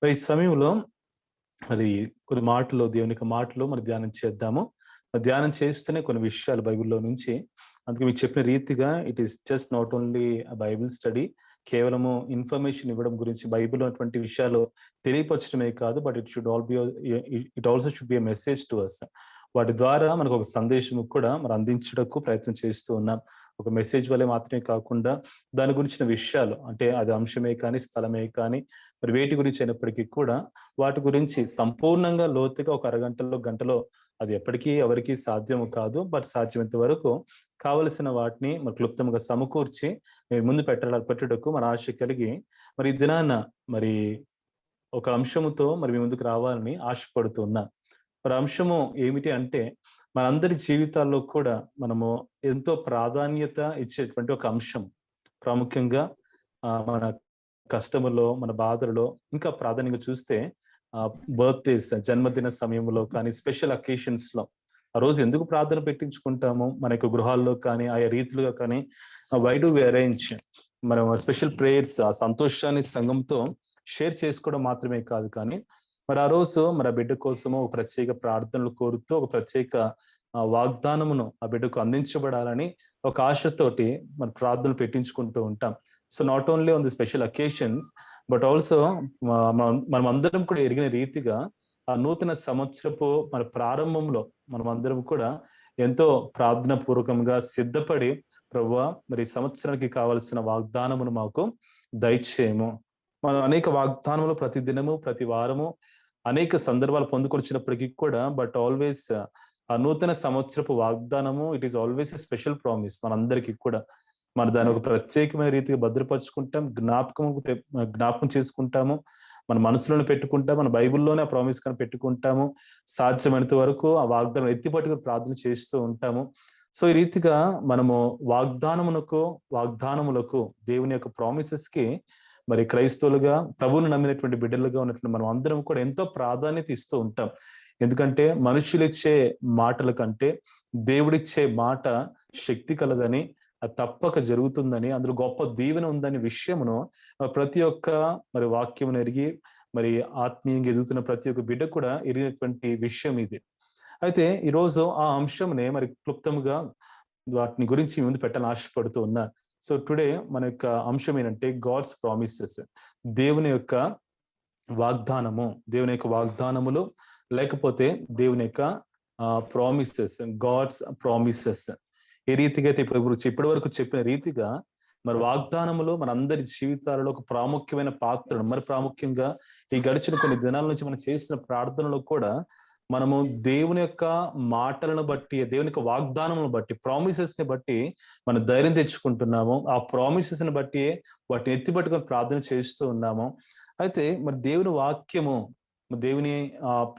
మరి ఈ సమయంలో మరి కొన్ని మాటలు దేవుని యొక్క మాటలు మరి ధ్యానం చేద్దాము. ధ్యానం చేస్తూనే కొన్ని విషయాలు బైబిల్‌లో నుంచి అందుకే మీకు చెప్పిన రీతిగా it is just not only Bible study. కేవలము ఇన్ఫర్మేషన్ ఇవ్వడం గురించి బైబిల్‌లో అటువంటి విషయాలు తెలియపరచడమే కాదు. But it also should be a message to us. వాటి ద్వారా మనకు ఒక సందేశం కూడా మరి అందించడానికి ప్రయత్నం చేస్తూ ఉన్నాం. ఒక మెసేజ్ వల్లే మాత్రమే కాకుండా దాని గురించిన విషయాలు అంటే అది అంశమే కానీ, స్థలమే కానీ మరి వేటి గురించి అయినప్పటికీ కూడా వాటి గురించి సంపూర్ణంగా లోతుగా ఒక అరగంటలో, గంటలో అది ఎప్పటికీ ఎవరికీ సాధ్యము కాదు. బట్ సాధ్యమైనంత వరకు కావలసిన వాటిని మరి క్లుప్తంగా సమకూర్చి మీ ముందు పెట్టుటకు మన ఆశ కలిగి మరి ఈ దినాన మరి ఒక అంశముతో మరి మీ ముందుకు రావాలని ఆశపడుతూ ఉన్నా. మరి అంశము ఏమిటి అంటే మనందరి జీవితాల్లో కూడా మనము ఎంతో ప్రాధాన్యత ఇచ్చేటువంటి ఒక అంశం. ప్రాముఖ్యంగా మన కష్టములో, మన బాధలలో ఇంకా ప్రాధాన్యంగా చూస్తే బర్త్‌డేస్ జన్మదిన సమయంలో కానీ, స్పెషల్ అకేషన్స్‌లో ఆ రోజు ఎందుకు ప్రార్థన పెట్టించుకుంటాము? మన యొక్క గృహాల్లో కానీ, ఆయా రీతులుగా కానీ వై డు వి అరేంజ్ మనం స్పెషల్ ప్రేయర్స్ ఆ సంతోషాన్ని సంఘంతో షేర్ చేసుకోవడం మాత్రమే కాదు కానీ, మరి ఆ రోజు మరి ఆ బిడ్డ కోసము ఒక ప్రత్యేక ప్రార్థనలు కోరుతూ, ఒక ప్రత్యేక వాగ్దానమును ఆ బిడ్డకు అందించబడాలని ఒక ఆశతోటి మరి ప్రార్థనలు పెట్టించుకుంటూ ఉంటాం. So not only on the special occasions but also మనం అందరం కూడా ఎరిగిన రీతిగా ఆ నూతన సంవత్సరపు మన ప్రారంభంలో మనం అందరం కూడా ఎంతో ప్రార్థన పూర్వకంగా సిద్ధపడి ప్రభువా మరి సంవత్సరానికి కావలసిన వాగ్దానమును మాకు దయచేయము. మనం అనేక వాగ్దానములు ప్రతి దినము, ప్రతి వారము అనేక సందర్భాలు పొందుకొచ్చినప్పటికీ కూడా బట్ ఆల్వేస్ ఆ నూతన సంవత్సరపు వాగ్దానము it is always a special promise మనందరికీ కూడా. మనం దాన్ని ఒక ప్రత్యేకమైన రీతిగా భద్రపరుచుకుంటాం, జ్ఞాపకం చేసుకుంటాము, మన మనసులోనే పెట్టుకుంటాం, మన బైబిల్లోనే ఆ ప్రామిస్ కానీ పెట్టుకుంటాము. సాధ్యమైనంత వరకు ఆ వాగ్దానం ఎత్తిపట్టుకుని ప్రార్థన చేస్తూ ఉంటాము. సో ఈ రీతిగా మనము వాగ్దానములకు దేవుని యొక్క ప్రామిసెస్ కి మరి క్రైస్తవులుగా ప్రభువును నమ్మినటువంటి బిడ్డలుగా ఉన్నటువంటి మనం అందరం కూడా ఎంతో ప్రాధాన్యత ఇస్తూ ఉంటాం. ఎందుకంటే మనుషులు ఇచ్చే మాటల కంటే దేవుడిచ్చే మాట శక్తి కలదని, అది తప్పక జరుగుతుందని, అందులో గొప్ప దీవెన ఉందనే విషయమును ప్రతి ఒక్క మరి వాక్యమును ఎరిగి మరి ఆత్మీయంగా ఎదుగుతున్న ప్రతి ఒక్క బిడ్డ కూడా ఎరిగినటువంటి విషయం ఇది. అయితే ఈరోజు ఆ అంశంనే మరి క్లుప్తంగా వాటిని గురించి ముందు పెట్టాలని ఆశపడుతూ ఉన్నా. సో టుడే మన యొక్క అంశం ఏంటంటే గాడ్స్ ప్రామిసెస్. దేవుని యొక్క వాగ్దానము, దేవుని యొక్క వాగ్దానములు లేకపోతే దేవుని యొక్క ప్రామిసెస్, గాడ్స్ ప్రామిసెస్. ఏ రీతిగా అయితే ఇప్పటి వరకు చెప్పిన రీతిగా మరి వాగ్దానములు మన అందరి జీవితాలలో ఒక ప్రాముఖ్యమైన పాత్రను మరి ప్రాముఖ్యంగా ఈ గడిచిన కొన్ని దినాల నుంచి మనం చేసిన ప్రార్థనలో కూడా మనము దేవుని యొక్క మాటలను బట్టి, దేవుని యొక్క వాగ్దానములను బట్టి, ప్రామిసెస్ ని బట్టి మనం ధైర్యం తెచ్చుకుంటున్నాము. ఆ ప్రామిసెస్ ని బట్టి వాటిని ఎత్తిపట్టుకొని ప్రార్థన చేస్తూ ఉన్నాము. అయితే మరి దేవుని వాక్యము, దేవుని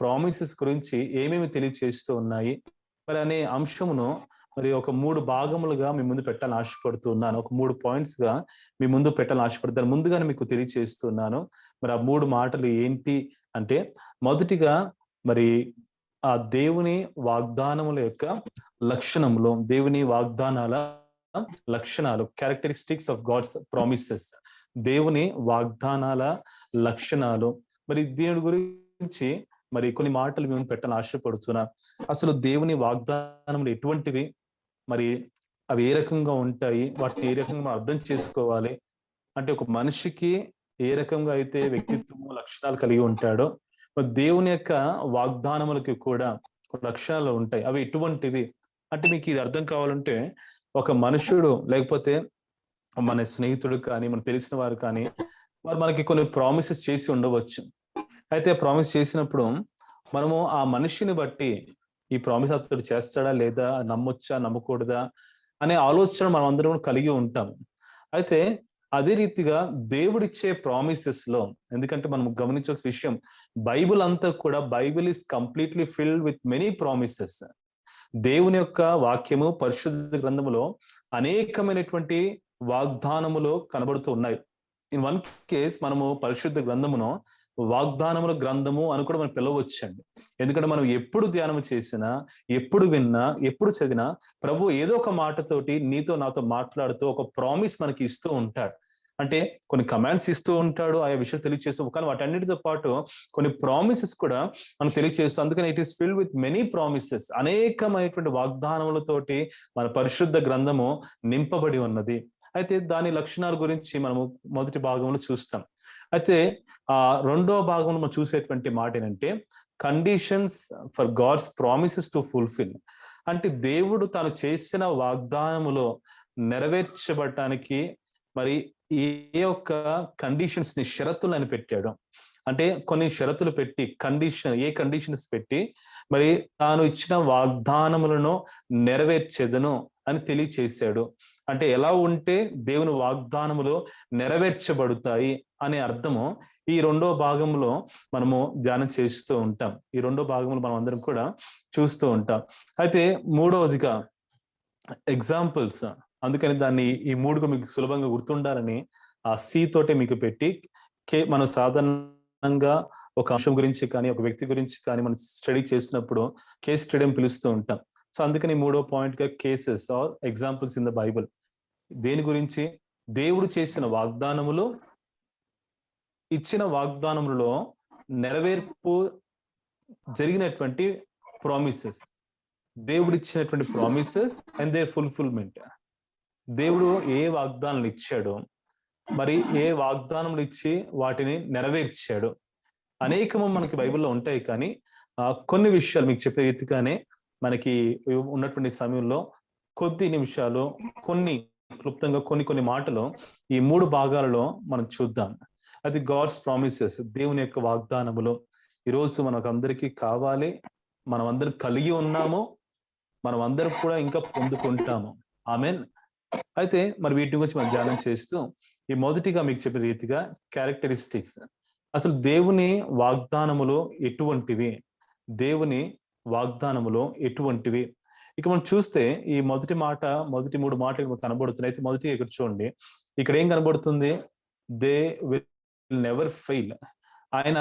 ప్రామిసెస్ గురించి ఏమేమి తెలియచేస్తూ ఉన్నాయి మరి అనే అంశమును మరి ఒక 3 భాగములుగా మీ ముందు పెట్టాలని ఆశపడుతూ ఉన్నాను. ఒక 3 పాయింట్స్ గా మీ ముందు పెట్టాలని ఆశపడతాను. ముందుగానే మీకు తెలియచేస్తున్నాను. మరి ఆ 3 మాటలు ఏంటి అంటే, మొదటిగా మరి ఆ దేవుని వాగ్దానముల యొక్క లక్షణములు, దేవుని వాగ్దానాల లక్షణాలు, క్యారెక్టరిస్టిక్స్ ఆఫ్ గాడ్స్ ప్రామిసెస్. దేవుని వాగ్దానాల లక్షణాలు మరి దేవుని గురించి మరి కొన్ని మాటలు మేము పెట్టాలని ఆశపడుతున్నా. అసలు దేవుని వాగ్దానములు ఎటువంటివి, మరి అవి ఏ రకంగా ఉంటాయి, వాటిని ఏ రకంగా అర్థం చేసుకోవాలి అంటే ఒక మనిషికి ఏ రకంగా అయితే వ్యక్తిత్వము లక్షణాలు కలిగి ఉంటాడో దేవుని యొక్క వాగ్దానములకి కూడా లక్షణాలు ఉంటాయి. అవి ఎటువంటివి అంటే మీకు ఇది అర్థం కావాలంటే ఒక మనుషుడు లేకపోతే మన స్నేహితుడు కానీ, మనకు తెలిసిన వారు కానీ వారు మనకి కొన్ని ప్రామిసెస్ చేసి ఉండవచ్చు. అయితే ప్రామిస్ చేసినప్పుడు మనము ఆ మనిషిని బట్టి ఈ ప్రామిస్ అతడు చేస్తాడా లేదా, నమ్మొచ్చా నమ్మకూడదా అనే ఆలోచన మనం అందరం కలిగి ఉంటాం. అయితే అదే రీతిగా దేవుడిచ్చే ప్రామిసెస్ లో, ఎందుకంటే మనం గమనించాల్సిన విషయం బైబిల్ అంతా కూడా Bible is completely filled with many promises. దేవుని యొక్క వాక్యము పరిశుద్ధ గ్రంథములో అనేకమైనటువంటి వాగ్దానములు కనబడుతూ ఉన్నాయి. ఇన్ వన్ కేస్ మనము పరిశుద్ధ గ్రంథమును వాగ్దానముల గ్రంథము అని కూడా మనం పిలవచ్చండి. ఎందుకంటే మనం ఎప్పుడు ధ్యానం చేసినా, ఎప్పుడు విన్నా, ఎప్పుడు చదివినా ప్రభు ఏదో ఒక మాటతోటి నీతో నాతో మాట్లాడుతూ ఒక ప్రామిస్ మనకి ఇస్తూ ఉంటాడు. అంటే కొన్ని కమాండ్స్ ఇస్తూ ఉంటాడు, ఆయా విషయాలు తెలియజేస్తూ, కానీ వాటన్నిటితో పాటు కొన్ని ప్రామిసెస్ కూడా మనకు తెలియజేస్తూ, అందుకని it is filled with many promises, అనేకమైనటువంటి వాగ్దానములతోటి మన పరిశుద్ధ గ్రంథము నింపబడి ఉన్నది. అయితే దాని లక్షణాల గురించి మనము మొదటి భాగంలో చూస్తాం. అయితే రెండో భాగంలో మనం చూసేటువంటి మాట ఏంటంటే conditions for God's promises to fulfil. అంటే దేవుడు తాను చేసిన వాగ్దానములో నెరవేర్చబడటానికి మరి ఏ యొక్క కండిషన్స్ ని, షరతులను పెట్టాడు. అంటే కొన్ని షరతులు పెట్టి, కండిషన్స్ పెట్టి మరి తాను ఇచ్చిన వాగ్దానములను నెరవేర్చెదను అని తెలియచేశాడు. అంటే ఎలా ఉంటే దేవుని వాగ్దానములు నెరవేర్చబడతాయి అనే అర్థము ఈ రెండో భాగంలో మనము ధ్యానం చేస్తూ ఉంటాం. ఈ రెండో భాగంలో మనం అందరం కూడా చూస్తూ ఉంటాం. అయితే మూడవదిగా ఎగ్జాంపుల్స్, అందుకని దాన్ని ఈ మూడుగా మీకు సులభంగా గుర్తుండాలని ఆ సి తోటే మీకు పెట్టి, మనం సాధారణంగా ఒక అంశం గురించి కానీ, ఒక వ్యక్తి గురించి కానీ మనం స్టడీ చేసినప్పుడు కేస్ స్టడీ అని పిలుస్తూ ఉంటాం. సో అందుకని మూడో పాయింట్ గా cases are examples in the Bible. దేని గురించి? దేవుడు చేసిన వాగ్దానములు, ఇచ్చిన వాగ్దానములలో నెరవేర్పు జరిగినటువంటి ప్రామిసెస్, దేవుడు ఇచ్చినటువంటి ప్రామిసెస్ అండ్ దేర్ ఫుల్ఫిల్మెంట్. దేవుడు ఏ వాగ్దానాలు ఇచ్చాడో, మరి ఏ వాగ్దానములు ఇచ్చి వాటిని నెరవేర్చాడు. అనేకము మనకి బైబిల్లో ఉంటాయి, కానీ కొన్ని విషయాలు మీకు చెప్పే రీతిగానే మనకి ఉన్నటువంటి సమయంలో కొద్ది నిమిషాలు క్లుప్తంగా కొన్ని మాటలు ఈ మూడు భాగాలలో మనం చూద్దాం. అది గాడ్స్ ప్రామిసెస్, దేవుని యొక్క వాగ్దానములు ఈరోజు మనకు అందరికీ కావాలి, మనం అందరం కలిగి ఉన్నాము, మనం అందరం కూడా ఇంకా పొందుకుంటాము. ఆమెన్. అయితే మరి వీటి గురించి మనం ధ్యానం చేస్తూ ఈ మొదటిగా మీకు చెప్పిన రీతిగా క్యారెక్టరిస్టిక్స్, అసలు దేవుని వాగ్దానములు ఎటువంటివి, దేవుని వాగ్దానములు ఎటువంటివి. ఇక మనం చూస్తే ఈ మొదటి మూడు మాటలు కనబడుతున్నాయి. అయితే మొదటి ఇక్కడ చూడండి, ఇక్కడ ఏం కనబడుతుంది? They will never fail. ఆయన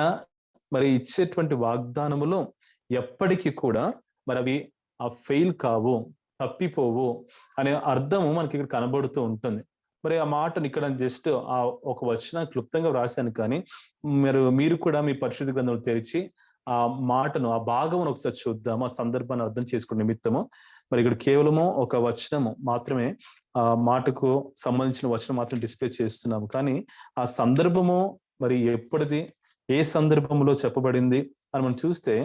మరి ఇచ్చేటువంటి వాగ్దానములు ఎప్పటికీ కూడా మరి అవి ఫెయిల్ కావు, తప్పిపోవు అనే అర్థము మనకి ఇక్కడ కనబడుతూ ఉంటుంది. మరి ఆ మాటను ఇక్కడ జస్ట్ ఆ ఒక వచనం క్లుప్తంగా వ్రాసాను, కానీ మీరు కూడా మీ పరిశుద్ధ గ్రంథాలు తెరిచి ఆ మాటను, ఆ భాగమును ఒకసారి చూద్దాము, ఆ సందర్భాన్ని అర్థం చేసుకునే నిమిత్తము. మరి ఇక్కడ కేవలము ఒక వచనము మాత్రమే, ఆ మాటకు సంబంధించిన వచనం మాత్రం డిస్ప్లే చేస్తున్నాము, కానీ ఆ సందర్భము మరి ఎప్పటిది, ఏ సందర్భంలో చెప్పబడింది అని మనం చూస్తే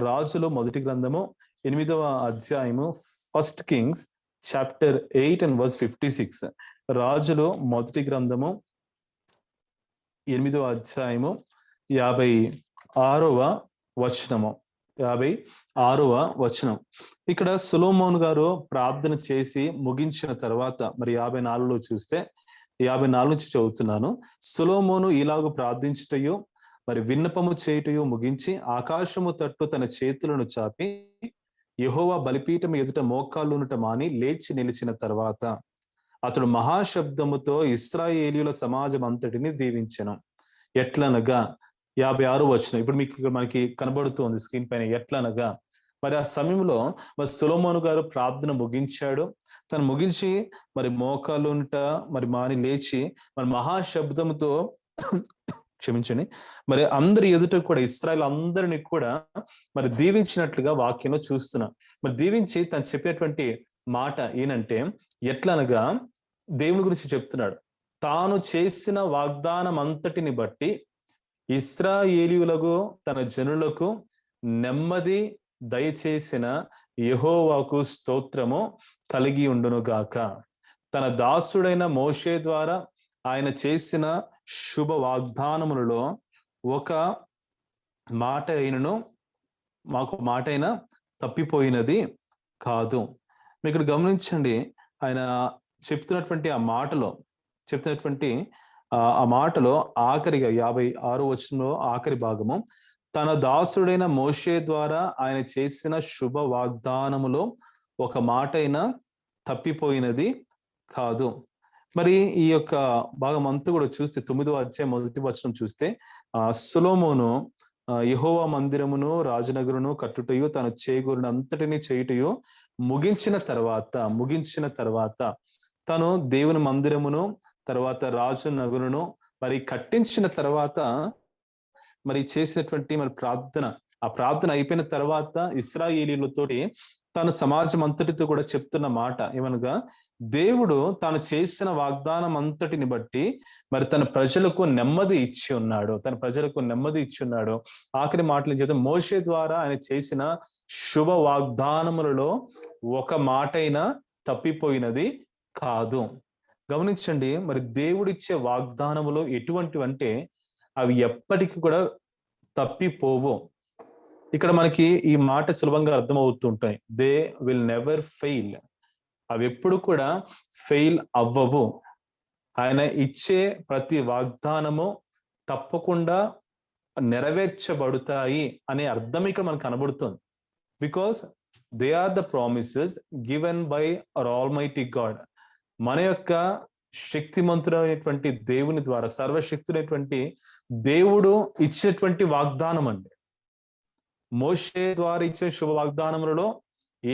రాజులు మొదటి గ్రంథము 8వ అధ్యాయము, 1 Kings చాప్టర్ 8 and verse 56. రాజులు మొదటి గ్రంథము 8వ అధ్యాయము 56వ వచనం. ఇక్కడ సొలొమోను గారు ప్రార్థన చేసి ముగించిన తర్వాత మరి 54లో చూస్తే, 54 నుంచి చదువుతున్నాను. సొలొమోను ఇలాగ ప్రార్థించుటయు మరి విన్నపము చేయుటయు ముగించి ఆకాశము తట్టు తన చేతులను చాపి యెహోవా బలిపీఠం ఎదుట మోకాళ్ళునుట మాని లేచి నిలిచిన తర్వాత అతడు మహాశబ్దముతో ఇశ్రాయేలీయుల సమాజం అంతటిని దీవించెను. ఎట్లనగా 56వ వచనం ఇప్పుడు మీకు మనకి కనబడుతుంది స్క్రీన్ పైన. ఎట్లనగా మరి ఆ సమయంలో మరి సొలొమోను గారు ప్రార్థన ముగించాడు. తను ముగించి మరి మోకాళ్ళునుట మరి మాని లేచి మరి మహాశబ్దముతో క్షమించండి, మరి అందరి ఎదుట కూడా ఇశ్రాయేలు అందరినీ కూడా మరి దీవించినట్లుగా వాక్యంలో చూస్తున్నాం. మరి దీవించి తను చెప్పేటువంటి మాట ఏనంటే, ఎట్లనగా దేవుని గురించి చెప్తున్నాడు. తాను చేసిన వాగ్దానం అంతటిని బట్టి ఇశ్రాయేలీయులకు తన జనులకు నెమ్మది దయచేసిన యెహోవాకు స్తోత్రము కలిగి ఉండును గాక. తన దాసుడైన మోషే ద్వారా ఆయన చేసిన శుభ వాగ్దానములలో ఒక మాట అయినను మాకు మాట అయినా తప్పిపోయినది కాదు. మీరు ఇక్కడ గమనించండి, ఆయన చెప్తున్నటువంటి ఆ మాటలో ఆఖరిగా 56వ వచనంలో ఆఖరి భాగము, తన దాసుడైన మోషే ద్వారా ఆయన చేసిన శుభ వాగ్దానములో ఒక మాట అయినా తప్పిపోయినది కాదు. మరి ఈ యొక్క భాగం అంతా కూడా చూస్తే 9వ అధ్యాయం 1వ వచనం చూస్తే సొలొమోను యెహోవా మందిరమును రాజనగరును కట్టుటయు తను చేకూరిన అంతటిని చేయుటయు ముగించిన తర్వాత తను దేవుని మందిరమును తర్వాత రాజు నగరును మరి కట్టించిన తర్వాత మరి చేసినటువంటి మరి ప్రార్థన, ఆ ప్రార్థన అయిపోయిన తర్వాత ఇశ్రాయేలీయులతోటి తాను సమాజం అంతటితో కూడా చెప్తున్న మాట ఏమనగా, దేవుడు తాను చేసిన వాగ్దానం అంతటిని బట్టి మరి తన ప్రజలకు నెమ్మది ఇచ్చి ఉన్నాడు, తన ప్రజలకు నెమ్మది ఇచ్చి ఉన్నాడు. ఆఖరి మాటలు చెప్తే మోషే ద్వారా ఆయన చేసిన శుభ వాగ్దానములలో ఒక మాటైనా తప్పిపోయినది కాదు. గమనించండి, మరి దేవుడిచ్చే వాగ్దానములు ఎటువంటివంటే అవి ఎప్పటికీ కూడా తప్పిపోవు. ఇక్కడ మనకి ఈ మాట సులభంగా అర్థమవుతుంటాయి. They will never fail. అవి ఎప్పుడు కూడా ఫెయిల్ అవ్వవు. ఆయన ఇచ్చే ప్రతి వాగ్దానము తప్పకుండా నెరవేర్చబడతాయి అనే అర్థం ఇక్కడ మనకు కనబడుతుంది. Because they are the promises given by our almighty God. మన యొక్క శక్తిమంతుడైనటువంటి దేవుని ద్వారా, సర్వశక్తుడైనటువంటి దేవుడు ఇచ్చినటువంటి వాగ్దానం అండి. మోషే ద్వారా ఇచ్చే శుభ వాగ్దానములలో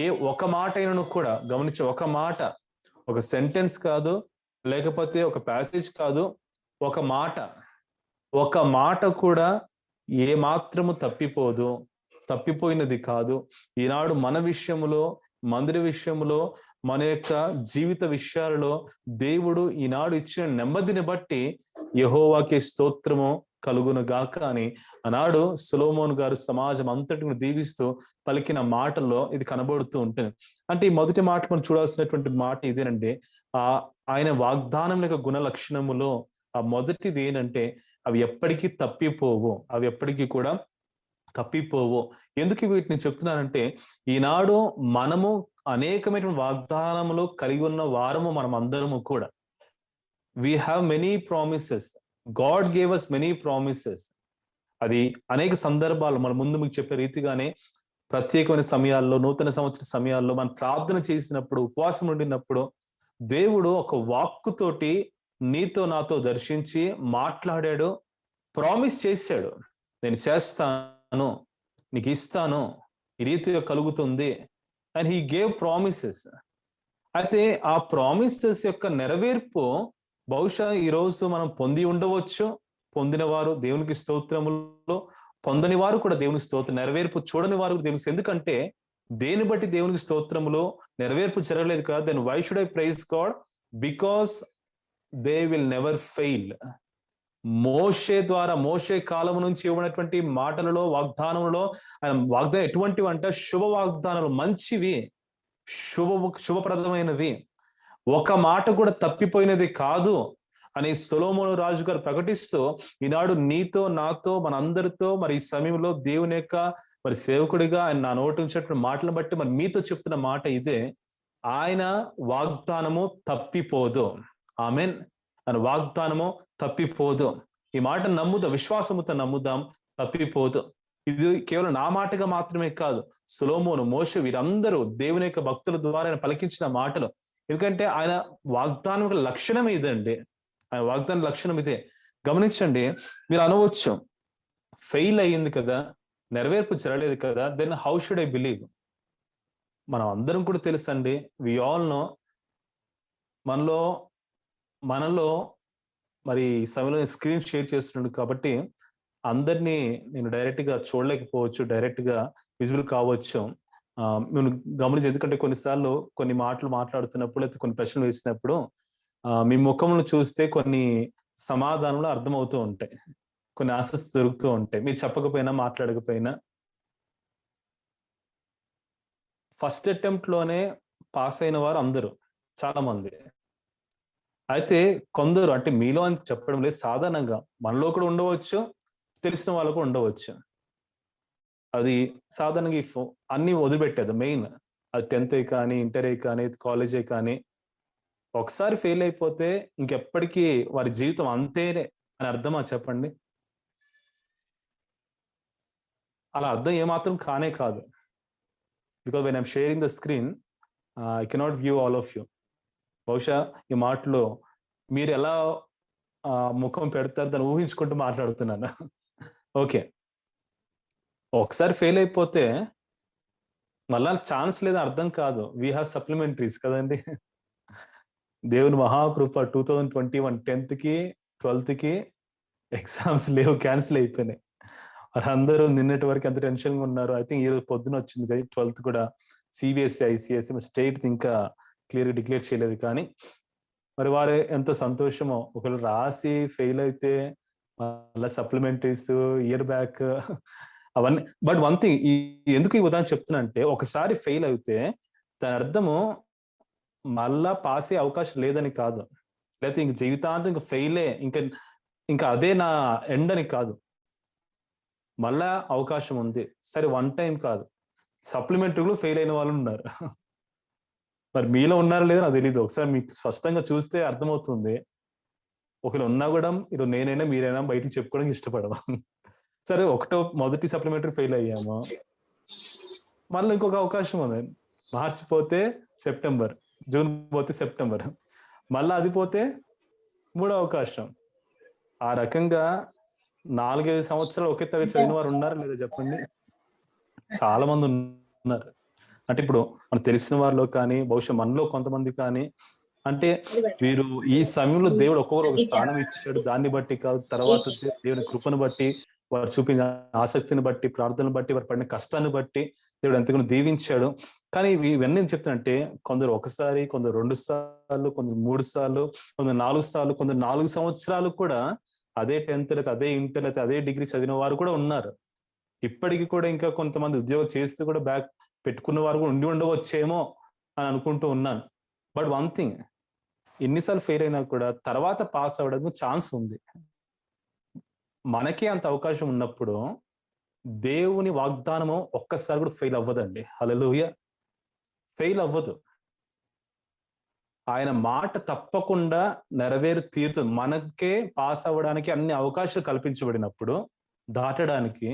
ఏ ఒక మాట అయినను కూడా గమనించే, ఒక మాట, ఒక సెంటెన్స్ కాదు, లేకపోతే ఒక ప్యాసేజ్ కాదు, ఒక మాట కూడా ఏ మాత్రము తప్పిపోదు, తప్పిపోయినది కాదు. ఈనాడు మన విషయములో, మందిర విషయములో, మన యొక్క జీవిత విషయాలలో దేవుడు ఈనాడు ఇచ్చిన నెమ్మదిని బట్టి యెహోవాకే స్తోత్రము కలుగును గాక అని ఆనాడు సొలొమోను గారు సమాజం అంతటిని దీవిస్తూ పలికిన మాటల్లో ఇది కనబడుతూ ఉంటుంది. అంటే ఈ మొదటి మాట మనం చూడాల్సినటువంటి మాట ఇదేనండి. ఆయన వాగ్దానం యొక్క గుణ లక్షణములో ఆ మొదటిది ఏంటంటే అవి ఎప్పటికీ తప్పిపోవు, అవి ఎప్పటికీ కూడా తప్పిపోవు. ఎందుకు వీటిని చెప్తున్నానంటే, ఈనాడు మనము అనేకమైన వాగ్దానములు కలిగి ఉన్న వారము మనం అందరము కూడా. We have many promises. God gave us many promises. అది అనేక సందర్భాలు మన ముందు మీకు చెప్పే రీతిగానే ప్రత్యేకమైన సమయాల్లో, నూతన సంవత్సర సమయాల్లో మనం ప్రార్థన చేసినప్పుడు, ఉపవాసం ఉండినప్పుడు దేవుడు ఒక వాక్కుతోటి నీతో నాతో దర్శించి మాట్లాడాడు, ప్రామిస్ చేశాడు. నేను చేస్తాను, నీకు ఇస్తాను, ఈ రీతిగా కలుగుతుంది. And he gave promises. అయితే ఆ ప్రామిసెస్ యొక్క నెరవేర్పు బహుశా ఈరోజు మనం పొంది ఉండవచ్చు. పొందిన వారు దేవునికి స్తోత్రములు, పొందని వారు కూడా దేవునికి స్తోత్రం. నెరవేర్పు చూడని వారు దేవునికి, ఎందుకంటే దేని బట్టి దేవునికి స్తోత్రములు నెరవేర్పు జరగలేదు కదా. Then why should I praise God? Because they will never fail. మోషే ద్వారా, మోషే కాలం నుంచి ఇవ్వనటువంటి మాటలలో, వాగ్దానములలో వాగ్దానం ఎటువంటివి అంటే శుభ వాగ్దానాలు, మంచివి, శుభప్రదమైనవి, ఒక మాట కూడా తప్పిపోయినది కాదు అని సొలొమోను రాజు గారు ప్రకటిస్తూ ఈనాడు నీతో నాతో మనందరితో మరి ఈ సమయంలో దేవుని యొక్క మరి సేవకుడిగా ఆయన నా నోటి ఉంచినటువంటి మాటలను బట్టి మరి మీతో చెప్తున్న మాట ఇదే. ఆయన వాగ్దానము తప్పిపోదు. ఆమేన్. ఆయన వాగ్దానము తప్పిపోదు. ఈ మాట నమ్ముదాం, విశ్వాసముతో నమ్ముదాం, తప్పిపోదు. ఇది కేవలం నా మాటగా మాత్రమే కాదు, సొలొమోను, మోషే వీరందరూ దేవుని యొక్క భక్తుల ద్వారా ఆయన పలికించిన మాటలు. ఎందుకంటే ఆయన వాగ్దానం లక్షణం ఇదండి. ఆయన వాగ్దాన లక్షణం ఇదే. గమనించండి, మీరు అనవచ్చు ఫెయిల్ అయ్యింది కదా, నెరవేర్పు జరగలేదు కదా, then how should I believe? మనం అందరం కూడా తెలుసండి, వి ఆల్ నో. మనలో మరి ఈ సమయంలో స్క్రీన్ షేర్ చేస్తున్నాడు కాబట్టి అందరినీ నేను డైరెక్ట్ గా చూడలేకపోవచ్చు, డైరెక్ట్ గా విజిబుల్ కావచ్చు. మేము గమనించి, ఎందుకంటే కొన్నిసార్లు కొన్ని మాటలు మాట్లాడుతున్నప్పుడు లేకపోతే కొన్ని ప్రశ్నలు వేసినప్పుడు మీ ముఖంలో చూస్తే కొన్ని సమాధానాలు అర్థమవుతూ ఉంటాయి, కొన్ని ఆన్సర్స్ దొరుకుతూ ఉంటాయి, మీరు చెప్పకపోయినా మాట్లాడకపోయినా. ఫస్ట్ అటెంప్ట్ లోనే పాస్ అయిన వారు అందరూ, చాలా మంది. అయితే కొందరు, అంటే మీలో అని చెప్పడం లేదు, సాధారణంగా మనలో కూడా ఉండవచ్చు, తెలిసిన వాళ్ళు కూడా ఉండవచ్చు. అది సాధారణంగా అన్ని వదిలిపెట్టేది. మెయిన్ అది 10th కానీ, ఇంటరే కానీ, కాలేజే కానీ, ఒకసారి ఫెయిల్ అయిపోతే ఇంకెప్పటికీ వారి జీవితం అంతేనే అని అర్థమా చెప్పండి? అలా అర్థం ఏమాత్రం కానే కాదు. Because when I'm sharing the screen I cannot view all of you. బహుశా ఈ మాటలో మీరు ఎలా ముఖం పెడతారు దాన్ని ఊహించుకుంటూ మాట్లాడుతున్నాను. ఓకే, ఒకసారి ఫెయిల్ అయిపోతే మళ్ళా ఛాన్స్ లేదా అర్థం కాదు. వీ హ్యావ్ సప్లిమెంటరీస్ కదండి. దేవుని మహాకృప 2021 10th కి 12th కి ఎగ్జామ్స్ లేవు, క్యాన్సిల్ అయిపోయినాయి. అందరూ నిన్నటి వరకు ఎంత టెన్షన్ గా ఉన్నారు. ఐ థింక్ ఈ రోజు పొద్దున వచ్చింది కదా 12th కూడా. సిబిఎస్ఈ, ఐసిఎస్ఈ స్టేట్ ఇంకా క్లియర్ డిక్లేర్ చేయలేదు, కానీ మరి వారు ఎంత సంతోషమో. ఒకవేళ రాసి ఫెయిల్ అయితే మళ్ళీ సప్లిమెంటరీస్, ఇయర్ బ్యాక్ అవన్నీ. బట్ వన్ థింగ్, ఎందుకు ఈ ఉదాహరణ చెప్తున్నా అంటే, ఒకసారి ఫెయిల్ అయితే దాని అర్థము మళ్ళా పాస్ అయ్యే అవకాశం లేదని కాదు, లేకపోతే ఇంక జీవితాంతం ఇంక ఫెయిలే, ఇంకా అదే నా ఎండ్ అని కాదు. మళ్ళా అవకాశం ఉంది. సరే, వన్ టైం కాదు, సప్లిమెంటరీలో ఫెయిల్ అయిన వాళ్ళు ఉన్నారు. మరి మీలో ఉన్నారో లేదో నాకు తెలియదు. ఒకసారి మీకు స్పష్టంగా చూస్తే అర్థమవుతుంది. ఒకవేళ ఉన్నా కూడా ఈరోజు నేనైనా మీరైనా బయటికి చెప్పుకోవడానికి ఇష్టపడము. సరే, మొదటి సప్లిమెంటరీ ఫెయిల్ అయ్యాము, మళ్ళీ ఇంకొక అవకాశం ఉంది. మార్చి పోతే సెప్టెంబర్, జూన్ పోతే సెప్టెంబర్, మళ్ళీ అది పోతే మూడో అవకాశం. ఆ రకంగా 4-5 సంవత్సరాలు ఒకే తరగతి చదివిన వారు ఉన్నారా లేదా చెప్పండి? చాలా మంది ఉన్నారు. అంటే ఇప్పుడు మనకు తెలిసిన వారిలో కానీ, బహుశా మనలో కొంతమంది కానీ, అంటే వీరు ఈ సమయంలో దేవుడు ఒక్కొక్కరు ఒక స్థానం ఇచ్చాడు. దాన్ని బట్టి కాదు, తర్వాత దేవుని కృపను బట్టి, వారు చూపిన ఆసక్తిని బట్టి, ప్రార్థనను బట్టి, వారు పడిన కష్టాన్ని బట్టి దేవుడు ఎంతగానో దీవించాడు. కానీ ఇవన్నీ చెప్తానంటే, కొందరు ఒకసారి, కొందరు 2 సార్లు, కొందరు 3 సార్లు, కొందరు 4 సార్లు, కొందరు 4 సంవత్సరాలు కూడా అదే 10th లేకపోతే అదే ఇంటర్ లేకపోతే అదే డిగ్రీ చదివిన వారు కూడా ఉన్నారు. ఇప్పటికి కూడా ఇంకా కొంతమంది ఉద్యోగం చేస్తూ కూడా బ్యాక్ పెట్టుకున్న వారు కూడా ఉండి ఉండవచ్చేమో అని అనుకుంటూ ఉన్నాను. బట్ వన్ థింగ్, ఎన్నిసార్లు ఫెయిల్ అయినా కూడా తర్వాత పాస్ అవ్వడానికి ఛాన్స్ ఉంది. మనకే అంత అవకాశం ఉన్నప్పుడు దేవుని వాగ్దానము ఒక్కసారి కూడా ఫెయిల్ అవ్వదండి. హల్లెలూయా. ఫెయిల్ అవ్వదు. ఆయన మాట తప్పకుండా తీరుతుంది. మనకే పాస్ అవ్వడానికి అన్ని అవకాశాలు కల్పించబడినప్పుడు, దాటడానికి,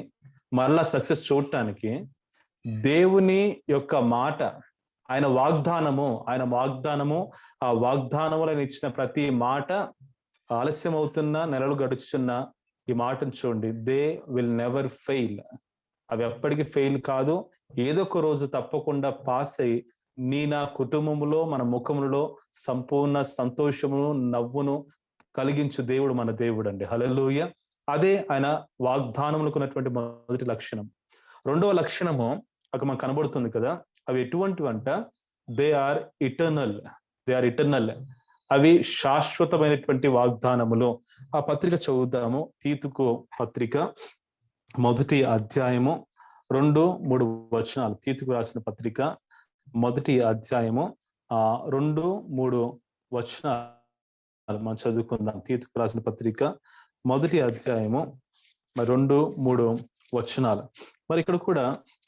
మరలా సక్సెస్ చూడటానికి దేవుని యొక్క మాట, ఆయన వాగ్దానము, ఆ వాగ్దానములో ఇచ్చిన ప్రతి మాట ఆలస్యం అవుతున్నా, నెలలు గడుచుచున్నా, ఈ మాటను చూడండి, దే విల్ నెవర్ ఫెయిల్. అవి ఎప్పటికీ ఫెయిల్ కాదు. ఏదో ఒక రోజు తప్పకుండా పాస్ అయ్యి నా కుటుంబంలో, మన ముఖములో సంపూర్ణ సంతోషమును, నవ్వును కలిగించు దేవుడు మన దేవుడు అండి. హల్లెలూయా. అదే ఆయన వాగ్దానములకు ఉన్నటువంటి మొదటి లక్షణం. రెండవ లక్షణము అక్కడ మనకు కనబడుతుంది కదా, అవి ఎటువంటివంట? They are eternal. అవి శాశ్వతమైనటువంటి వాగ్దానములు. ఆ పత్రిక చదువుదాము. తీతుకు పత్రిక మొదటి అధ్యాయము 2-3 వచనాలు. తీతుకు రాసిన పత్రిక మొదటి అధ్యాయము 2-3 వచనాలు మనం చదువుకుందాం. తీతుకు రాసిన పత్రిక మొదటి అధ్యాయము 2-3 వచనాలు. మరి ఇక్కడ కూడా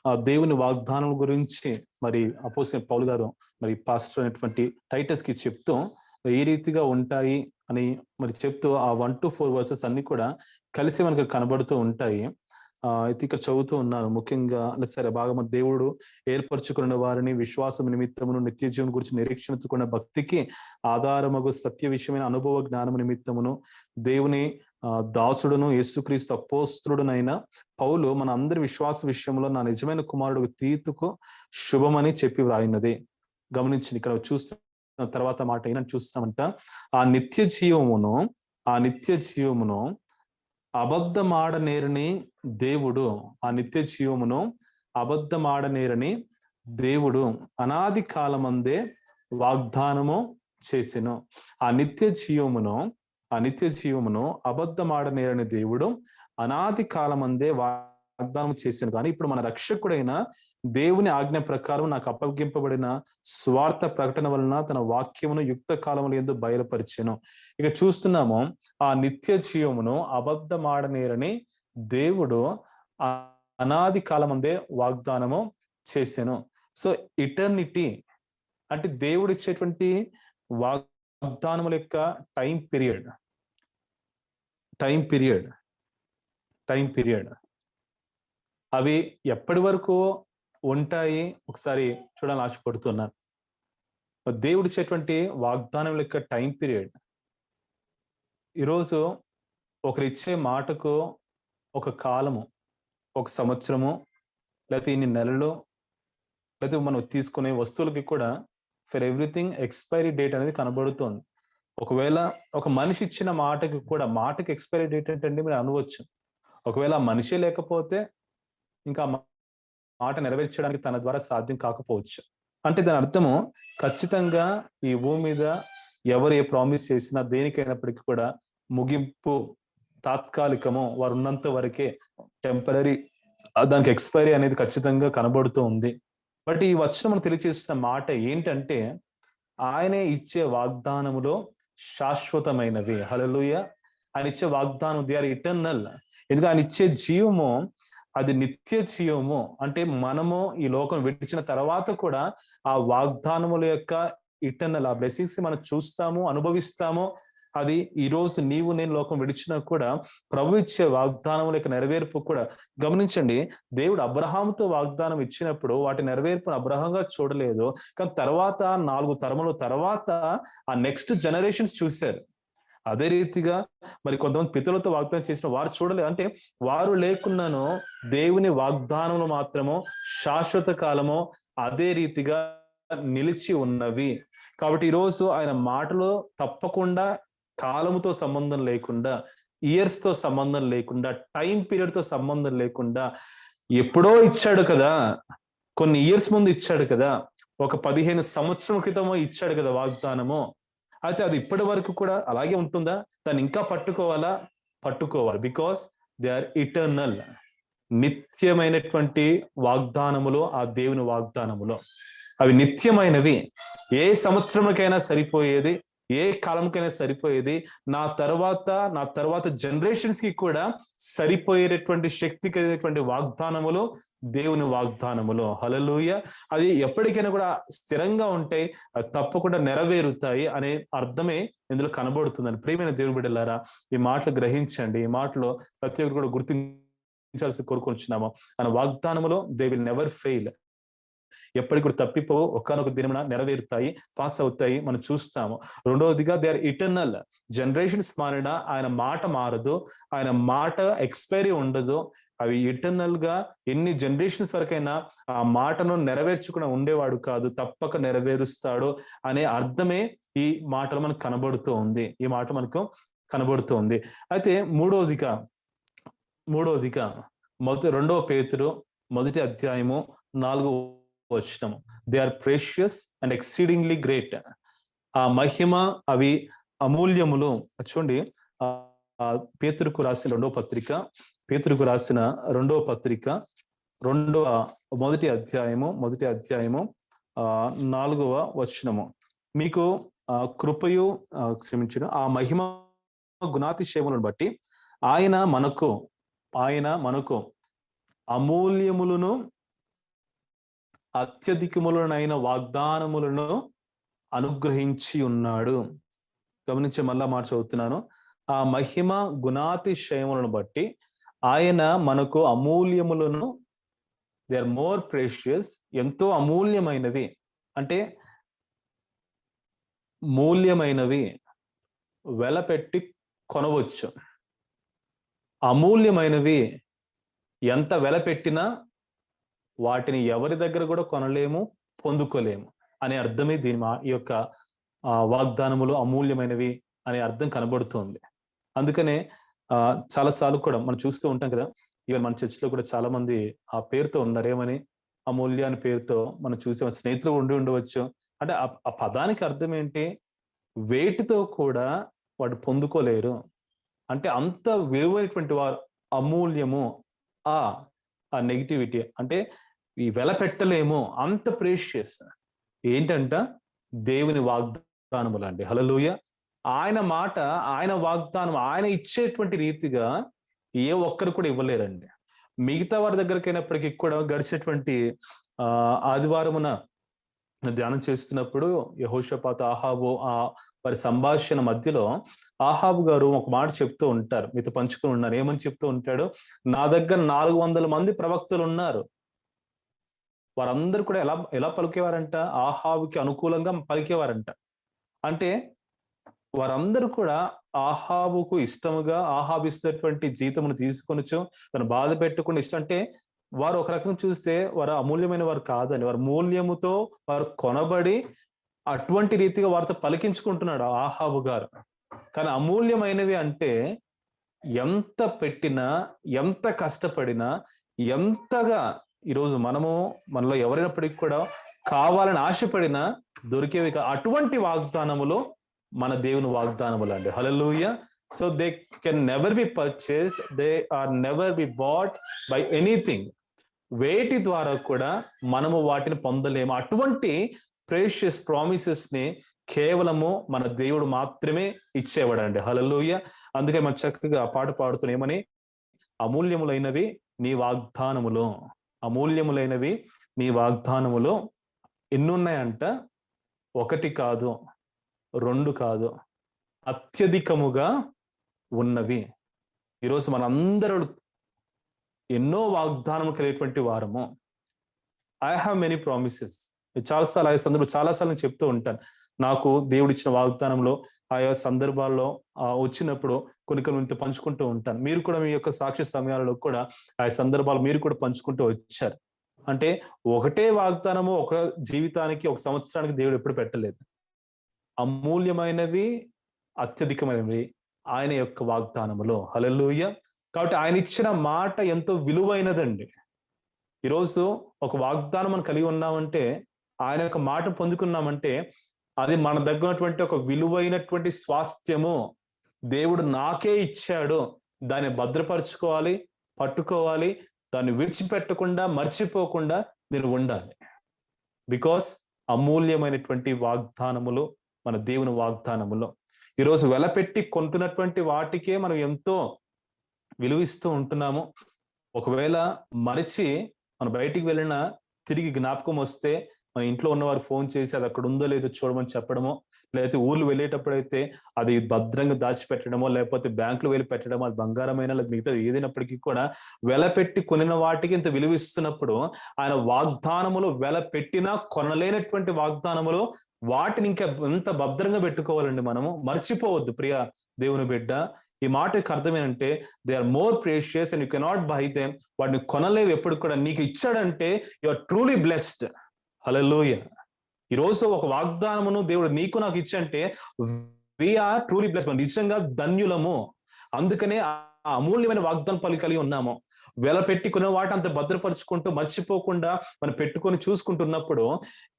ఆ దేవుని వాగ్దానం గురించి మరి అపోస్తలుడైన పౌలు గారు మరి పాస్టర్ అయినటువంటి టైటస్ కి చెప్తూ ఏ రీతిగా ఉంటాయి అని మరి చెప్తూ, ఆ 1-4 వర్సెస్ అన్ని కూడా కలిసి మనకు కనబడుతూ ఉంటాయి. అయితే ఇక్కడ చదువుతూ ఉన్నాను. ముఖ్యంగా సరే బాగా దేవుడు ఏర్పరచుకున్న వారిని విశ్వాసం నిమిత్తమును, నిత్య జీవనం గురించి నిరీక్షించుకున్న భక్తికి ఆధారమగు సత్య విషయమైన అనుభవ జ్ఞానము నిమిత్తమును దేవుని దాసుడును యేసుక్రీస్తు అపోస్తలుడునైన పౌలు మన అందరి విశ్వాస విషయంలో నా నిజమైన కుమారుడు తీతుకు శుభమని చెప్పి వ్రాయినది. గమనించింది. ఇక్కడ చూస్తున్న తర్వాత మాట ఏంటని చూస్తున్నామంట, ఆ నిత్య జీవమును అబద్ధమాడనేరని దేవుడు అనాది కాలమందే వాగ్దానము చేసెను. ఆ నిత్య జీవమును అబద్ధమాడనేరని దేవుడు అనాది కాలమందే వాగ్దానం చేశాను. కానీ ఇప్పుడు మన రక్షకుడైన దేవుని ఆజ్ఞ ప్రకారం నాకు అప్పగింపబడిన స్వార్థ ప్రకటన వలన తన వాక్యమును యుక్త కాలములు యందు బయలుపరిచెను. ఇక చూస్తున్నాము, ఆ నిత్య జీవమును అబద్ధమాడనేరని దేవుడు అనాది కాలమందే వాగ్దానము చేసెను. సో ఇటర్నిటీ అంటే దేవుడు ఇచ్చేటువంటి వాగ్దానముల యొక్క టైం పీరియడ్ అవి ఎప్పటి వరకు ఉంటాయి ఒకసారి చూడాలని ఆశపడుతున్నాను. దేవుడు ఇచ్చేటువంటి వాగ్దానం యొక్క టైం పీరియడ్, ఈరోజు ఒకరు ఇచ్చే మాటకు ఒక కాలము, ఒక సంవత్సరము, లేకపోతే ఇన్ని నెలలు, లేకపోతే మనం తీసుకునే వస్తువులకి కూడా ఫర్ ఎవ్రీథింగ్ ఎక్స్పైరీ డేట్ అనేది కనబడుతోంది. ఒకవేళ ఒక మనిషి ఇచ్చిన మాటకి కూడా, మాటకి ఎక్స్పైరీ డేట్ ఏంటంటే మీరు అనవచ్చు. ఒకవేళ ఆ మనిషే లేకపోతే ఇంకా మాట నెరవేర్చడానికి తన ద్వారా సాధ్యం కాకపోవచ్చు. అంటే దాని అర్థము ఖచ్చితంగా ఈ భూమి మీద ఎవరు ఏ ప్రామిస్ చేసినా దేనికైనప్పటికీ కూడా ముగింపు తాత్కాలికము, వారు ఉన్నంత వరకే, టెంపరరీ, దానికి ఎక్స్పైరీ అనేది ఖచ్చితంగా కనబడుతూ ఉంది. బట్ ఈ వచనం మనకు తెలియజేస్తున్న మాట ఏంటంటే ఆయనే ఇచ్చే వాగ్దానములో శాశ్వతమైనవి. హల్లెలూయా. ఆయన ఇచ్చే వాగ్దానం దే ఆర్ ఇటర్నల్. ఎందుకంటే ఆయన ఇచ్చే జీవము అది నిత్య జీవము. అంటే మనము ఈ లోకం విడిచిన తర్వాత కూడా ఆ వాగ్దానముల యొక్క ఇటర్నల్, ఆ బ్లెస్సింగ్స్ మనం చూస్తాము, అనుభవిస్తాము. అది ఈ రోజు నీవు నేను లోకం విడిచినా కూడా ప్రభు ఇచ్చే వాగ్దానముల యొక్క నెరవేర్పు కూడా గమనించండి. దేవుడు అబ్రహాముతో వాగ్దానం ఇచ్చినప్పుడు వాటి నెరవేర్పును అబ్రహాంగా చూడలేదు. కానీ తర్వాత 4 తరముల తర్వాత ఆ నెక్స్ట్ జనరేషన్స్ చూశారు. అదే రీతిగా మరి కొంతమంది పితరులతో వాగ్దానం చేసిన వారు చూడలేదు. అంటే వారు లేకున్నాను దేవుని వాగ్దానములు మాత్రము శాశ్వత కాలము అదే రీతిగా నిలిచి ఉన్నవి. కాబట్టి ఈరోజు ఆయన మాటలో తప్పకుండా కాలముతో సంబంధం లేకుండా, ఇయర్స్ తో సంబంధం లేకుండా, టైం పీరియడ్ తో సంబంధం లేకుండా ఎప్పుడో ఇచ్చాడు కదా, కొన్ని ఇయర్స్ ముందు ఇచ్చాడు కదా, ఒక 15 సంవత్సరం క్రితమో ఇచ్చాడు కదా వాగ్దానము. అయితే అది ఇప్పటి వరకు కూడా అలాగే ఉంటుందా? దాన్ని ఇంకా పట్టుకోవాలా? పట్టుకోవాలి. Because they are eternal. నిత్యమైనటువంటి వాగ్దానములు ఆ దేవుని వాగ్దానములో అవి నిత్యమైనవి. ఏ సంవత్సరంకైనా సరిపోయేది, ఏ కాలంకైనా సరిపోయేది, నా తర్వాత జనరేషన్స్ కి కూడా సరిపోయేటటువంటి శక్తి కలిగినటువంటి వాగ్దానములు దేవుని వాగ్దానములు. హల్లెలూయా. అది ఎప్పటికైనా కూడా స్థిరంగా ఉంటాయి, అది తప్పకుండా నెరవేరుతాయి అనే అర్థమే ఇందులో కనబడుతుందని. ప్రియమైన దేవుని బిడ్డలారా, ఈ మాటలు గ్రహించండి. ఈ మాటలో ప్రతి ఒక్కరు కూడా గుర్తించాల్సి కోరుకుంటున్నాము. ఆయన వాగ్దానములో దే విల్ నెవర్ ఫెయిల్. ఎప్పటికి కూడా తప్పిపోవు, ఒక్కనొక దినమున నెరవేరుతాయి, పాస్ అవుతాయి, మనం చూస్తాము. రెండవదిగా దే ఆర్ ఇటర్నల్. జనరేషన్స్ మారినా ఆయన మాట మారదు, ఆయన మాట ఎక్స్పైరీ ఉండదు. అవి ఇటర్నల్ గా ఎన్ని జనరేషన్స్ వరకైనా ఆ మాటను నెరవేర్చుకుని ఉండేవాడు కాదు, తప్పక నెరవేరుస్తాడు అనే అర్థమే ఈ మాటలు మనకు కనబడుతూ ఉంది. ఈ మాట మనకు కనబడుతూ ఉంది. అయితే మూడవదిగా 2 పేతురు 1 అధ్యాయము 4 వచనము, they are precious and exceedingly great. ఆ మహిమ అవి అమూల్యములు. చూడండి, పేతురుకు రాసిన 2వ పత్రిక, పేతురుకు రాసిన 2వ పత్రిక 1 అధ్యాయము 4వ వచనము, మీకు కృపయు క్షమించను ఆ మహిమ గుణాతిశయములను బట్టి ఆయన మనకు అమూల్యములను అత్యధికములనైన వాగ్దానములను అనుగ్రహించి ఉన్నాడు. గమనించి మళ్ళా మాట చదువుతున్నాను. ఆ మహిమ గుణాతిశయములను బట్టి ఆయన మనకు అమూల్యములను, దే ఆర్ మోర్ ప్రెషియస్, ఎంతో అమూల్యమైనవి. అంటే మూల్యమైనవి, వెలపెట్టి కొనవచ్చు. అమూల్యమైనవి ఎంత వెల పెట్టినా వాటిని ఎవరి దగ్గర కూడా కొనలేము, పొందుకోలేము అనే అర్థమే ఈ యొక్క వాగ్దానములు అమూల్యమైనవి అనే అర్థం కనబడుతుంది. అందుకనే చాలాసార్లు కూడా మనం చూస్తూ ఉంటాం కదా, ఈవెన్ మన చర్చిలో కూడా చాలా మంది ఆ పేరుతో ఉన్నారు. ఏమని? అమూల్య అనే పేరుతో మనం చూసే స్నేహితులు ఉండవచ్చు. అంటే ఆ పదానికి అర్థం ఏంటి? వేటితో కూడా వాడు పొందుకోలేరు. అంటే అంత విలువైనటువంటి వారు. అమూల్యము, ఆ నెగిటివిటీ అంటే ఈ వెల పెట్టలేము, అంత ప్రేషియస్. ఏంటంట? దేవుని వాగ్దానములండి. హల్లెలూయా. ఆయన మాట, ఆయన వాగ్దానం, ఆయన ఇచ్చేటువంటి రీతిగా ఏ ఒక్కరు కూడా ఇవ్వలేరండి. మిగతా వారి దగ్గరకైనప్పటికీ కూడా గడిచేటువంటి ఆదివారమున ధ్యానం చేస్తున్నప్పుడు యెహోషాపాతు, ఆహాబు వారి సంభాషణ మధ్యలో ఆహాబు గారు ఒక మాట చెప్తూ ఉంటారు, మీతో పంచుకుని ఉన్నారు. ఏమని చెప్తూ ఉంటాడు? నా దగ్గర 400 మంది ప్రవక్తలు ఉన్నారు. వారందరూ కూడా ఎలా పలికేవారంట? ఆహాబుకి అనుకూలంగా పలికేవారంట. అంటే వారందరూ కూడా ఆహాబుకు ఇష్టముగా, ఆహాబు ఇస్తున్నటువంటి జీతమును తీసుకొనొచ్చు, తను బాధ పెట్టుకుని ఇష్టం. అంటే వారు ఒక రకంగా చూస్తే వారు అమూల్యమైన వారు కాదని, వారు మూల్యముతో వారు కొనబడి అటువంటి రీతిగా వారితో పలికించుకుంటున్నాడు ఆహాబు గారు. కానీ అమూల్యమైనవి అంటే ఎంత పెట్టినా, ఎంత కష్టపడినా, ఎంతగా ఈరోజు మనలో ఎవరైనప్పటికీ కూడా కావాలని ఆశపడినా దొరికేవి అటువంటి వాగ్దానములు మన దేవుని వాగ్దానములు అండి. Hallelujah. So they can never be purchase, they are never be bought by anything. వేటి ద్వారా కూడా మనము వాటిని పొందలేము. అటువంటి ప్రేషియస్ ప్రామిసెస్ ని కేవలము మన దేవుడు మాత్రమే ఇచ్చేవాడండి. హల్లెలూయా. అందుకే మనం చక్కగా పాట పాడుతూ ఏమని, అమూల్యములైనవి నీ వాగ్దానములో, అమూల్యములైనవి నీ వాగ్దానములో ఎన్నున్నాయంట? 1 కాదు, 2 కాదు, అత్యధికముగా ఉన్నవి. ఈరోజు మనందరూ ఎన్నో వాగ్దానం కలిగేటువంటి వారము. I have many promises. చాలాసార్లు ఆయా సందర్భంలో చాలాసార్లు నేను చెప్తూ ఉంటాను. నాకు దేవుడిచ్చిన వాగ్దానంలో ఆయా సందర్భాల్లో వచ్చినప్పుడు కొన్ని పంచుకుంటూ ఉంటాను. మీరు కూడా మీ యొక్క సాక్ష్య సమయాలలో కూడా ఆయా సందర్భాలు మీరు కూడా పంచుకుంటూ వచ్చారు. అంటే ఒకటే వాగ్దానము ఒక జీవితానికి, ఒక సంవత్సరానికి దేవుడు ఎప్పుడు పెట్టలేదు. అమూల్యమైనవి, అత్యధికమైనవి ఆయన యొక్క వాగ్దానములో. హల్లెలూయా. కాబట్టి ఆయన ఇచ్చిన మాట ఎంతో విలువైనదండి. ఈరోజు ఒక వాగ్దానం మనం కలిగి ఉన్నామంటే, ఆయన యొక్క మాట పొందుకున్నామంటే, అది మన దగ్గర ఉన్నటువంటి ఒక విలువైనటువంటి స్వాస్థ్యము. దేవుడు నాకే ఇచ్చాడు, దాన్ని భద్రపరచుకోవాలి, పట్టుకోవాలి, దాన్ని విడిచిపెట్టకుండా, మర్చిపోకుండా నేను ఉండాలి. బికాస్ అమూల్యమైనటువంటి వాగ్దానములు మన దేవుని వాగ్దానములు. ఈరోజు వెలపెట్టి కొంటున్నటువంటి వాటికే మనం ఎంతో విలువిస్తూ ఉంటున్నాము. ఒకవేళ మరిచి మనం బయటికి వెళ్ళినా తిరిగి జ్ఞాపకం వస్తే మన ఇంట్లో ఉన్నవారు ఫోన్ చేసి అది అక్కడ ఉందో లేదో చూడమని చెప్పడమో, లేకపోతే ఊర్లు వెళ్ళేటప్పుడైతే అది భద్రంగా దాచిపెట్టడమో, లేకపోతే బ్యాంకులో వెళ్ళి పెట్టడమో, అది బంగారమైన మిగతా ఏదైనప్పటికీ కూడా వెలపెట్టి కొనిన వాటికి ఇంత విలువిస్తున్నప్పుడు, ఆయన వాగ్దానములు వెలపెట్టినా కొనలేనటువంటి వాగ్దానములు వాటిని ఇంకా ఎంత భద్రంగా పెట్టుకోవాలండి. మనము మర్చిపోవద్దు ప్రియ దేవుని బిడ్డ. ఈ మాట యొక్క అర్థం ఏంటంటే, they are more precious and you cannot buy them. వాటిని కొనలేవు ఎప్పుడు కూడా. నీకు ఇచ్చాడంటే you are truly blessed. Hallelujah. ఈరోజు ఒక వాగ్దానమును దేవుడు నీకు నాకు ఇచ్చంటే వి ఆర్ ట్రూలీ బ్లెస్డ్. నిజంగా ధన్యులము. అందుకనే ఆ అమూల్యమైన వాగ్దానం కలిగి ఉన్నాము. వెలపెట్టుకునే వాటి అంత భద్రపరుచుకుంటూ మర్చిపోకుండా మనం పెట్టుకొని చూసుకుంటున్నప్పుడు,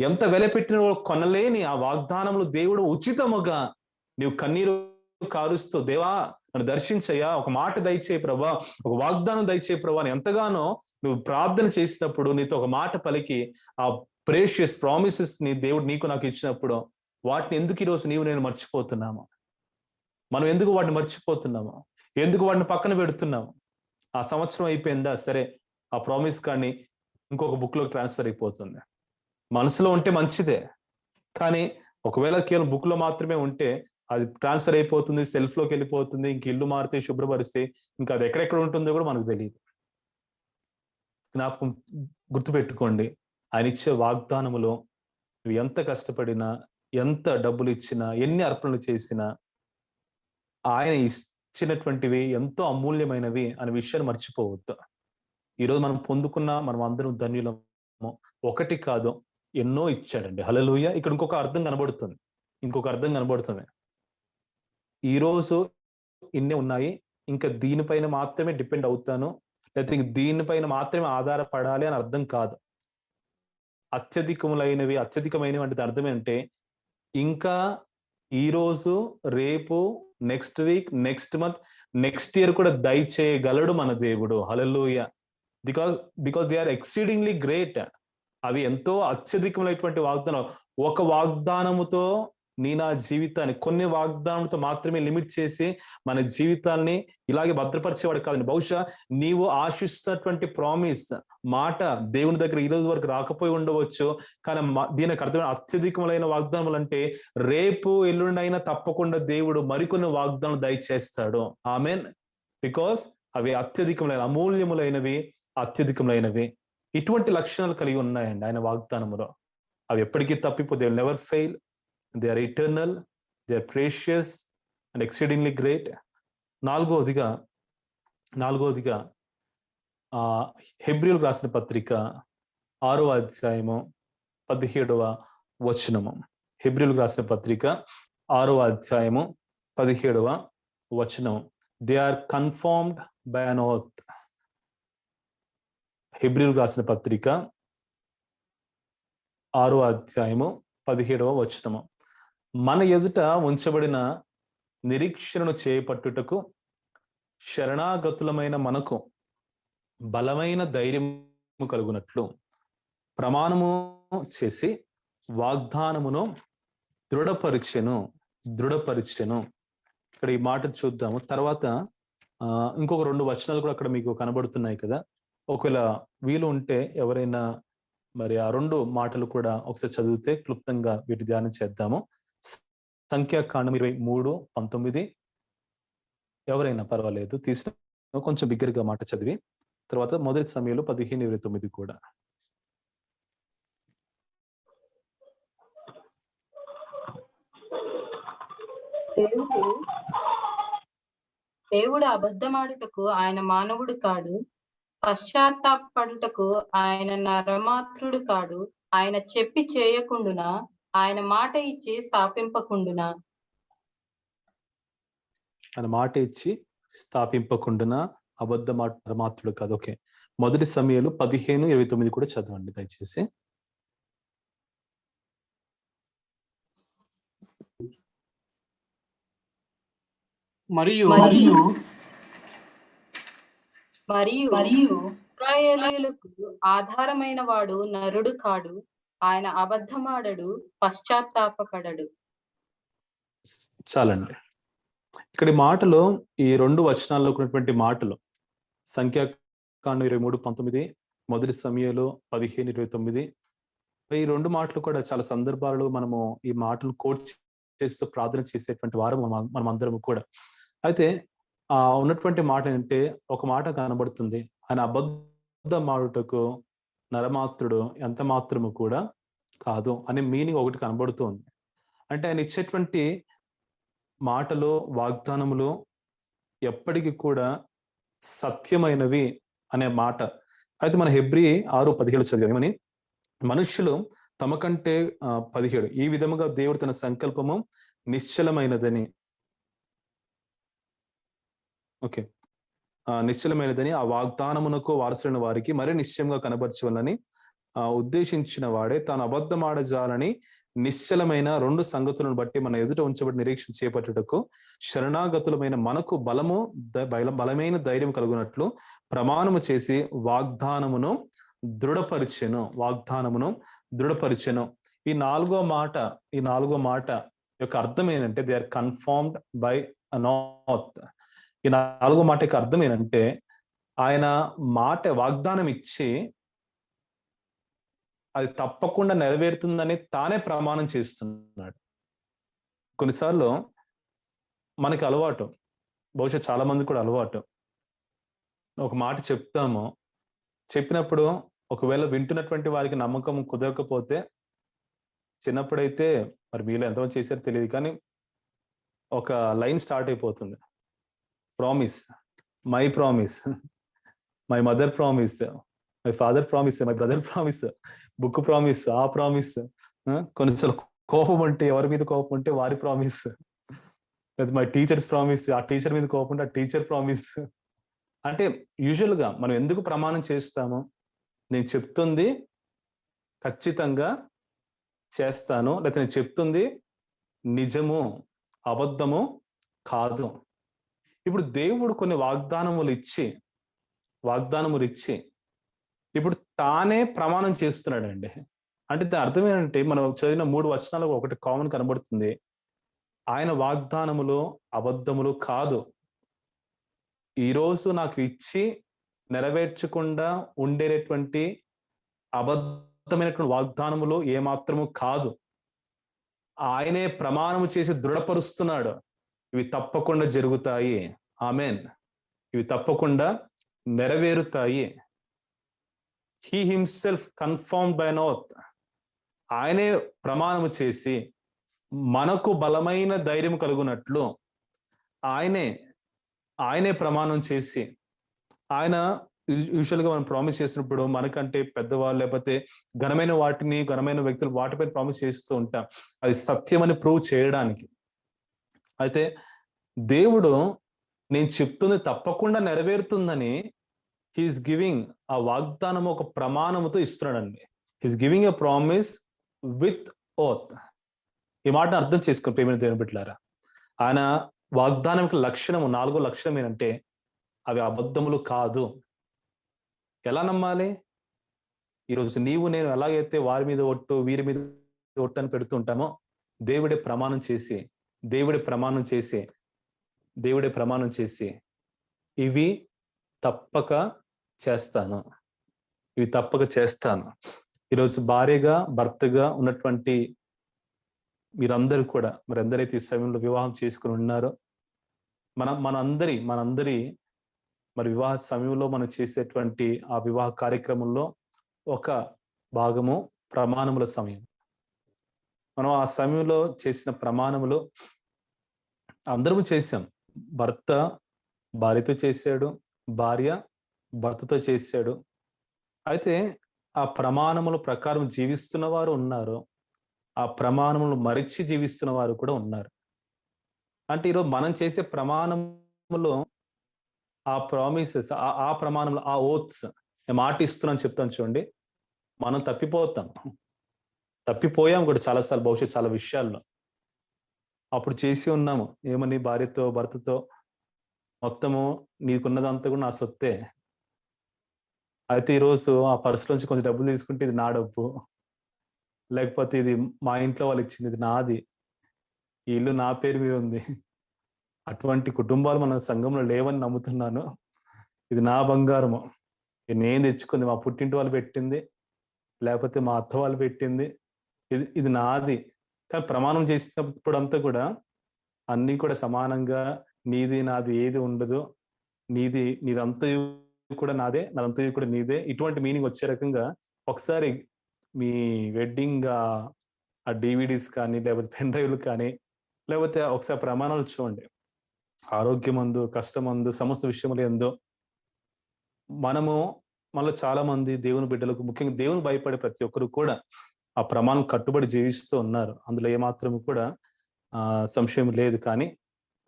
ఎంత వెలపెట్టిన కొనలేని ఆ వాగ్దానములు దేవుడు ఉచితముగా నీవు కన్నీరు కారుస్తూ, దేవా నన్ను దర్శించయ్యా, ఒక మాట దయచేయి ప్రభా, ఒక వాగ్దానం దయచేయి ప్రభా అని ఎంతగానో నువ్వు ప్రార్థన చేసినప్పుడు, నీతో ఒక మాట పలికి ఆ ప్రేషియస్ ప్రామిసెస్ ని దేవుడు నీకు నాకు ఇచ్చినప్పుడు, వాటిని ఎందుకు ఈరోజు నేను మర్చిపోతున్నాము? మనం ఎందుకు వాటిని మర్చిపోతున్నాము? ఎందుకు వాటిని పక్కన పెడుతున్నాము? ఆ సంవత్సరం అయిపోయిందా, సరే ఆ ప్రామిస్ కానీ ఇంకొక బుక్ లో ట్రాన్స్ఫర్ అయిపోతుంది. మనసులో ఉంటే మంచిదే, కానీ ఒకవేళ కేవలం బుక్ లో మాత్రమే ఉంటే అది ట్రాన్స్ఫర్ అయిపోతుంది, సెల్ఫ్ లోకి వెళ్ళిపోతుంది. ఇంక ఇల్లు మారితే, శుభ్రపరిస్తే ఇంకా అది ఎక్కడెక్కడ ఉంటుందో కూడా మనకు తెలియదు. జ్ఞాపకం గుర్తుపెట్టుకోండి, ఆయన ఇచ్చే వాగ్దానములో నువ్వు ఎంత కష్టపడినా, ఎంత డబ్బులు ఇచ్చినా, ఎన్ని అర్పణలు చేసినా, ఆయన ఇచ్చినటువంటివి ఎంతో అమూల్యమైనవి అనే విషయాన్ని మర్చిపోవద్దు. ఈరోజు మనం పొందుకున్న మనం అందరం ధన్యులము. 1 కాదు, ఎన్నో ఇచ్చాడండి. హల్లెలూయా. ఇక్కడ ఇంకొక అర్థం కనబడుతుంది. ఈరోజు ఇన్నే ఉన్నాయి, ఇంకా దీనిపైన మాత్రమే డిపెండ్ అవుతాను, లేకపోతే దీనిపైన మాత్రమే ఆధారపడాలి అని అర్థం కాదు. అత్యధికమైనవి అంటే అర్థం ఏంటంటే, ఇంకా ఈరోజు, రేపు, next week, next month, next year కూడా దయచేయగలడు మన దేవుడు. Hallelujah. Because they are exceedingly great. అవి ఎంతో అత్యధికమైనటువంటి వాగ్దానం. ఒక వాగ్దానముతో నా జీవితాన్ని, కొన్ని వాగ్దానంతో మాత్రమే లిమిట్ చేసి మన జీవితాల్ని ఇలాగే భద్రపరిచేవాడు కాదండి. బహుశా నీవు ఆశిస్తున్నటువంటి ప్రామిస్ మాట దేవుని దగ్గర ఈ రోజు వరకు రాకపోయి ఉండవచ్చు, కానీ దీనికి అర్థమైన అత్యధికమైన వాగ్దానములు అంటే రేపు ఎల్లుండైనా తప్పకుండా దేవుడు మరికొన్ని వాగ్దానాలు దయచేస్తాడు. ఆమేన్. బికాస్ అవి అత్యధికమైన, అమూల్యములైనవి, అత్యధికమైనవి. ఇటువంటి లక్షణాలు కలిగి ఉన్నాయండి ఆయన వాగ్దానములో. అవి ఎప్పటికీ తప్పిపోతే never fail. They are eternal, they are precious and exceedingly great. నాలుగోదిగా హెబ్రీయులకు రాసిన పత్రిక 6వ అధ్యాయము 17వ వచనము. హెబ్రీయులకు రాసిన పత్రిక 6వ అధ్యాయము 17వ వచనం. They are confirmed by an oath. హెబ్రీయులకు రాసిన పత్రిక 6వ అధ్యాయము 17వ వచనము. మన ఎదుట ఉంచబడిన నిరీక్షణను చేపట్టుటకు శరణాగతులమైన మనకు బలమైన ధైర్యము కలుగునట్లు ప్రమాణము చేసి వాగ్దానమును దృఢపరిచెను. ఇక్కడ ఈ మాట చూద్దాము. తర్వాత ఇంకొక 2 వచనాలు కూడా అక్కడ మీకు కనబడుతున్నాయి కదా. ఒకవేళ వీలు ఉంటే ఎవరైనా మరి ఆ 2 మాటలు కూడా ఒకసారి చదివితే క్లుప్తంగా వీటి ధ్యానం చేద్దాము. సంఖ్యాకాండం 23:19. ఎవరైనా పర్వాలేదు, తీసిన కొంచెం బిగ్గరగా మాట చదివి తర్వాత మొదటి సమయంలో 15:29 కూడా. దేవుడు అబద్ధమాడుటకు ఆయన మానవుడు కాడు, పశ్చాత్తాపడుటకు ఆయన నరమాత్రుడు కాడు. ఆయన చెప్పి చేయకుండునా, ఆయన మాట ఇచ్చి స్థాపింపకుండునా. ఆయన మాట ఇచ్చి స్థాపింపకుండునా, నరమాత్రుడు కాదు. ఓకే, మొదటి సమయంలో 15:29 కూడా చదవండి దయచేసి. మరియు ఇశ్రాయేలీయులకు ఆధారమైన వాడు నరుడు కాడు, ఆయన అబద్ధమాడడు, పశ్చాత్తాపపడడు. చాలండి. ఇక్కడ మాటలు, ఈ 2 వచనాల్లో ఉన్నటువంటి మాటలు సంఖ్యాకాండం 23:19, మొదటి సమయంలో 15:29. ఈ 2 మాటలు కూడా చాలా సందర్భాలలో మనము ఈ మాటలు కోట్ చేస్తూ ప్రార్థన చేసేటువంటి వారు మనం అందరము కూడా. అయితే ఉన్నటువంటి మాట ఏంటంటే, ఒక మాట కనబడుతుంది, ఆయన అబద్ధమాడుటకు నరమాత్రుడు ఎంత మాత్రము కూడా కాదు అనే మీనింగ్ ఒకటి కనబడుతుంది. అంటే ఆయన ఇచ్చేటువంటి మాటలు, వాగ్దానములు ఎప్పటికీ కూడా సత్యమైనవి అనే మాట. అయితే మన హెబ్రీ 6:17 చదివామని, మనుష్యులు తమ కంటే 17 ఈ విధముగా దేవుడు తన సంకల్పము నిశ్చలమైనదని, ఓకే, నిశ్చలమైనదని ఆ వాగ్దానమునకు వారసులైన వారికి మరి నిశ్చయంగా కనబరచవలని ఉద్దేశించిన వాడే తాను అబద్ధమాడజాలని నిశ్చలమైన 2 సంగతులను బట్టి మన ఎదుట ఉంచబడి నిరీక్షణ చేపట్టుటకు శరణాగతులమైన మనకు బలమైన ధైర్యం కలుగునట్లు ప్రమాణము చేసి వాగ్దానమును దృఢపరిచెను. ఈ నాలుగో మాట యొక్క అర్థం ఏంటంటే, they are confirmed by an oath. ఈ 4వ మాట యొక్క అర్థం ఏంటంటే, ఆయన మాట వాగ్దానం ఇచ్చి అది తప్పకుండా నెరవేరుతుందని తానే ప్రమాణం చేస్తున్నాడు. కొన్నిసార్లు మనకి అలవాటు, బహుశా చాలా మంది కూడా అలవాటు, ఒక మాట చెప్తాము, చెప్పినప్పుడు ఒకవేళ వింటున్నటువంటి వారికి నమ్మకం కుదరకపోతే, చిన్నప్పుడైతే మరి మీలో ఎంతమంది చేశారో తెలియదు కానీ ఒక లైన్ స్టార్ట్ అయిపోతుంది. Promise, my promise, my mother promise, my father promise, my brother promise, book promise, ఆ ప్రామిస్. కొన్నిసార్లు కోపం అంటే, ఎవరి మీద కోపం ఉంటే వారి ప్రామిస్, లేదా మై టీచర్స్ ప్రామిస్, ఆ టీచర్ మీద కోపం ఉంటే ఆ టీచర్ ప్రామిస్. అంటే యూజువల్ గా మనం ఎందుకు ప్రమాణం చేస్తాము? నేను చెప్తుంది ఖచ్చితంగా చేస్తాను, లేకపోతే నేను చెప్తుంది నిజము, అబద్ధము కాదు. ఇప్పుడు దేవుడు కొన్ని వాగ్దానములు ఇచ్చి ఇప్పుడు తానే ప్రమాణం చేస్తున్నాడండి. అంటే దాని అర్థం ఏంటంటే, మనం చదివిన 3 వచనాలకు ఒకటి కామన్ కనబడుతుంది. ఆయన వాగ్దానములు అబద్ధములు కాదు. ఈరోజు నాకు ఇచ్చి నెరవేర్చకుండా ఉండేటువంటి అబద్ధమైనటువంటి వాగ్దానములు ఏమాత్రము కాదు. ఆయనే ప్రమాణము చేసి దృఢపరుస్తున్నాడు, ఇవి తప్పకుండా జరుగుతాయి, ఆమెన్, ఇవి తప్పకుండా నెరవేరుతాయి. He himself confirmed by an oath. ఆయనే ప్రమాణము చేసి మనకు బలమైన ధైర్యం కలుగునట్లు ఆయనే ప్రమాణం చేసి, ఆయన యూజువల్ గా మనం ప్రామిస్ చేసినప్పుడు మనకంటే పెద్దవాళ్ళు లేకపోతే ఘనమైన వాటిని, ఘనమైన వ్యక్తులు వాటిపై ప్రామిస్ చేస్తూ ఉంటాం, అది సత్యం అని ప్రూవ్ చేయడానికి. అయితే దేవుడు నేను చెప్తుంది తప్పకుండా నెరవేరుతుందని హీఈస్ గివింగ్ ఆ వాగ్దానం ఒక ప్రమాణముతో ఇస్తున్నాడండి. He is giving a promise with oath. ఈ మాట అర్థం చేసుకుని ప్రియమైన దేవుని బిడ్డలారా, ఆయన వాగ్దానంకి లక్షణము 4వ లక్షణం ఏంటంటే అవి అబద్ధములు కాదు. ఎలా నమ్మాలి? ఈరోజు నీవు నేను ఎలాగైతే వారి మీద ఒట్టు వీరి మీద ఒట్టు అని పెడుతుంటామో, దేవుడే ప్రమాణం చేసి దేవుడే ప్రమాణం చేసి దేవుడే ప్రమాణం చేసి ఇవి తప్పక చేస్తాను, ఇవి తప్పక చేస్తాను. ఈరోజు భార్యగా భర్తగా ఉన్నటువంటి మీరందరూ కూడా మరి ఎందరైతే ఈ సమయంలో వివాహం చేసుకుని ఉన్నారో, మనందరి మరి వివాహ సమయంలో మనం చేసేటువంటి ఆ వివాహ కార్యక్రమంలో ఒక భాగము ప్రమాణముల సమయం. మనం ఆ సమయంలో చేసిన ప్రమాణములు అందరము చేశాం. భర్త భార్యతో చేశాడు, భార్య భర్తతో చేశాడు. అయితే ఆ ప్రమాణముల ప్రకారం జీవిస్తున్న వారు ఉన్నారు, ఆ ప్రమాణములు మరిచి జీవిస్తున్న వారు కూడా ఉన్నారు. అంటే ఈరోజు మనం చేసే ప్రమాణములో ఆ ప్రామిసెస్, ఆ ప్రమాణంలో ఆ ఓత్స్, నేను మాట ఇస్తున్నాను చెప్తాను చూడండి, మనం తప్పిపోయాం కూడా చాలాసార్లు, భవిష్యత్ చాలా విషయాల్లో. అప్పుడు చేసి ఉన్నాము ఏమని, భార్యతో భర్తతో మొత్తము నీకున్నదంతా కూడా నా సొత్తే, అయితే ఈరోజు ఆ పర్సులోంచి కొంచెం డబ్బులు తీసుకుంటే ఇది నా డబ్బు, లేకపోతే ఇది మా ఇంట్లో వాళ్ళు ఇచ్చింది, ఇది నాది, ఈ ఇల్లు నా పేరు మీద ఉంది. అటువంటి కుటుంబాలు మన సంఘంలో లేవని నమ్ముతున్నాను. ఇది నా బంగారము, ఇది నేను తెచ్చుకుంది, మా పుట్టింటి వాళ్ళు పెట్టింది, లేకపోతే మా అత్త వాళ్ళు పెట్టింది, ఇది నాది. కానీ ప్రమాణం చేసినప్పుడు అంతా కూడా అన్నీ కూడా సమానంగా నీది నాది ఏది ఉండదు, నీదంతయు కూడా నాదే, నాదంతయు కూడా నీదే, ఇటువంటి మీనింగ్ వచ్చే రకంగా ఒకసారి మీ వెడ్డింగ్ ఆ డివిడీస్ కానీ లేకపోతే పెన్ డ్రైవ్లు కానీ లేకపోతే ఒకసారి ప్రమాణాలు చూడండి. ఆరోగ్యమందు, కష్టమందు, సమస్త విషయములు ఎందో మనలో చాలా మంది దేవుని బిడ్డలకు, ముఖ్యంగా దేవుని భయపడే ప్రతి ఒక్కరు కూడా ఆ ప్రమాణం కట్టుబడి జీవిస్తూ ఉన్నారు. అందులో ఏమాత్రం కూడా సంశయం లేదు. కానీ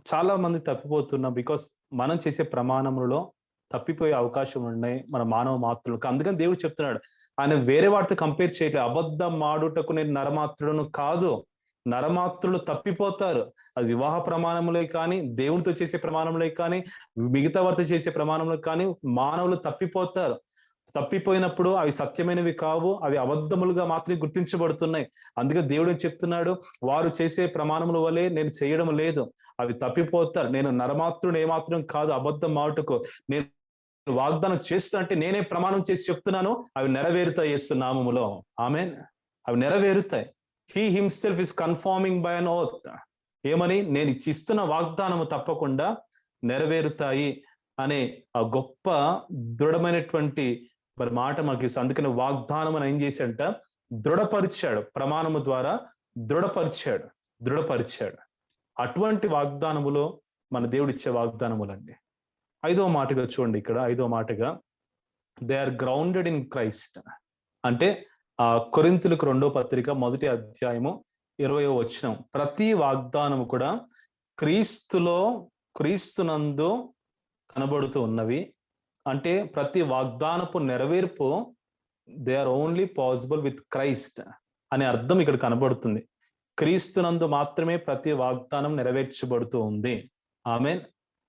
చాలా మంది తప్పిపోతున్నాం బికాస్ మనం చేసే ప్రమాణములలో తప్పిపోయే అవకాశం ఉన్నాయి మన మానవ మాత్రులకు. అందుకని దేవుడు చెప్తున్నాడు, ఆయన వేరే వాటితో కంపేర్ చేయట్లేదు. అబద్ధం మాడుటకు నేను నరమాత్రులను కాదు. నరమాత్రులు తప్పిపోతారు. అది వివాహ ప్రమాణములే కానీ, దేవునితో చేసే ప్రమాణములే కానీ, మిగతా వారితో చేసే ప్రమాణములే కానీ మానవులు తప్పిపోతారు. తప్పిపోయినప్పుడు అవి సత్యమైనవి కావు, అవి అబద్ధములుగా మాత్రమే గుర్తించబడుతున్నాయి. అందుకే దేవుడు చెప్తున్నాడు, వారు చేసే ప్రమాణముల వలె నేను చేయడం లేదు, అవి తప్పిపోతారు. నేను నరమాత్రుడు ఏమాత్రం కాదు అబద్ధం మాటకు. నేను వాగ్దానం చేస్తా అంటే నేనే ప్రమాణం చేసి చెప్తున్నాను, అవి నెరవేరుతాయి యేసు నామములో. ఆమేన్. అవి నెరవేరుతాయి. He himself is confirming by an oath. ఏమని? నేను ఇస్తున్న వాగ్దానము తప్పకుండా నెరవేరుతాయి అనే ఆ గొప్ప దృఢమైనటువంటి మరి మాట మనకి. అందుకని వాగ్దానం అని ఏం చేశాడంట? దృఢపరిచాడు. ప్రమాణము ద్వారా దృఢపరిచాడు. అటువంటి వాగ్దానములో మన దేవుడు ఇచ్చే వాగ్దానములండి. 5వ మాటగా చూడండి, ఇక్కడ 5వ మాటగా they are grounded in Christ. అంటే కొరింథీయులకు 2వ పత్రిక 1వ అధ్యాయము 20వ వచనం, ప్రతి వాగ్దానము కూడా క్రీస్తునందు కనబడుతూ ఉన్నవి. అంటే ప్రతి వాగ్దానపు నెరవేర్పు they are only possible with Christ అనే అర్థం ఇక్కడ కనబడుతుంది. క్రీస్తునందు మాత్రమే ప్రతి వాగ్దానం నెరవేర్చబడుతూ ఉంది. ఆమేన్.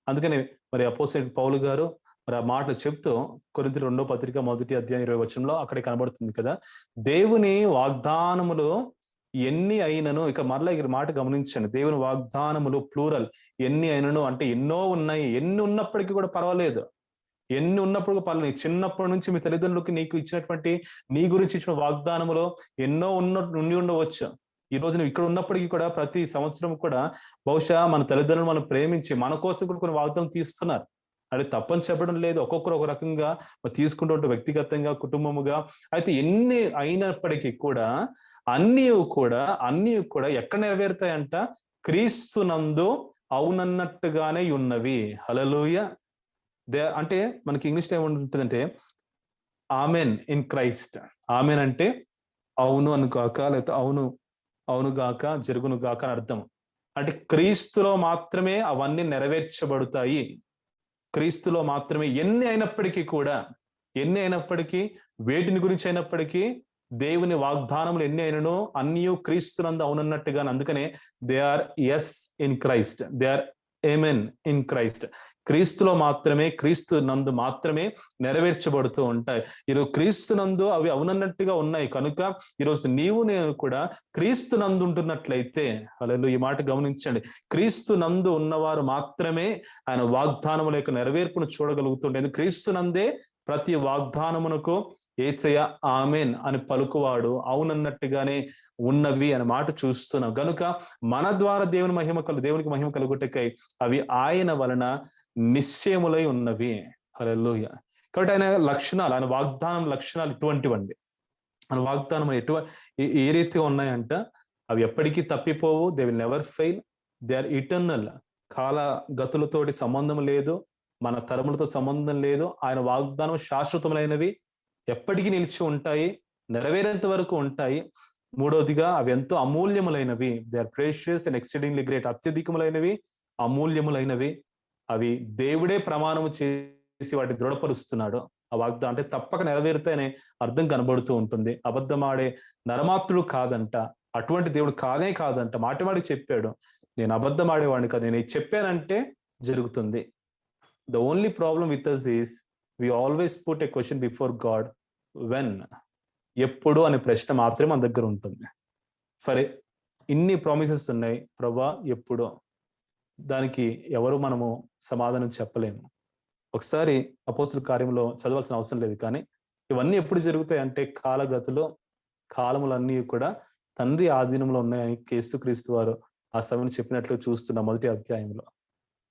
అందుకని మరి అపోస్తలుడైన పౌలు గారు మరి ఆ మాటలు చెప్తూ కొరింథీయుల 2వ పత్రిక 1వ అధ్యాయం 20వ వచనంలో అక్కడే కనబడుతుంది కదా, దేవుని వాగ్దానములు ఎన్ని అయినను, ఇక మరలా ఇక్కడ మాట గమనించండి, దేవుని వాగ్దానములు ప్లూరల్, ఎన్ని అయినను అంటే ఎన్నో ఉన్నాయి. ఎన్ని ఉన్నప్పటికీ కూడా పర్వాలేదు, ఎన్ని ఉన్నప్పుడు పర్వాలేదు. చిన్నప్పటి నుంచి మీ తల్లిదండ్రులకి నీకు ఇచ్చినటువంటి, నీ గురించి ఇచ్చిన వాగ్దానములో ఎన్నో ఉండి ఉండవచ్చు. ఈ రోజు నువ్వు ఇక్కడ ఉన్నప్పటికీ కూడా ప్రతి సంవత్సరం కూడా బహుశా మన తల్లిదండ్రులు మనం ప్రేమించి మన కోసం కూడా కొన్ని వాగ్దానం తీస్తున్నారు. అది తప్పని చెప్పడం లేదు, ఒక్కొక్కరు ఒక రకంగా తీసుకుంటూ ఉంటారు, వ్యక్తిగతంగా, కుటుంబముగా. అయితే ఎన్ని అయినప్పటికీ కూడా అన్నీ కూడా ఎక్కడ అంటే మనకి ఇంగ్లీష్ ఏముంటుందంటే ఆమెన్ ఇన్ క్రైస్ట్. ఆమెన్ అంటే అవును అని కాక, లేకపోతే అవును అవును గాక, జరుగును గాక అని అర్థం. అంటే క్రీస్తులో మాత్రమే అవన్నీ నెరవేర్చబడతాయి. క్రీస్తులో మాత్రమే ఎన్ని అయినప్పటికీ, వేటిని గురించి అయినప్పటికీ, దేవుని వాగ్దానములు ఎన్ని అయినను అన్నియు క్రీస్తునందు అవునన్నట్టుగా, అందుకనే they are yes in Christ, they are amen in Christ. క్రీస్తులో మాత్రమే, క్రీస్తు నందు మాత్రమే నెరవేర్చబడుతూ ఉంటాయి. ఈరోజు క్రీస్తు నందు అవి అవునన్నట్టుగా ఉన్నాయి కనుక ఈరోజు నీవు నేను కూడా క్రీస్తు నందు ఉంటున్నట్లయితే, హల్లెలూయా, ఈ మాట గమనించండి, క్రీస్తు నందు ఉన్నవారు మాత్రమే ఆయన వాగ్దానముల యొక్క నెరవేర్పును చూడగలుగుతుండేది. క్రీస్తు నందే ప్రతి వాగ్దానమునకు యేసయ్య ఆమెన్ అని పలుకువాడు, అవునన్నట్టుగానే ఉన్నవి అనే మాట చూస్తున్నాం. గనుక మన ద్వారా దేవునికి మహిమ కలుగుటకై అవి ఆయన వలన నిశ్చయములై ఉన్నవి. హల్లెలూయా. కాబట్టి ఆయన లక్షణాలు, ఆయన వాగ్దానం లక్షణాలు ఇటువంటివండి. ఆయన వాగ్దానం ఏ రీతిగా ఉన్నాయంట, అవి ఎప్పటికీ తప్పిపోవు. They will never fail. They are eternal. కాల గతులతోటి సంబంధం లేదు, మన తరములతో సంబంధం లేదు. ఆయన వాగ్దానం శాశ్వతములైనవి, ఎప్పటికీ నిలిచి ఉంటాయి, నెరవేరేంత వరకు ఉంటాయి. మూడవదిగా అవి ఎంతో అమూల్యములైనవి. They are precious and exceedingly great. అత్యధికములైనవి, అమూల్యములైనవి. అవి దేవుడే ప్రమాణము చేసి వాటిని దృఢపరుస్తున్నాడు. ఆ వాగ్దానం అంటే తప్పక నెరవేరుతాయనే అర్థం కనబడుతూ ఉంటుంది. అబద్ధమాడే నరమాత్రుడు కాదంట, అటువంటి దేవుడు కాదంట. మాటిమాటికి చెప్పాడు, నేను అబద్ధం ఆడేవాడిని కాదు, నేను ఇది చెప్పానంటే జరుగుతుంది. The only problem with us is we always put a question before God, when, ఎప్పుడు అనే ప్రశ్న మాత్రమే మన దగ్గర ఉంటుంది. సరే, ఇన్ని ప్రామిసెస్ ఉన్నాయి, ప్రభా ఎప్పుడు, దానికి ఎవరు మనము సమాధానం చెప్పలేము. ఒకసారి అపోస్తుల కార్యంలో చదవాల్సిన అవసరం లేదు, కానీ ఇవన్నీ ఎప్పుడు జరుగుతాయి అంటే కాలగతిలో, కాలములన్నీ కూడా తండ్రి ఆధీనంలో ఉన్నాయని యేసుక్రీస్తు వారు ఆ సమయం చెప్పినట్లు చూస్తున్న మొదటి అధ్యాయంలో.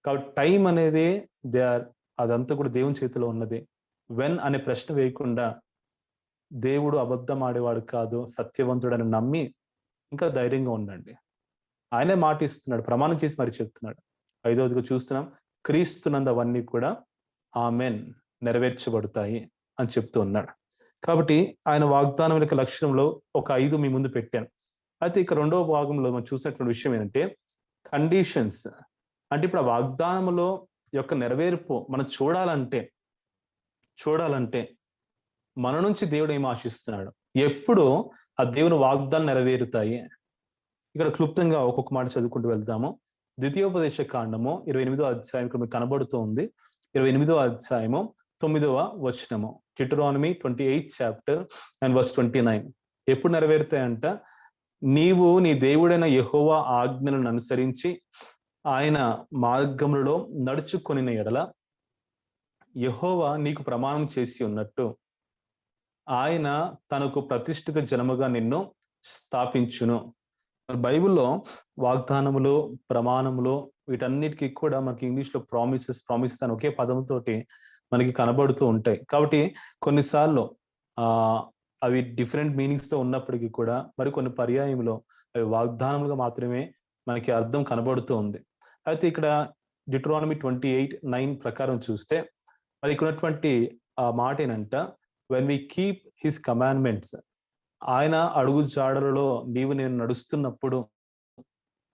కాబట్టి టైం అనేది అదంతా కూడా దేవుని చేతిలో ఉన్నది. వెన్ అనే ప్రశ్న వేయకుండా, దేవుడు అబద్ధం ఆడేవాడు కాదు, సత్యవంతుడని నమ్మి ఇంకా ధైర్యంగా ఉండండి. ఆయనే మాట ఇస్తున్నాడు, ప్రమాణం చేసి మరి చెప్తున్నాడు. 5వదిగా చూస్తున్నాం, క్రీస్తునందు అవన్నీ కూడా ఆమెన్ నెరవేర్చబడతాయి అని చెప్తూ ఉన్నాడు. కాబట్టి ఆయన వాగ్దానం యొక్క లక్షణంలో ఒక 5 మీ ముందు పెట్టాను. అయితే ఇక 2వ భాగంలో మనం చూసినటువంటి విషయం ఏంటంటే కండిషన్స్. అంటే ఇప్పుడు ఆ వాగ్దానములో యొక్క నెరవేర్పు మనం చూడాలంటే మన నుంచి దేవుడు ఏం ఆశిస్తున్నాడు, ఎప్పుడు ఆ దేవుని వాగ్దానం నెరవేరుతాయి. ఇక్కడ క్లుప్తంగా ఒక్కొక్క మాట చదువుకుంటూ వెళ్తాము. ద్వితీయోపదేశ కాండము 28వ అధ్యాయం ఇక్కడ మీకు కనబడుతూ ఉంది. 28వ అధ్యాయము 9వ వచనము, Deuteronomy 28 చాప్టర్ అండ్ వర్స్ 29. ఎప్పుడు నెరవేరుతాయంట, నీవు నీ దేవుడైన యెహోవా ఆజ్ఞలను అనుసరించి ఆయన మార్గములలో నడుచుకొనిన ఎడల యెహోవా నీకు ప్రమాణం చేసి ఉన్నట్టు ఆయన తనకు ప్రతిష్ఠిత జనముగా నిన్ను స్థాపించును. బైబిల్లో వాగ్దానములు, ప్రమాణములు, వీటన్నిటికీ కూడా మనకి ఇంగ్లీష్లో ప్రామిసెస్ అని ఒకే పదంతోటి మనకి కనబడుతూ ఉంటాయి. కాబట్టి కొన్నిసార్లు అవి డిఫరెంట్ మీనింగ్స్ తో ఉన్నప్పటికీ కూడా మరికొన్ని పర్యాయంలో అవి వాగ్దానములుగా మాత్రమే మనకి అర్థం కనబడుతూ ఉంది. అయితే ఇక్కడ Deuteronomy 28:9 ప్రకారం చూస్తే మరి ఇక్కడ ఉన్నటువంటి ఆ మాట ఏంటంట, when we keep his commandments, ఆయన అడుగు జాడలలో నీవు నేను నడుస్తున్నప్పుడు,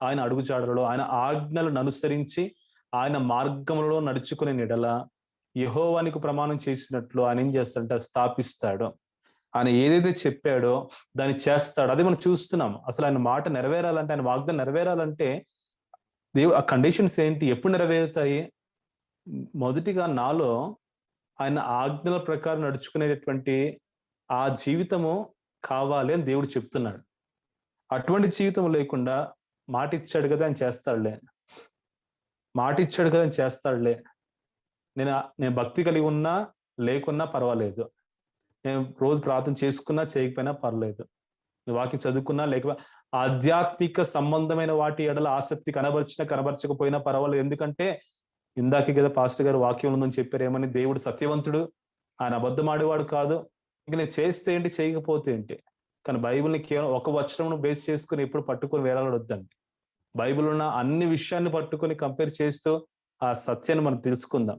ఆయన అడుగు జాడలలో ఆయన ఆజ్ఞలను అనుసరించి ఆయన మార్గములలో నడుచుకునే ఎడల యెహోవానికి ప్రమాణం చేసినట్లు ఆయన ఏం చేస్తాడంటే స్థాపిస్తాడు. ఆయన ఏదైతే చెప్పాడో దాన్ని చేస్తాడు. అదే మనం చూస్తున్నాం. అసలు ఆయన మాట నెరవేరాలంటే, ఆయన వాగ్దానం నెరవేరాలంటే ఆ కండిషన్స్ ఏంటి, ఎప్పుడు నెరవేరుతాయి? మొదటిగా నాలో ఆయన ఆజ్ఞల ప్రకారం నడుచుకునేటటువంటి ఆ జీవితము కావాలి అని దేవుడు చెప్తున్నాడు. అటువంటి జీవితం లేకుండా మాట ఇచ్చాడు కదా ఆయన చేస్తాడులే, నేను భక్తి కలిగి ఉన్నా లేకున్నా పర్వాలేదు, నేను రోజు ప్రార్థన చేసుకున్నా చేయకపోయినా పర్లేదు, నువ్వు వాక్యం చదువుకున్నా లేకపోయినా, ఆధ్యాత్మిక సంబంధమైన వాటి ఎడల ఆసక్తి కనబరచకపోయినా పర్వాలేదు. ఎందుకంటే ఇందాకే కదా పాస్టర్ గారు వాక్యం ఉందని చెప్పారు, ఏమని, దేవుడు సత్యవంతుడు, ఆయన అబద్ధం ఆడేవాడు కాదు. ఇంక నేను చేస్తే ఏంటి, చేయకపోతే ఏంటి? కానీ బైబిల్ని కేవలం ఒక వచనమును బేస్ చేసుకుని ఎప్పుడు పట్టుకొని వేలాడొద్దండి. బైబిల్ ఉన్న అన్ని విషయాన్ని పట్టుకొని కంపేర్ చేస్తూ ఆ సత్యాన్ని మనం తెలుసుకుందాం.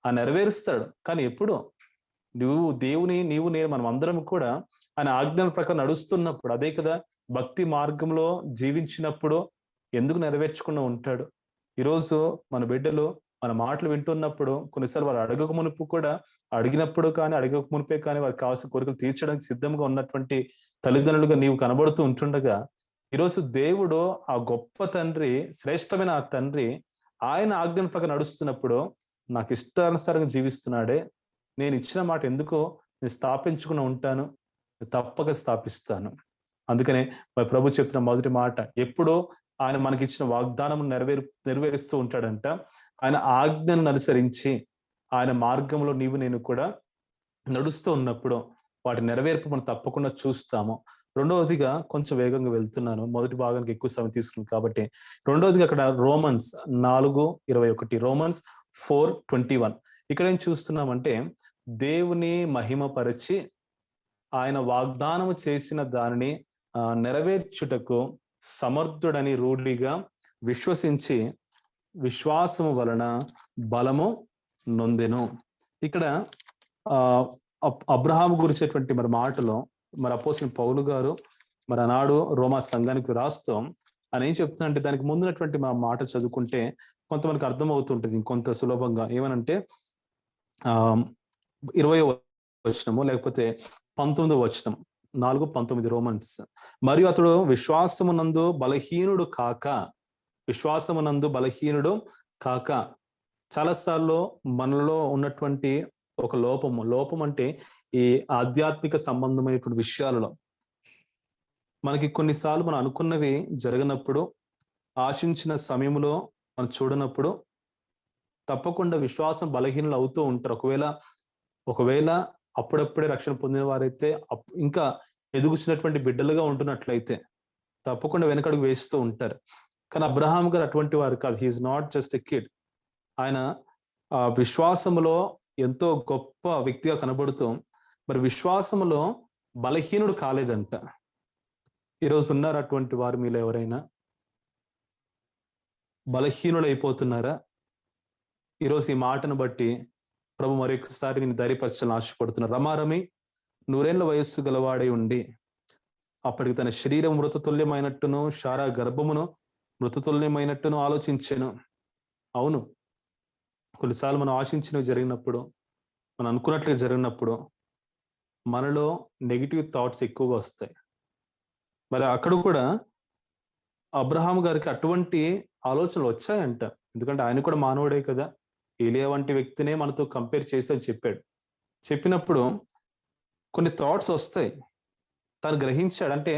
ఆ నెరవేరుస్తాడు. కానీ ఎప్పుడు? నీవు నేను మనం అందరం కూడా ఆయన ఆజ్ఞల ప్రకారం నడుస్తున్నప్పుడు, అదే కదా భక్తి మార్గంలో జీవించినప్పుడు ఎందుకు నెరవేర్చకుండా ఉంటాడు? ఈరోజు మన బిడ్డలు మన మాటలు వింటున్నప్పుడు కొన్నిసార్లు వారు అడగక మునుపు కూడా, అడిగినప్పుడు కానీ అడగక మునిపే కానీ వారికి కావాల్సిన కోరికలు తీర్చడానికి సిద్ధంగా ఉన్నటువంటి తల్లిదండ్రులుగా నీవు కనబడుతూ ఉంటుండగా, ఈరోజు దేవుడు ఆ గొప్ప తండ్రి, శ్రేష్టమైన ఆ తండ్రి ఆయన ఆజ్ఞల ప్రకారం నడుస్తున్నప్పుడు నాకు ఇష్టానుసారంగా జీవిస్తున్నాడే, నేను ఇచ్చిన మాట ఎందుకో నేను స్థాపించకుండా ఉంటాను, తప్పక స్థాపిస్తాను. అందుకనే మరి ప్రభు చెప్తున్న మొదటి మాట, ఎప్పుడో ఆయన మనకిచ్చిన వాగ్దానం నెరవేరుస్తూ ఉంటాడంట. ఆయన ఆజ్ఞను అనుసరించి ఆయన మార్గంలో నీవు నేను కూడా నడుస్తూ ఉన్నప్పుడు వాటి నెరవేర్పు మనం తప్పకుండా చూస్తాము. రెండవదిగా కొంచెం వేగంగా వెళ్తున్నాను, మొదటి భాగానికి ఎక్కువ సమయం తీసుకున్నాను కాబట్టి. రెండవదిగా అక్కడ రోమన్స్ 4:21, రోమన్స్ 4:21 ఇక్కడ ఏం చూస్తున్నామంటే, దేవుని మహిమపరచి ఆయన వాగ్దానము చేసిన దానిని నెరవేర్చుటకు సమర్థుడని రూఢిగా విశ్వసించి విశ్వాసము వలన బలము నొందెను. ఇక్కడ అబ్రహాము గురించేటువంటి మరి మాటలో మరి అపోస్తలుడైన పౌలు గారు మరి ఆనాడు రోమా సంఘానికి రాస్తూ ఆయన ఏం చెప్తున్నారంటే, దానికి ముందున్నటువంటి మా మాట చదువుకుంటే కొంతమందికి అర్థం అవుతుంటుంది ఇంకొంత సులభంగా. ఏమనంటే 20వ వచనము లేకపోతే 19వ వచనం, 4:19 రోమన్స్. మరియు అతడు విశ్వాసమునందు బలహీనుడు కాక. చాలాసార్లు మనలో ఉన్నటువంటి ఒక లోపం అంటే ఈ ఆధ్యాత్మిక సంబంధమైనటువంటి విషయాలలో మనకి కొన్నిసార్లు మనం అనుకున్నవి జరగనప్పుడు, ఆశించిన సమయంలో మనం చూడనప్పుడు తప్పకుండా విశ్వాసం బలహీనలు అవుతూ ఉంటారు. ఒకవేళ అప్పుడప్పుడే రక్షణ పొందిన వారైతే, ఇంకా ఎదుగుచినటువంటి బిడ్డలుగా ఉంటున్నట్లయితే తప్పకుండా వెనకడుగు వేస్తూ ఉంటారు. కానీ అబ్రహాం గారు అటువంటి వారు కాదు. He is not just a kid. ఆయన విశ్వాసములో ఎంతో గొప్ప వ్యక్తిగా కనబడుతూ మరి విశ్వాసములో బలహీనుడు కాలేదంట. ఈరోజు ఉన్నారు అటువంటి వారు మీలో ఎవరైనా? బలహీనుడు అయిపోతున్నారా? ఈరోజు ఈ మాటను బట్టి ప్రభు మరొకసారి నేను ధైర్యపరచాలని ఆశపడుతున్నారు. రమారమి 100 వయస్సు గలవాడై ఉండి అప్పటికి తన శరీరం మృతతుల్యమైనట్టును శారా గర్భమును మృతతుల్యమైనట్టును ఆలోచించాను. అవును, కొన్నిసార్లు మనం ఆశించినవి జరిగినప్పుడు, మనం అనుకున్నట్లుగా జరిగినప్పుడు మనలో నెగిటివ్ థాట్స్ ఎక్కువగా వస్తాయి. మరి అక్కడ కూడా అబ్రహాం గారికి అటువంటి ఆలోచనలు వచ్చాయంట. ఎందుకంటే ఆయన కూడా మానవుడే కదా. ఏలియా వంటి వ్యక్తినే మనతో కంపేర్ చేసి అని చెప్పినప్పుడు కొన్ని థాట్స్ వస్తాయి. తను గ్రహించాడు. అంటే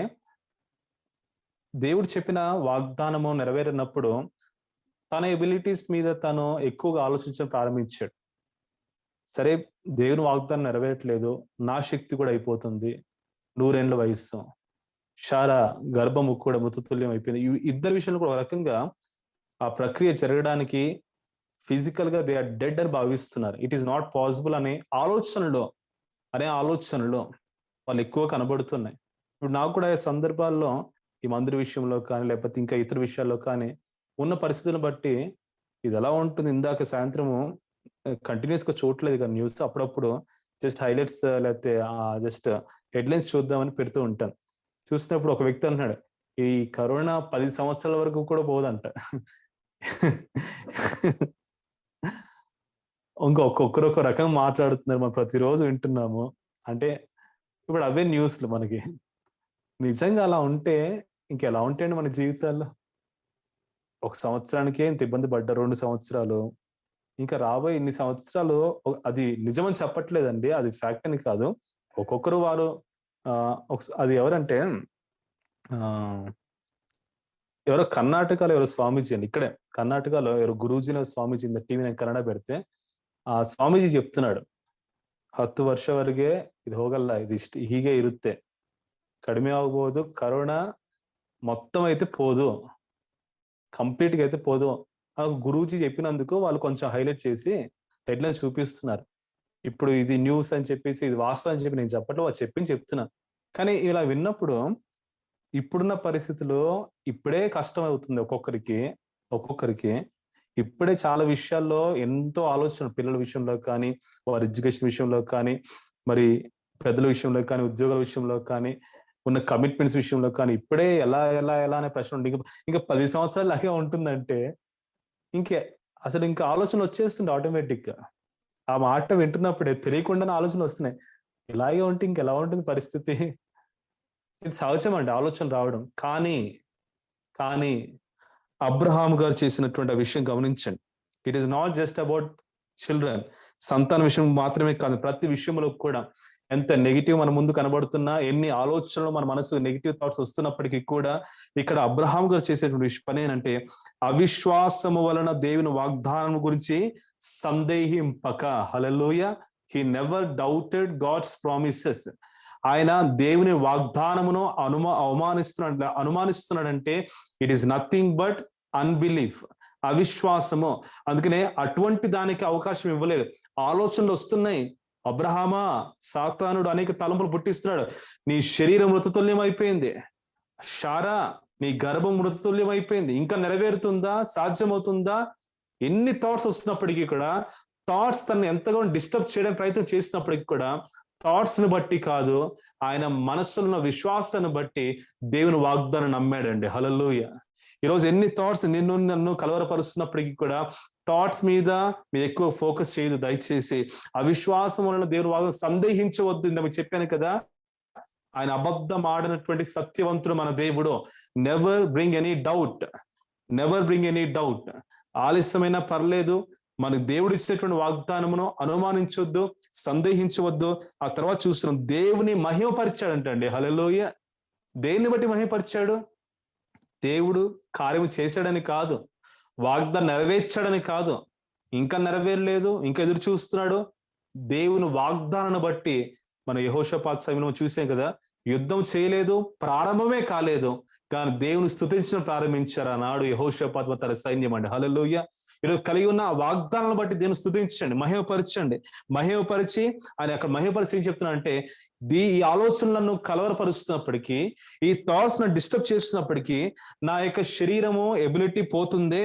దేవుడు చెప్పిన వాగ్దానము నెరవేరినప్పుడు తన ఎబిలిటీస్ మీద తను ఎక్కువగా ఆలోచించడం ప్రారంభించాడు. సరే, దేవుని వాగ్దానం నెరవేరట్లేదు, నా శక్తి కూడా అయిపోతుంది, 100 వయస్సు, శారా గర్భము కూడా మృతతుల్యం అయిపోయింది. ఇద్దరు విషయంలో కూడా ఒక రకంగా ఆ ప్రక్రియ జరగడానికి ఫిజికల్ గా దే ఆర్ డెడ్ అని భావిస్తున్నారు. ఇట్ ఈస్ నాట్ పాసిబుల్ అనే ఆలోచనలో వాళ్ళు ఎక్కువ కనబడుతున్నాయి. ఇప్పుడు నాకు కూడా ఈ సందర్భాల్లో ఈ మందిర విషయంలో కానీ లేకపోతే ఇంకా ఇతర విషయాల్లో కానీ ఉన్న పరిస్థితులను బట్టి ఇది ఎలా ఉంటుంది. ఇందాక సాయంత్రము కంటిన్యూస్ గా చూడలేదు కానీ న్యూస్, అప్పుడప్పుడు జస్ట్ హైలైట్స్ లేకపోతే జస్ట్ హెడ్లైన్స్ చూద్దామని పెడుతూ ఉంటాను. చూసినప్పుడు ఒక వ్యక్తి అంటున్నాడు, ఈ కరోనా 10 సంవత్సరాల వరకు కూడా పోదంట. ఒక్కొక్కరు ఒక రకం మాట్లాడుతున్నారు, మనం ప్రతిరోజు వింటున్నాము. అంటే ఇప్పుడు అవే న్యూస్లు మనకి. నిజంగా అలా ఉంటే ఇంకెలా ఉంటాయండి మన జీవితాల్లో? 1 సంవత్సరానికే ఇంత ఇబ్బంది పడ్డా, 2 సంవత్సరాలు, ఇంకా రాబోయే ఇన్ని సంవత్సరాలు. అది నిజమని చెప్పట్లేదండి, అది ఫ్యాక్ట్ అని కాదు. ఒక్కొక్కరు వారు అది ఎవరంటే ఎవరో కర్ణాటకలో ఎవరో స్వామీజీ అండి, ఇక్కడే కర్ణాటకలో ఎవరో గురూజీ స్వామీజీ టీవీ నేను కన్నಡ పెడితే ಆ ಸ್ವಾಮೀಜಿ చెప్తున్నాడు, 10 ವರ್ಷವರೆಗೆ ಇದು ಹೋಗಲ್ಲ, ಇದು ಹೀಗೆ ಇರುತ್ತೆ, ಕಡಿಮೆ ಆಗಬಹುದು, కరోనా మొత్తం అయితే పోదు, కంప్లీట్ గా అయితే పోదు. ఆ గురూజీ చెప్పినందుకు వాళ్ళు కొంచెం హైలైట్ చేసి హెడ్లైన్ చూపిస్తున్నారు. ఇప్పుడు ఇది న్యూస్ అని చెప్పేసి ఇది వాస్తవం అని చెప్పి నేను చెప్పట్లేదు, వాళ్ళు చెప్తున్నా. కానీ ఇలా విన్నప్పుడు ఇప్పుడున్న పరిస్థితిలో ఇప్పుడే కష్టం అవుతుంది ఒక్కొక్కరికి. ఇప్పుడే చాలా విషయాల్లో ఎంతో ఆలోచన, పిల్లల విషయంలో కానీ, వారి ఎడ్యుకేషన్ విషయంలో కానీ, మరి పెద్దల విషయంలో కానీ, ఉద్యోగాల విషయంలో కానీ, ఉన్న కమిట్మెంట్స్ విషయంలో కానీ, ఇప్పుడే ఎలా ఎలా ఎలా అనే ప్రశ్న ఉంది. ఇంకా 10 సంవత్సరాలు అలాగే ఉంటుందంటే ఇంకే అసలు ఇంకా ఆలోచనలు వచ్చేస్తుంది ఆటోమేటిక్గా. ఆ మాట వింటున్నప్పుడే తెలియకుండానే ఆలోచనలు వస్తున్నాయి. ఇలాగే ఉంటే ఇంకెలా ఉంటుంది పరిస్థితి? ఇది సహజం అండి ఆలోచనలు రావడం. కానీ అబ్రహాము గారు చేసినటువంటి ఆ విషయం గమనించండి. It is not just about children. సంతాన విషయం మాత్రమే కాదు, ప్రతి విషయంలో కూడా ఎంత నెగిటివ్ మన ముందు కనబడుతున్నా, ఎన్ని ఆలోచనలు మన మనసు నెగిటివ్ థాట్స్ వస్తున్నప్పటికీ కూడా ఇక్కడ అబ్రహాం గారు చేసేటువంటి పని ఏంటంటే, అవిశ్వాసము వలన దేవుని వాగ్దానం గురించి సందేహింపక. హల్లెలూయా. He never doubted God's promises. ఆయన దేవుని వాగ్దానమును అనుమానిస్తున్నాడంటే it is nothing but unbelief, అవిశ్వాసము. అందుకనే అటువంటి దానికి అవకాశం ఇవ్వలేదు. ఆలోచనలు వస్తున్నాయి. అబ్రహామా, సాతానుడు అనేక తలంపులు పుట్టిస్తున్నాడు. నీ శరీరం మృతతుల్యం అయిపోయింది. షారా, నీ గర్భం మృతతుల్యం అయిపోయింది. ఇంకా నెరవేరుతుందా? సాధ్యమవుతుందా? ఎన్ని థాట్స్ వస్తున్నప్పటికీ కూడా, థాట్స్ తనని ఎంతగానో డిస్టర్బ్ చేయడానికి ప్రయత్నం చేసినప్పటికీ కూడా, థాట్స్ ని బట్టి కాదు, ఆయన మనస్సులో ఉన్న విశ్వాసాన్ని బట్టి దేవుని వాగ్దానం నమ్మాడండి. హల్లెలూయా. ఈరోజు ఎన్ని థాట్స్ నన్ను కలవరపరుస్తున్నప్పటికీ కూడా థాట్స్ మీద మీరు ఎక్కువ ఫోకస్ చేయదు దయచేసి. అవిశ్వాసం వలన దేవుని వాగ్దానం సందేహించవద్దు. ఇంత మీకు చెప్పాను కదా, ఆయన అబద్ధం ఆడినటువంటి సత్యవంతుడు మన దేవుడు. Never bring any doubt, never bring any doubt. ఆలస్యమైనా పర్లేదు, మన దేవుడు ఇచ్చినటువంటి వాగ్దానమును అనుమానించవద్దు, సందేహించవద్దు. ఆ తర్వాత చూస్తున్నాం దేవుని మహిమపరిచాడంటండి. హల్లెలూయా. దేన్ని బట్టి మహిమపరిచాడు? దేవుడు కార్యము చేశాడని కాదు, వాగ్దానం నెరవేర్చాడని కాదు, ఇంకా నెరవేరలేదు, ఇంకా ఎదురు చూస్తున్నాడు. దేవుని వాగ్దానాన్ని బట్టి మన యెహోషాపాతు సమయంలో చూసాం కదా, యుద్ధం చేయలేదు, ప్రారంభమే కాలేదు, కానీ దేవుని స్తుతించడం ప్రారంభించారు ఆనాడు యెహోషాపాతు తన సైన్యం అండి. హల్లెలూయా. ఈరోజు కలిగి ఉన్న వాగ్దానాలను బట్టి దేవుని స్తుతించండి, మహిమపరచండి. మహిమపరిచి ఆయన అక్కడ మహిమపరిచి ఏం చెప్తున్నా అంటే, ఈ ఆలోచనలను కలవరపరుస్తున్నప్పటికీ, ఈ థాట్స్ ను డిస్టర్బ్ చేస్తున్నప్పటికీ, నా యొక్క శరీరము ఎబిలిటీ పోతుందే,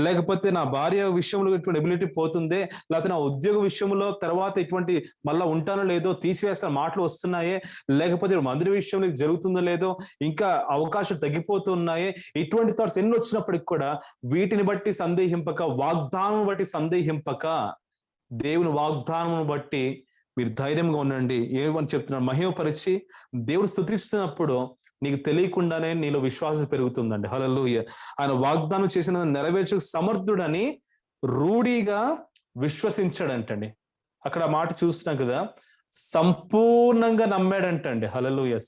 లేకపోతే నా భార్య విషయంలో ఇటువంటి ఎబిలిటీ పోతుందే, లేకపోతే నా ఉద్యోగ విషయంలో తర్వాత ఇటువంటి మళ్ళా ఉంటానో లేదో, తీసివేస్తున్న మాటలు వస్తున్నాయే, లేకపోతే మందిర విషయంలో జరుగుతుందో లేదో, ఇంకా అవకాశాలు తగ్గిపోతున్నాయే, ఇటువంటి థాట్స్ ఎన్ని వచ్చినప్పటికి కూడా వీటిని బట్టి సందేహింపక, వాగ్దానం బట్టి సందేహింపక, దేవుని వాగ్దానం బట్టి మీరు ధైర్యంగా ఉండండి. ఏమని చెప్తున్నాడు? మహిమపరిచి దేవుడు స్తుతిస్తున్నప్పుడు నీకు తెలియకుండానే నీలో విశ్వాసం పెరుగుతుందండి. హల్లెలూయా. ఆయన వాగ్దానం చేసిన నెరవేర్చు సమర్థుడని రూఢిగా విశ్వసించాడంటండి. అక్కడ ఆ మాట చూస్తున్నాం కదా, సంపూర్ణంగా నమ్మాడంటండి. హల్లెలూయా.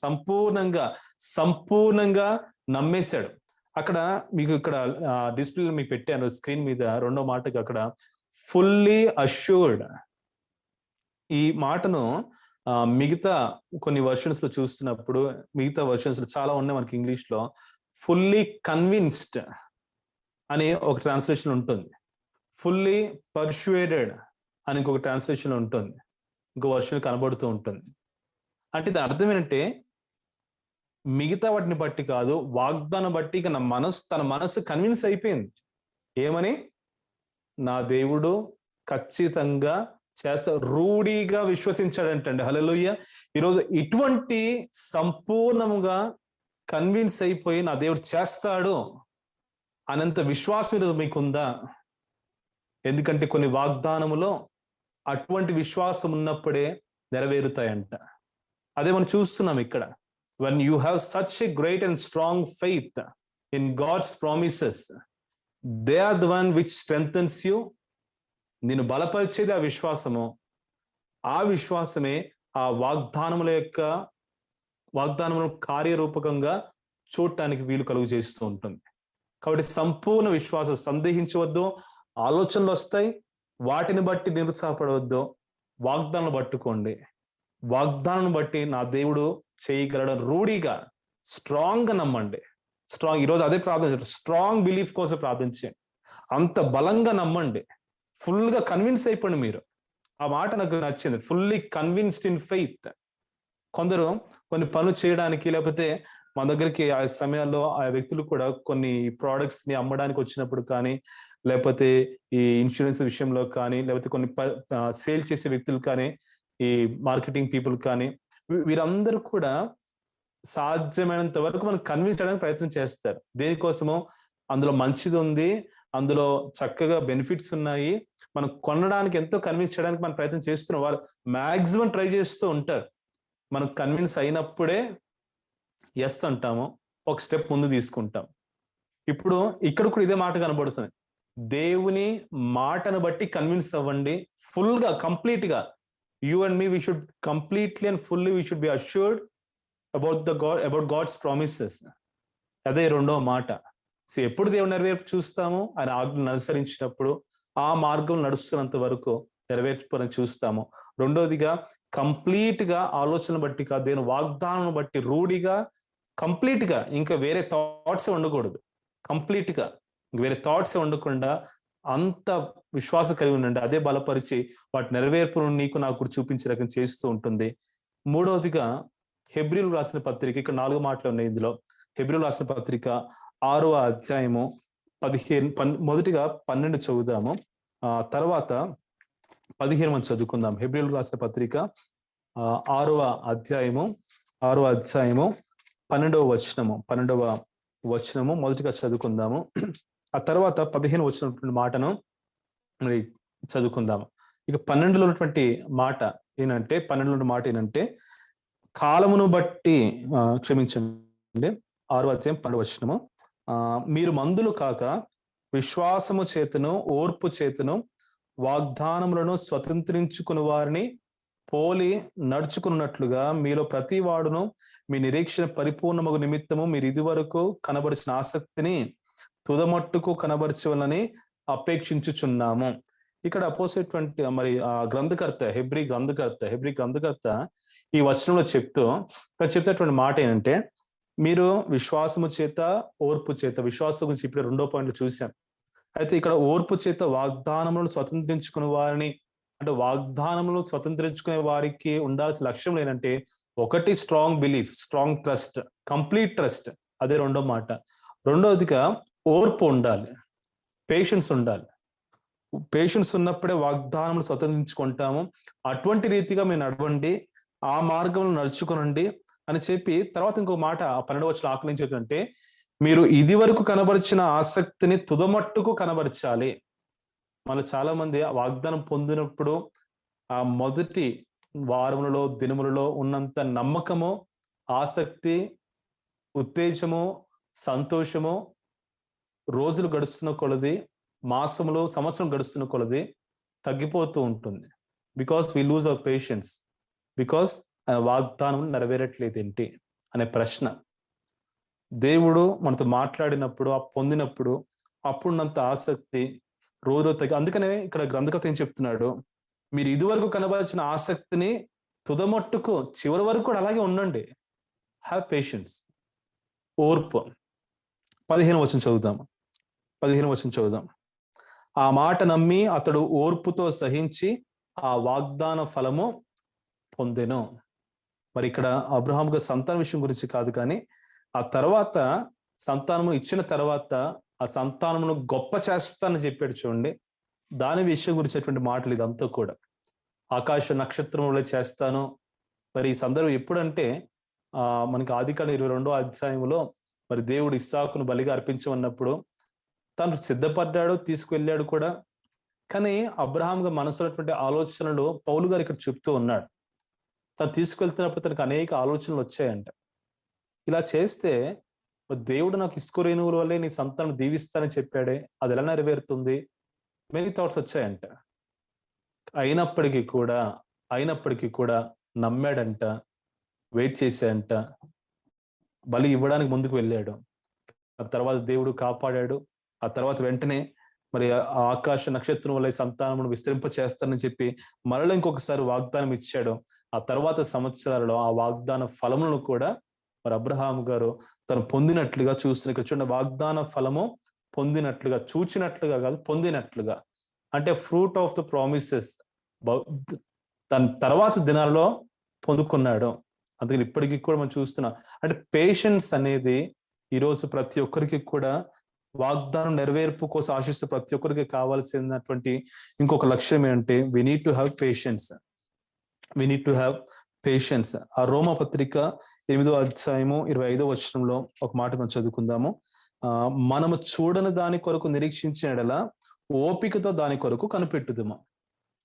సంపూర్ణంగా నమ్మేశాడు. అక్కడ మీకు ఇక్కడ డిస్ప్లే మీకు పెట్టాను స్క్రీన్ మీద, రెండో మాటకి అక్కడ ఫుల్లీ అష్యూర్డ్. ఈ మాటను మిగతా కొన్ని వర్షన్స్ లో చూస్తున్నప్పుడు, మిగతా వర్షన్స్ లో చాలా ఉన్నాయి మనకి ఇంగ్లీష్ లో, ఫుల్లీ కన్విన్స్డ్ అని ఒక ట్రాన్స్లేషన్ ఉంటుంది, ఫుల్లీ పర్సుయేడెడ్ అని ఇంకొక ట్రాన్స్లేషన్ ఉంటుంది, ఇంకో వర్షన్ కనబడుతూ ఉంటుంది. అంటే దాని అర్థం ఏంటంటే, మిగతా వాటిని బట్టి కాదు, వాగ్దానం బట్టి తన మనసు కన్విన్స్ అయిపోయింది. ఏమని? నా దేవుడు ఖచ్చితంగా చేస్తా, రూఢిగా విశ్వసించాడంటండి. హల్లెలూయా. ఈరోజు ఇటువంటి సంపూర్ణముగా కన్విన్స్ అయిపోయి నా దేవుడు చేస్తాడు అనంత విశ్వాసం ఈరోజు మీకుందా? ఎందుకంటే కొన్ని వాగ్దానములో అటువంటి విశ్వాసం ఉన్నప్పుడే నెరవేరుతాయంట. అదే మనం చూస్తున్నాం ఇక్కడ. When you have such a great and strong faith in God's promises, they are the one which strengthens you. నిన్ను బలపరిచేది ఆ విశ్వాసము. ఆ విశ్వాసమే ఆ వాగ్దానములను కార్యరూపకంగా చూడటానికి వీలు కలుగు చేస్తూ ఉంటుంది. కాబట్టి సంపూర్ణ విశ్వాసం, సందేహించవద్దు. ఆలోచనలు వస్తాయి, వాటిని బట్టి నిరుత్సాహపడవద్దు. వాగ్దానాలు పట్టుకోండి. వాగ్దానం బట్టి నా దేవుడు చేయగలడం రూఢిగా, స్ట్రాంగ్ గా నమ్మండి. ఈరోజు అదే ప్రార్థన, స్ట్రాంగ్ బిలీఫ్ కోసం ప్రార్థించండి. అంత బలంగా నమ్మండి, ఫుల్ గా కన్విన్స్ అయిపోండి మీరు. ఆ మాట నాకు నచ్చింది, ఫుల్లీ కన్విన్స్డ్ ఇన్ ఫెయిత్. కొందరు కొన్ని పనులు చేయడానికి, లేకపోతే మన దగ్గరికి ఆ సమయాల్లో ఆ వ్యక్తులు కూడా కొన్ని ప్రోడక్ట్స్ ని అమ్మడానికి వచ్చినప్పుడు కానీ, లేకపోతే ఈ ఇన్సూరెన్స్ విషయంలో కానీ, లేకపోతే కొన్ని సేల్ చేసే వ్యక్తులు కానీ, ఈ మార్కెటింగ్ పీపుల్ కానీ, వీరందరూ కూడా సాధ్యమైనంత వరకు మనం కన్విన్స్ చేయడానికి ప్రయత్నం చేస్తారు. దేనికోసమో అందులో మంచిది ఉంది, అందులో చక్కగా బెనిఫిట్స్ ఉన్నాయి, మనం కొనడానికి ఎంతో కన్విన్స్ చేయడానికి మనం ప్రయత్నం చేస్తున్నాం. వాళ్ళు మాక్సిమం ట్రై చేస్తూ ఉంటారు. మనం కన్విన్స్ అయినప్పుడే ఎస్ అంటాము, ఒక స్టెప్ ముందు తీసుకుంటాం. ఇప్పుడు ఇక్కడ కూడా ఇదే మాట కనబడుతుంది. దేవుని మాటను బట్టి కన్విన్స్ అవ్వండి, ఫుల్ గా, కంప్లీట్ గా. You and me, we should completely and fully we should be assured about God's promises. అదే రెండో మాట. సో ఎప్పుడు దేవుని నెరవేర్పు చూస్తాము? ఆయన ఆజ్ఞను అనుసరించినప్పుడు, ఆ మార్గం నడుస్తున్నంత వరకు నెరవేర్చుకోవడానికి చూస్తాము. రెండోదిగా, కంప్లీట్ గా ఆలోచన బట్టి కాదు, దేవుని వాగ్దానం బట్టి రూఢిగా, కంప్లీట్ గా, ఇంకా వేరే థాట్స్ ఉండకూడదు. కంప్లీట్ గా వేరే థాట్స్ ఉండకుండా అంత విశ్వాసం కలిగి ఉండండి. అదే బలపరిచి వాటి నెరవేర్పును నీకు నాకు చూపించే రకం చేస్తూ ఉంటుంది. మూడవదిగా, హెబ్రీలు రాసిన పత్రిక, ఇక్కడ 4 మాటలు ఉన్నాయి ఇందులో. హెబ్రీలు రాసిన పత్రిక 6వ అధ్యాయము మొదటిగా 12 చదువుదాము, తర్వాత 15 మనం చదువుకుందాం. హెబ్రీలు రాసిన పత్రిక 6వ అధ్యాయము 12వ వచనము మొదటిగా చదువుకుందాము. ఆ తర్వాత 15 వచ్చినటువంటి మాటను మరి చదువుకుందాము. ఇక 12లో ఉన్నటువంటి మాట ఏంటంటే, కాలమును బట్టి, క్షమించండి, 6వ అధ్యాయం 12వ వచనము, మీరు మందులు కాక విశ్వాసము చేతను ఓర్పు చేతను వాగ్దానములను స్వతంత్రించుకుని వారిని పోలి నడుచుకున్నట్లుగా మీలో ప్రతి వాడును మీ నిరీక్షణ పరిపూర్ణమగు నిమిత్తము మీరు ఇదివరకు కనబరిచిన ఆసక్తిని తుదమట్టుకు కనబరచవలని అపేక్షించుచున్నాము. ఇక్కడ అపోజిట్ మరి హెబ్రీ గ్రంథకర్త ఈ వచనంలో చెప్తేటువంటి మాట ఏంటంటే, మీరు విశ్వాసము చేత ఓర్పు చేత, విశ్వాసం గురించి ఇప్పుడు 2వ పాయింట్లు చూసాం. అయితే ఇక్కడ ఓర్పు చేత వాగ్దానములను స్వతంత్రించుకునే వారిని, అంటే వాగ్దానములను స్వతంత్రించుకునే వారికి ఉండాల్సిన లక్ష్యం ఏంటంటే, ఒకటి strong belief, strong trust, complete trust. అదే రెండో మాట. రెండవదిగా ఓర్పు ఉండాలి, పేషెన్స్ ఉండాలి. పేషెన్స్ ఉన్నప్పుడే వాగ్దానములు స్వతంత్రించుకుంటాము. అటువంటి రీతిగా మీరు నడవండి, ఆ మార్గంలో నడుచుకునండి అని చెప్పి, తర్వాత ఇంకో మాట 12వ వచనం ఆకలించేటంటే, మీరు ఇది వరకు కనబరిచిన ఆసక్తిని తుదమట్టుకు కనబరచాలి. మన చాలా మంది వాగ్దానం పొందినప్పుడు ఆ మొదటి వారములలో, దినములలో ఉన్నంత నమ్మకము, ఆసక్తి, ఉత్తేజము, సంతోషము రోజులు గడుస్తున్న కొలది, మాసములు, సంవత్సరం గడుస్తున్న కొలది తగ్గిపోతూ ఉంటుంది. Because we lose our patience, because ఆయన వాగ్దానం నెరవేరట్లేదు ఏంటి అనే ప్రశ్న. దేవుడు మనతో మాట్లాడినప్పుడు, పొందినప్పుడు అప్పుడున్నంత ఆసక్తి రోజు తగ్గి, అందుకనే ఇక్కడ గ్రంథకర్త ఏం చెప్తున్నాడు, మీరు ఇదివరకు కనబరిచిన ఆసక్తిని తుదమట్టుకు, చివరి వరకు కూడా అలాగే ఉండండి. హ్యావ్ పేషెన్స్, ఓర్పు. 15వ వచనం చదువుదాం. ఆ మాట నమ్మి అతడు ఓర్పుతో సహించి ఆ వాగ్దాన ఫలము పొందెను. మరి ఇక్కడ అబ్రహాం గారి సంతాన విషయం గురించి కాదు, కానీ ఆ తర్వాత సంతానము ఇచ్చిన తర్వాత ఆ సంతానమును గొప్ప చేస్తానని చెప్పాడు చూడండి. దాని విషయం గురించినటువంటి మాటలు ఇదంతా కూడా. ఆకాశ నక్షత్రములే చేస్తాను. మరి ఈ సందర్భం ఎప్పుడంటే, మనకి ఆదికాండం 22వ అధ్యాయంలో మరి దేవుడు ఇస్సాకును బలిగా అర్పించమన్నప్పుడు తను సిద్ధపడ్డాడు, తీసుకువెళ్ళాడు కూడా. కానీ అబ్రహాం గారి మనసులో ఆలోచనలు పౌలు గారు ఇక్కడ చెప్తూ ఉన్నాడు. తను తీసుకెళ్తున్నప్పుడు తనకు అనేక ఆలోచనలు వచ్చాయంట. ఇలా చేస్తే దేవుడు నాకు ఇసుక రేణువుల వల్లే నీ సంతానం దీవిస్తానని చెప్పాడే, అది ఎలా నెరవేరుతుంది? మెనీ థాట్స్ వచ్చాయంట. అయినప్పటికీ కూడా నమ్మాడంట, వెయిట్ చేశాడంట, బలి ఇవ్వడానికి ముందుకు వెళ్ళాడు. ఆ తర్వాత దేవుడు కాపాడాడు. ఆ తర్వాత వెంటనే మరి ఆకాశ నక్షత్రం వల్ల సంతానమును విస్తరింప చేస్తానని చెప్పి మరలా ఇంకొకసారి వాగ్దానం ఇచ్చాడు. ఆ తర్వాత సంవత్సరాలలో ఆ వాగ్దాన ఫలములను కూడా మరి అబ్రహాం గారు తను పొందినట్లుగా చూస్తున్న. ఇక్కడ చూడండి, వాగ్దాన ఫలము పొందినట్లుగా, చూచినట్లుగా కాదు, పొందినట్లుగా. అంటే ఫ్రూట్ ఆఫ్ ద ప్రామిసెస్ తన తర్వాత దినాల్లో పొందుకున్నాడు. అందుకని ఇప్పటికీ కూడా మనం చూస్తున్నాం. అంటే పేషెన్స్ అనేది ఈరోజు ప్రతి ఒక్కరికి కూడా వాగ్దానం నెరవేర్పు కోసం ఆశిస్తూ ప్రతి ఒక్కరికి కావాల్సినటువంటి ఇంకొక లక్ష్యం ఏంటంటే we need to have patience. We need to have patience. ఆ రోమా పత్రిక 8వ అధ్యాయము 25వ వచనంలో ఒక మాట మనం చదువుకుందాము. మనము చూడని దాని కొరకు నిరీక్షించిన ఎడల ఓపికతో దాని కొరకు కనిపెట్టుదాము.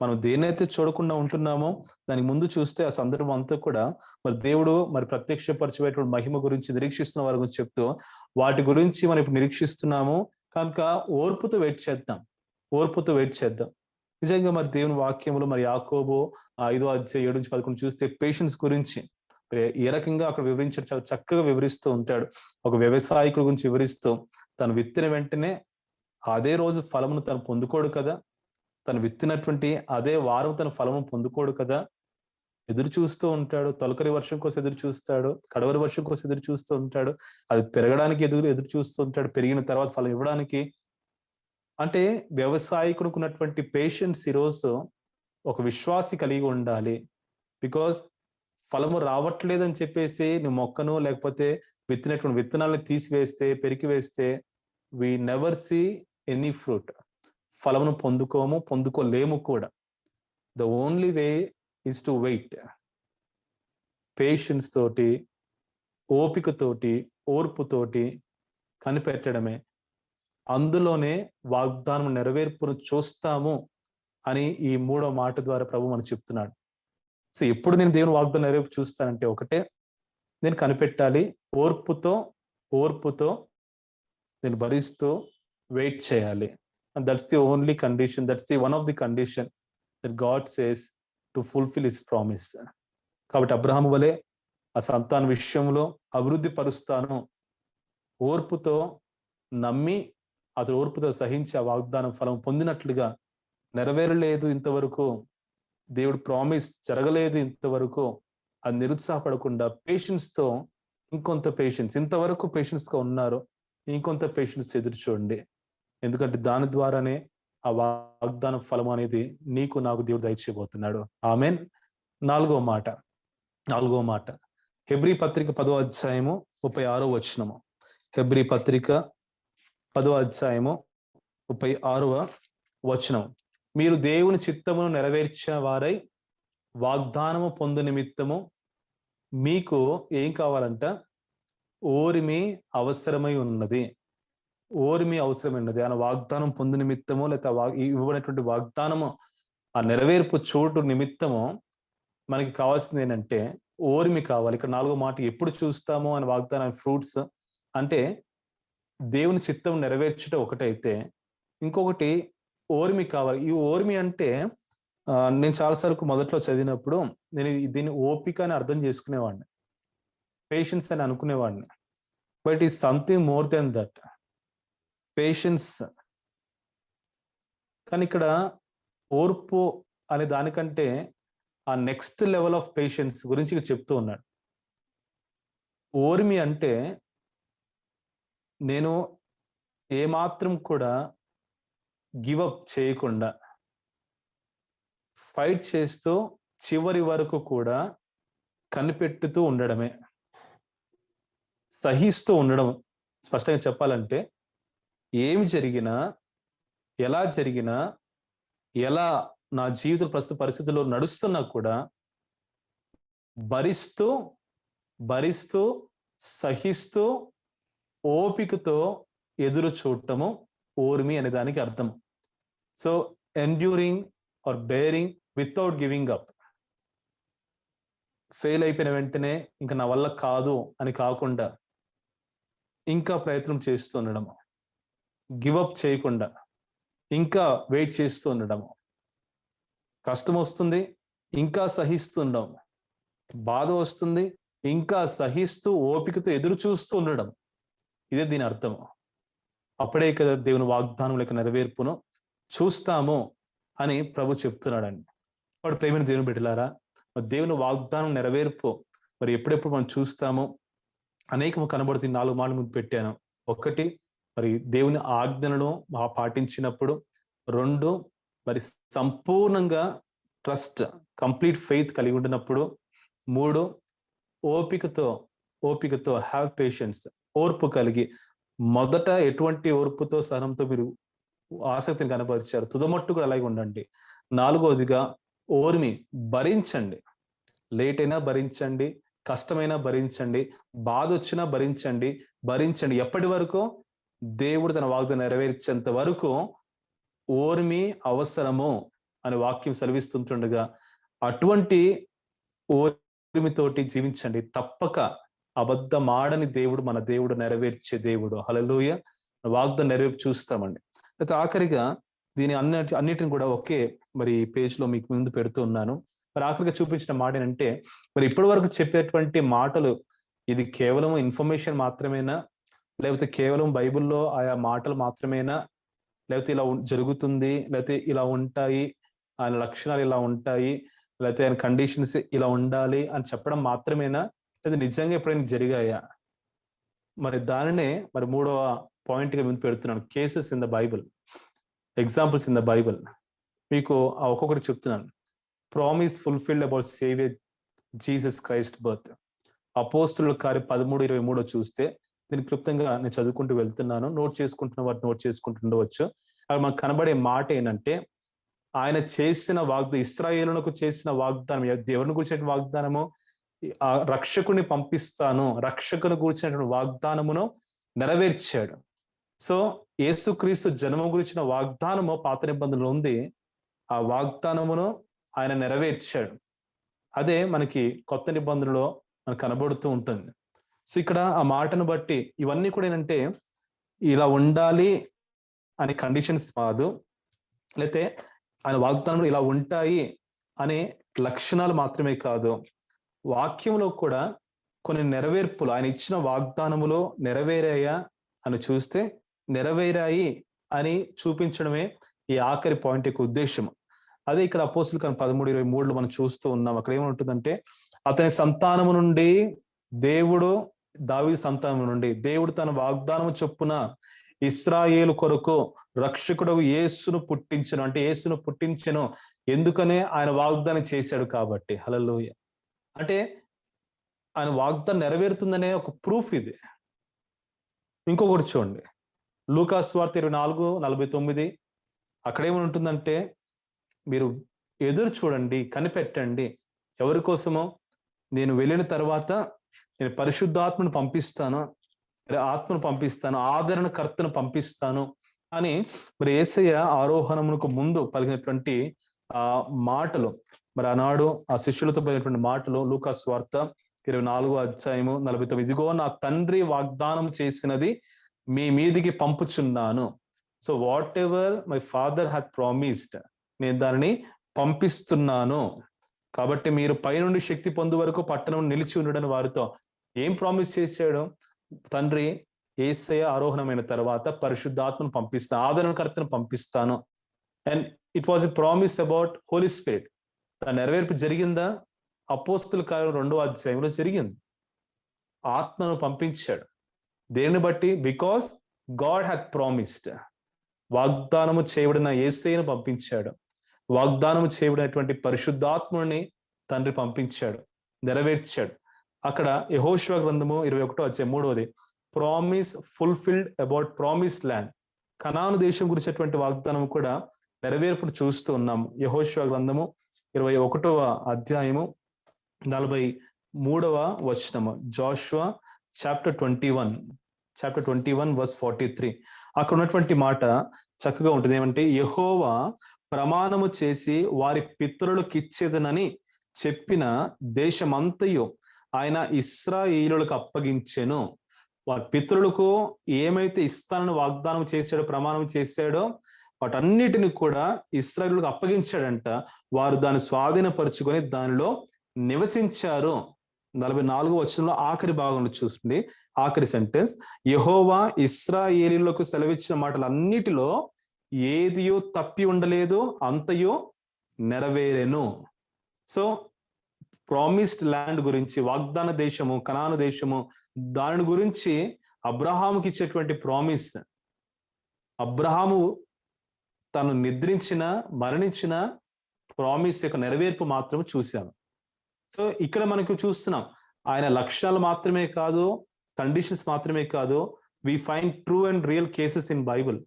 మనం దేన్నైతే చూడకుండా ఉంటున్నామో దానికి ముందు చూస్తే ఆ సందర్భం అంతా కూడా మరి దేవుడు మరి ప్రత్యక్షపరిచేటువంటి మహిమ గురించి నిరీక్షిస్తున్న వారి గురించి చెప్తూ వాటి గురించి మనం ఇప్పుడు నిరీక్షిస్తున్నాము కనుక ఓర్పుతో వెయిట్ చేద్దాం. ఓర్పుతో వెయిట్ చేద్దాం. నిజంగా మరి దేవుని వాక్యములు మరి యాకోబు 5వ అధ్యాయం 7-11 చూస్తే పేషెన్స్ గురించి ఏ రకంగా అక్కడ వివరించాడు, చాలా చక్కగా వివరిస్తూ ఉంటాడు. ఒక వ్యవసాయకుడి గురించి వివరిస్తూ తను విత్తిన వెంటనే అదే రోజు ఫలమును తను పొందుకోడు కదా, తను విత్తినటువంటి అదే వారం తన ఫలము పొందుకోడు కదా, ఎదురు చూస్తూ ఉంటాడు. తొలకరి వర్షం కోసం ఎదురు చూస్తాడు, కడవరి వర్షం కోసం ఎదురు చూస్తూ ఉంటాడు, అది పెరగడానికి ఎదురు చూస్తూ ఉంటాడు, పెరిగిన తర్వాత ఫలం ఇవ్వడానికి. అంటే వ్యవసాయకుడికి ఉన్నటువంటి పేషెన్స్ ఈరోజు ఒక విశ్వాసి కలిగి ఉండాలి. బికాస్ ఫలము రావట్లేదని చెప్పేసి నువ్వు మొక్కను లేకపోతే విత్తినటువంటి విత్తనాలను తీసివేస్తే పెరికివేస్తే we never see any fruit. ఫలమును పొందుకోలేము కూడా. The only way is to wait. Patience తోటి, ఓపికతోటి, ఓర్పుతోటి కనిపెట్టడమే. అందులోనే వాగ్దానం నెరవేర్పును చూస్తాము అని ఈ 3వ మాట ద్వారా ప్రభు మనకు చెప్తున్నాడు. సో ఎప్పుడు నేను దేవుని వాగ్దానం నెరవేర్పు చూస్తానంటే ఒకటే, నేను కనిపెట్టాలి, ఓర్పుతో నేను భరిస్తూ వెయిట్ చేయాలి. And that's the only condition, that's the one of the condition that God says to fulfill his promise. కాబట్టి అబ్రహాము వలె ఆ సంతాన విషయంలో అభివృద్ధి పరుస్తాను, ఓర్పుతో నమ్మి అతడు ఓర్పుతో సహించి ఆ వాగ్దానం ఫలం పొందినట్లుగా, నెరవేరలేదు ఇంతవరకు, దేవుడు ప్రామిస్ జరగలేదు ఇంతవరకు, అది నిరుత్సాహపడకుండా పేషెన్స్తో ఇంకొంత పేషెన్స్, ఇంతవరకు పేషెన్స్గా ఉన్నారు, ఇంకొంత పేషెన్స్ ఎదురు చూడండి. ఎందుకంటే దాని ద్వారానే ఆ వాగ్దాన ఫలం అనేది నీకు నాకు దేవుడు దయచేయబోతున్నాడు. ఆమేన్. 4వ మాట హెబ్రీ పత్రిక 10వ అధ్యాయము 36వ వచనము. హెబ్రీ పత్రిక 10వ అధ్యాయము 36వ వచనం. మీరు దేవుని చిత్తమును నెరవేర్చిన వారై వాగ్దానము పొందు నిమిత్తము మీకు ఏం కావాలంట? ఓరిమి అవసరమై ఉన్నది. ఆయన వాగ్దానం పొందు నిమిత్తము లేదా ఇవ్వబడినటువంటి వాగ్దానము ఆ నెరవేర్పు చోటు నిమిత్తము మనకి కావాల్సింది ఏంటంటే ఓర్మి కావాలి. ఇక్కడ 4వ మాట ఎప్పుడు చూస్తాము అని వాగ్దానం ఫ్రూట్స్ అంటే దేవుని చిత్తం నెరవేర్చుట ఒకటైతే ఇంకొకటి ఓర్మి కావాలి. ఈ ఓర్మి అంటే నేను చాలాసార్లు మొదట్లో చదివినప్పుడు నేను దీన్ని ఓపిక అని అర్థం చేసుకునేవాడిని, పేషెన్స్ అని అనుకునేవాడిని. But is something more than that. Patience కానీ ఇక్కడ ఓర్పు అనే దానికంటే ఆ నెక్స్ట్ లెవెల్ ఆఫ్ పేషెన్స్ గురించి చెప్తూ ఉన్నాడు. ఓర్మి అంటే నేను ఏమాత్రం కూడా గివ్ అప్ చేయకుండా ఫైట్ చేస్తూ చివరి వరకు కూడా కనిపెట్టుతూ ఉండడమే, సహిస్తూ ఉండడం. స్పష్టంగా చెప్పాలంటే ఏమి జరిగినా, ఎలా జరిగినా, ఎలా నా జీవిత ప్రస్తుత పరిస్థితుల్లో నడుస్తున్నా కూడా భరిస్తూ సహిస్తూ ఓపికతో ఎదురు చూడటము ఓర్మి అనే దానికి అర్థం. So enduring or bearing without giving up. Fail అయిపోయిన వెంటనే ఇంకా నా వల్ల కాదు అని కాకుండా ఇంకా ప్రయత్నం చేస్తూ ఉండడము, గివప్ చేయకుండా ఇంకా వెయిట్ చేస్తూ ఉండడము, కష్టం వస్తుంది ఇంకా సహిస్తుండడం, బాధ వస్తుంది ఇంకా సహిస్తూ ఓపికతో ఎదురు చూస్తూ ఉండడం. ఇదే దీని అర్థం. అప్పుడే కదా దేవుని వాగ్దానం లేక నెరవేర్పును చూస్తాము అని ప్రభు చెప్తున్నాడండి. వాడు ప్రేమైన దేవుని బిడ్డలారా, మరి దేవుని వాగ్దానం నెరవేర్పు మరి ఎప్పుడెప్పుడు మనం చూస్తాము అనేకము కనబడుతుంది. 4 మాటలు ముందు పెట్టాను. 1 మరి దేవుని ఆజ్ఞలను పాటించినప్పుడు, 2 మరి సంపూర్ణంగా ట్రస్ట్ కంప్లీట్ ఫెయిత్ కలిగి ఉండినప్పుడు, 3 ఓపికతో హ్యావ్ పేషెన్స్ ఓర్పు కలిగి మొదట ఎటువంటి ఓర్పుతో సహనంతో మీరు ఆసక్తిని కనపరిచారు, తుదమట్టు కూడా అలాగే ఉండండి. 4వదిగా ఓర్మి, భరించండి. లేట్ అయినా భరించండి, కష్టమైనా భరించండి, బాధ వచ్చినా భరించండి. భరించండి ఎప్పటి వరకు? దేవుడు తన వాగ్దానం నెరవేర్చేంత వరకు ఓర్మి అవసరము అని వాక్యం సెలవిస్తుంటుండగా అటువంటి ఓర్మితోటి జీవించండి. తప్పక అబద్ధమాడని దేవుడు మన దేవుడు, నెరవేర్చే దేవుడు. హల్లెలూయా. వాగ్దానం నెరవేర్పు చూస్తామండి. అయితే ఆఖరిగా దీని అన్నిటిని కూడా ఒకే మరి పేజ్ లో మీకు ముందు పెడుతూ ఉన్నాను. మరి ఆఖరిగా చూపించిన మాట ఏంటంటే, మరి ఇప్పటి వరకు చెప్పేటువంటి మాటలు ఇది కేవలం ఇన్ఫర్మేషన్ మాత్రమేనా, లేకపోతే కేవలం బైబిల్లో ఆయా మాటలు మాత్రమేనా, లేకపోతే ఇలా జరుగుతుంది, లేకపోతే ఇలా ఉంటాయి, ఆయన లక్షణాలు ఇలా ఉంటాయి, లేకపోతే ఆయన కండిషన్స్ ఇలా ఉండాలి అని చెప్పడం మాత్రమేనా, లేదా నిజంగా ఎప్పుడైనా జరిగాయా? మరి దానినే మరి 3వ పాయింట్గా ముందు పెడుతున్నాను. Cases in the Bible, examples in the Bible. మీకు ఒక్కొక్కటి చెప్తున్నాను. Promise fulfilled about saviour Jesus Christ birth. అపోస్తుల కార్యం 13:23 చూస్తే, దీన్ని క్లుప్తంగా నేను చదువుకుంటూ వెళ్తున్నాను. నోట్ చేసుకుంటున్న వారు నోట్ చేసుకుంటుండవచ్చు. అక్కడ మనకు కనబడే మాట ఏంటంటే, ఆయన చేసిన ఇశ్రాయేలునకు చేసిన వాగ్దానం, దేవుని గురించిన వాగ్దానము, ఆ రక్షకుని పంపిస్తాను, రక్షకుని గురించినటువంటి వాగ్దానమును నెరవేర్చాడు. సో యేసుక్రీస్తు జన్మ గురించిన వాగ్దానము పాత నిబంధనలో ఉంది. ఆ వాగ్దానమును ఆయన నెరవేర్చాడు. అదే మనకి కొత్త నిబంధనలో మనకు కనబడుతూ ఉంటుంది. సో ఇక్కడ ఆ మాటను బట్టి ఇవన్నీ కూడా ఏంటంటే, ఇలా ఉండాలి అనే కండిషన్స్ కాదు, లేకపోతే ఆయన వాగ్దానంలో ఇలా ఉంటాయి అనే లక్షణాలు మాత్రమే కాదు, వాక్యంలో కూడా కొన్ని నెరవేర్పులు, ఆయన ఇచ్చిన వాగ్దానములో నెరవేరాయా అని చూస్తే నెరవేరాయి అని చూపించడమే ఈ ఆఖరి పాయింట్ యొక్క ఉద్దేశం. అదే ఇక్కడ అపోస్తుల కార్యం 13:23 మనం చూస్తూ ఉన్నాం. అక్కడ ఏమంటుందంటే, అతని సంతానము నుండి దేవుడు, దావీదు సంతానము నుండి దేవుడు తన వాగ్దానము చొప్పున ఇశ్రాయేలు కొరకు రక్షకుడు యేసును పుట్టించను. అంటే యేసును పుట్టించను ఎందుకనే ఆయన వాగ్దానం చేశాడు కాబట్టి. హల్లెలూయా. అంటే ఆయన వాగ్దానం నెరవేరుతుందనే ఒక ప్రూఫ్ ఇది. ఇంకొకటి చూడండి, లూకా సువార్త 24:49. అక్కడేమని ఉంటుందంటే, మీరు ఎదురు చూడండి, కనిపెట్టండి. ఎవరి కోసమో? నేను వెళ్ళిన తర్వాత నేను పరిశుద్ధాత్మను పంపిస్తాను, ఆత్మను పంపిస్తాను, ఆదరణకర్తను పంపిస్తాను అని మరి యేసయ్య ఆరోహణమునకు ముందు పలికినటువంటి ఆ మాటలు, మరి ఆనాడు ఆ శిష్యులతో పలికినటువంటి మాటలు లూకా సువార్త 24:49. ఇదిగో నా తండ్రి వాగ్దానం చేసినది మీ మీదికి పంపుచున్నాను. So whatever my father had promised, నేను దానిని పంపిస్తున్నాను. కాబట్టి మీరు పైనుండి శక్తి పొందు వరకు పట్టణం నిలిచి ఉండడని వారితో ఏం ప్రామిస్ చేశాడు? తండ్రి యేసయ్య ఆరోహణమైన తర్వాత పరిశుద్ధాత్మను పంపిస్తాను, ఆదరణకర్తను పంపిస్తాను. And it was a promise about Holy Spirit. దాని నెరవేర్పు జరిగిందా? అపోస్తుల కార్యం 2వ అధ్యాయంలో జరిగింది. ఆత్మను పంపించాడు. దేనిని బట్టి? Because God had promised. వాగ్దానము చేయబడిన యేసయ్యను పంపించాడు. వాగ్దానము చేయబడినటువంటి పరిశుద్ధాత్ముని తండ్రి పంపించాడు, నెరవేర్చాడు. అక్కడ యెహోషువ గ్రంథము 21:3 promise fulfilled about promise land. కనాను దేశం గురించినటువంటి వాగ్దానం కూడా నెరవేర్పును చూస్తూ ఉన్నాము. యెహోషువ గ్రంథము 21వ అధ్యాయము 43వ వచనము. Joshua chapter 21 verse 43. అక్కడ ఉన్నటువంటి మాట చక్కగా ఉంటుంది. ఏమంటే, యెహోవా ప్రమాణము చేసి వారి పితరులకు ఇచ్చేదనని చెప్పిన దేశమంతయు ఆయన ఇశ్రాయేలులకు అప్పగించెను. వారి పితరులకు ఏమైతే ఇస్తానని వాగ్దానం చేశాడో, ప్రమాణం చేశాడో, వాటన్నిటిని కూడా ఇశ్రాయేలులకు అప్పగించాడంట. వారు దాన్ని స్వాధీనపరుచుకొని దానిలో నివసించారు. 44వ వచనంలో ఆఖరి భాగంలో చూస్తుంది, ఆఖరి సెంటెన్స్, యెహోవా ఇశ్రాయేలీయులకు సెలవిచ్చిన మాటలన్నిటిలో ఏదియో తప్పి ఉండలేదు, అంతయో నెరవేరెను. సో ప్రామిస్డ్ ల్యాండ్ గురించి, వాగ్దాన దేశము, కనాను దేశము, దాని గురించి అబ్రహాముకి ఇచ్చేటువంటి ప్రామిస్, అబ్రహాము తను నిద్రించిన, మరణించిన ప్రామిస్ యొక్క నెరవేర్పు మాత్రం చూశాము. సో ఇక్కడ మనకు చూస్తున్నాం, ఆయన లక్ష్యాలు మాత్రమే కాదు, కండిషన్స్ మాత్రమే కాదు, we find true and real cases in Bible.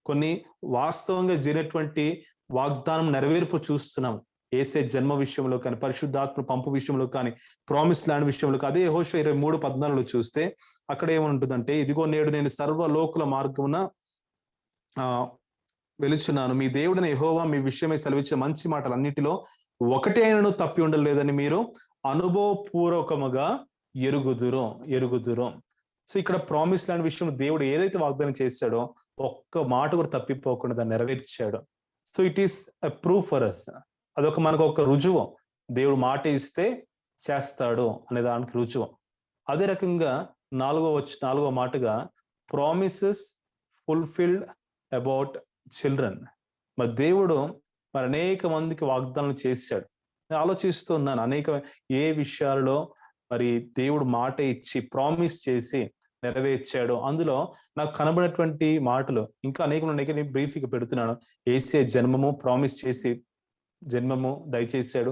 కొన్ని వాస్తవంగా జరిగినటువంటి వాగ్దానం నెరవేర్పు చూస్తున్నాం. యేసే జన్మ విషయంలో కానీ, పరిశుద్ధాత్మ పంపు విషయంలో కానీ, ప్రామిస్ ల్యాండ్ విషయంలో కానీ. అదే యెహోషువ 23:14 చూస్తే అక్కడ ఏముంటుందంటే, ఇదిగో నేడు నేను సర్వలోకుల మార్గమున వెలుచున్నాను, మీ దేవుడైన యెహోవా మీ విషయమై సెలవిచ్చే మంచి మాటలన్నిటిలో ఒకటే అయినను తప్పి ఉండలేదని మీరు అనుభవపూర్వకముగా ఎరుగుదురు. సో ఇక్కడ ప్రామిస్ ల్యాండ్ విషయం దేవుడు ఏదైతే వాగ్దానం చేశాడో ఒక్క మాట కూడా తప్పిపోకుండా దాన్ని నెరవేర్చాడు. So it is a proof for us. అదొక మనకు ఒక రుజువు. దేవుడు మాట ఇస్తే చేస్తాడు అనే దానికి రుజువు. అదే రకంగా నాలుగవ మాటగా ప్రామిసెస్ ఫుల్ఫిల్డ్ అబౌట్ చిల్డ్రన్. మరి దేవుడు మరి అనేక మందికి వాగ్దానం చేశాడు. నేను ఆలోచిస్తూ ఉన్నాను, అనేక ఏ విషయాలలో మరి దేవుడు మాట ఇచ్చి ప్రామిస్ చేసి నెరవేర్చాడు. అందులో నాకు కనబడినటువంటి మాటలు ఇంకా అనేక నేను బ్రీఫ్గా పెడుతున్నాను. యేసే జన్మము ప్రామిస్ చేసి జన్మము దయచేశాడు.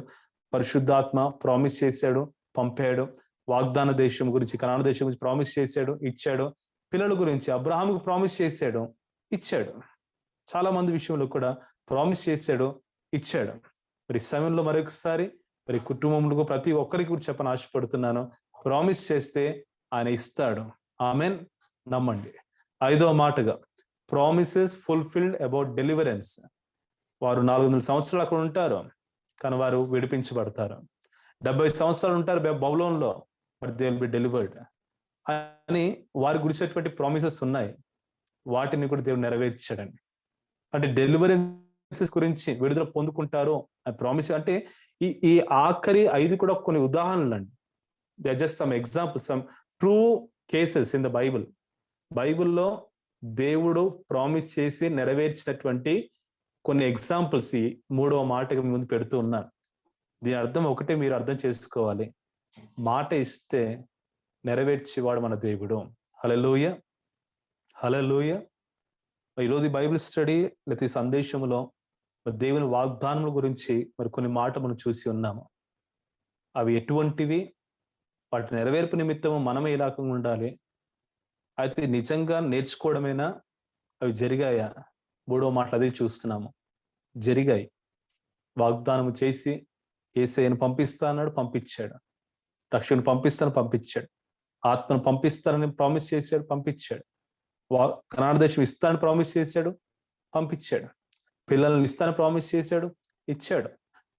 పరిశుద్ధాత్మ ప్రామిస్ చేశాడు, పంపాడు. వాగ్దాన దేశం గురించి, కనాను దేశం గురించి ప్రామిస్ చేశాడు, ఇచ్చాడు. పిల్లల గురించి అబ్రహాముకు ప్రామిస్ చేశాడు, ఇచ్చాడు. చాలా మంది విషయంలో కూడా ప్రామిస్ చేశాడు, ఇచ్చాడు. మరి సమయంలో మరొకసారి మరి కుటుంబంలో ప్రతి ఒక్కరికి కూడా చెప్పని ఆశపడుతున్నాను, ప్రామిస్ చేస్తే ఆయన ఇస్తాడు. ఆమెన్. నమ్మండి. 5వ మాటగా ప్రామిసెస్ ఫుల్ఫిల్డ్ అబౌట్ డెలివరెన్స్. వారు 400 సంవత్సరాలు అక్కడ ఉంటారు, కానీ వారు విడిపించబడతారు. 70 సంవత్సరాలు ఉంటారు బబులోన్లో, but they will be delivered అని వారి గురించినటువంటి ప్రామిసెస్ ఉన్నాయి. వాటిని కూడా దేవుడు నెరవేర్చాడండి. అంటే డెలివరెన్సెస్ గురించి విడుదల పొందుకుంటారు అని ప్రామిస్. అంటే ఈ ఆఖరి 5 కూడా కొన్ని ఉదాహరణలు అండి. They are just some example, some true cases in the Bible. బైబుల్లో దేవుడు ప్రామిస్ చేసి నెరవేర్చినటువంటి కొన్ని ఎగ్జాంపుల్స్ ఈ 3వ మాటకి ముందు పెడుతూ ఉన్నాను. దీని అర్థం ఒకటే మీరు అర్థం చేసుకోవాలి, మాట ఇస్తే నెరవేర్చేవాడు మన దేవుడు. హల్లెలూయా, హల్లెలూయా. ఈరోజు బైబిల్ స్టడీ లేకపోతే సందేశంలో దేవుని వాగ్దానముల గురించి మరి కొన్ని మాటలు మనం చూసి ఉన్నాము. అవి ఎటువంటివి, వాటి నెరవేర్పు నిమిత్తము మనమే ఇలాకంగా ఉండాలి, అయితే నిజంగా నేర్చుకోవడమేనా, అవి జరిగాయా? 3వ మాటలు అదే చూస్తున్నాము. జరిగాయి. వాగ్దానం చేసి యేసయ్యను పంపిస్తా అన్నాడు, పంపించాడు. రక్షణను పంపించాడు. ఆత్మను పంపిస్తానని ప్రామిస్ చేశాడు, పంపించాడు. కనాను దేశం ఇస్తానని ప్రామిస్ చేశాడు, పంపించాడు. పిల్లల్ని ఇస్తానని ప్రామిస్ చేశాడు, ఇచ్చాడు.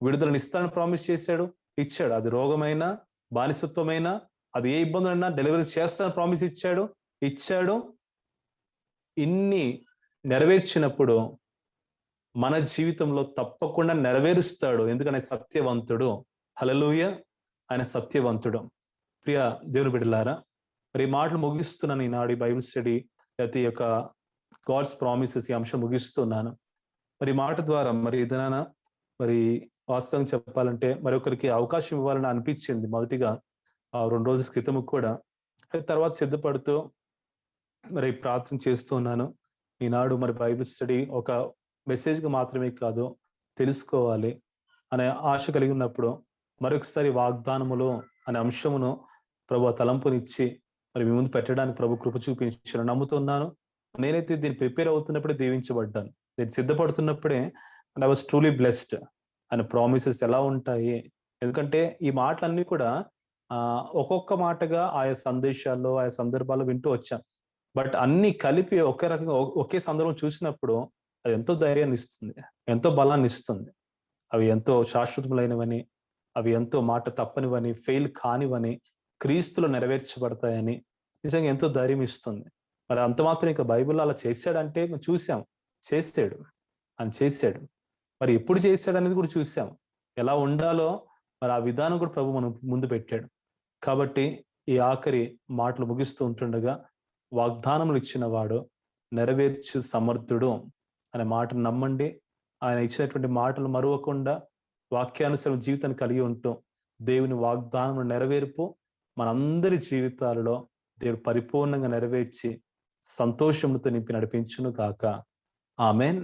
విడుదలను ఇస్తానని ప్రామిస్ చేశాడు, ఇచ్చాడు. అది రోగమైనా, బానిసత్వమైనా, అది ఏ ఇబ్బందులైనా డెలివరీ చేస్తానని ప్రామిస్ ఇచ్చాడు. ఇన్ని నెరవేర్చినప్పుడు మన జీవితంలో తప్పకుండా నెరవేరుస్తాడు. ఎందుకంటే సత్యవంతుడు. హల్లెలూయా, ఆయన సత్యవంతుడు. ప్రియ దేవుని బిడ్డలారా, మరి మాటలు ముగిస్తున్నాను ఈనాడు బైబిల్ స్టడీ, లేకపోతే ఈ యొక్క గాడ్స్ ప్రామిసెస్ ఈ అంశం ముగిస్తున్నాను. మరి మాట ద్వారా మరి ఏదైనా మరి వాస్తవంగా చెప్పాలంటే మరొకరికి అవకాశం ఇవ్వాలని అనిపించింది మొదటిగా 2 రోజుల క్రితం కూడా. తర్వాత సిద్ధపడుతూ మరి ప్రార్థన చేస్తూ ఉన్నాను. ఈనాడు మరి బైబిల్ స్టడీ ఒక మెసేజ్గా మాత్రమే కాదు, తెలుసుకోవాలి అనే ఆశ కలిగి ఉన్నప్పుడు మరొకసారి వాగ్దానములు అనే అంశమును ప్రభు తలంపునిచ్చి మరి మీ ముందు పెట్టడానికి ప్రభు కృప చూపించాను నమ్ముతున్నాను. నేనైతే దీన్ని ప్రిపేర్ అవుతున్నప్పుడే దీవించబడ్డాను. నేను సిద్ధపడుతున్నప్పుడే and I was truly blessed. ఆయన ప్రామిసెస్ ఎలా ఉంటాయి, ఎందుకంటే ఈ మాటలన్నీ కూడా ఒక్కొక్క మాటగా ఆయా సందేశాల్లో ఆయా సందర్భాల్లో వింటూ వచ్చాను. బట్ అన్ని కలిపి ఒకే రకంగా ఒకే సందర్భం చూసినప్పుడు అది ఎంతో ధైర్యాన్ని ఇస్తుంది, ఎంతో బలాన్ని ఇస్తుంది. అవి ఎంతో శాశ్వతములైనవని, అవి ఎంతో మాట తప్పనివని, ఫెయిల్ కానివని, క్రీస్తులో నెరవేర్చబడతాయని నిజంగా ఎంతో ధైర్యం ఇస్తుంది. మరి అంత మాత్రం ఇంకా బైబిల్లో అలా చేశాడంటే చూసాం, చేశాడు, ఆయన చేశాడు. మరి ఎప్పుడు చేశాడు అనేది కూడా చూసాం. ఎలా ఉండాలో మరి ఆ విధానం కూడా ప్రభు మనం ముందు పెట్టాడు. కాబట్టి ఈ ఆఖరి మాటలు ముగిస్తూ ఉంటుండగా వాగ్దానములు ఇచ్చిన వాడు నెరవేర్చు సమర్థుడు అనే మాటను నమ్మండి. ఆయన ఇచ్చినటువంటి మాటలు మరువకుండా వాక్యానుసారం జీవితాన్ని కలిగి ఉంటూ దేవుని వాగ్దానం నెరవేర్పు మనందరి జీవితాలలో దేవుడు పరిపూర్ణంగా నెరవేర్చి సంతోషంతో నింపి నడిపించును గాక. Amen,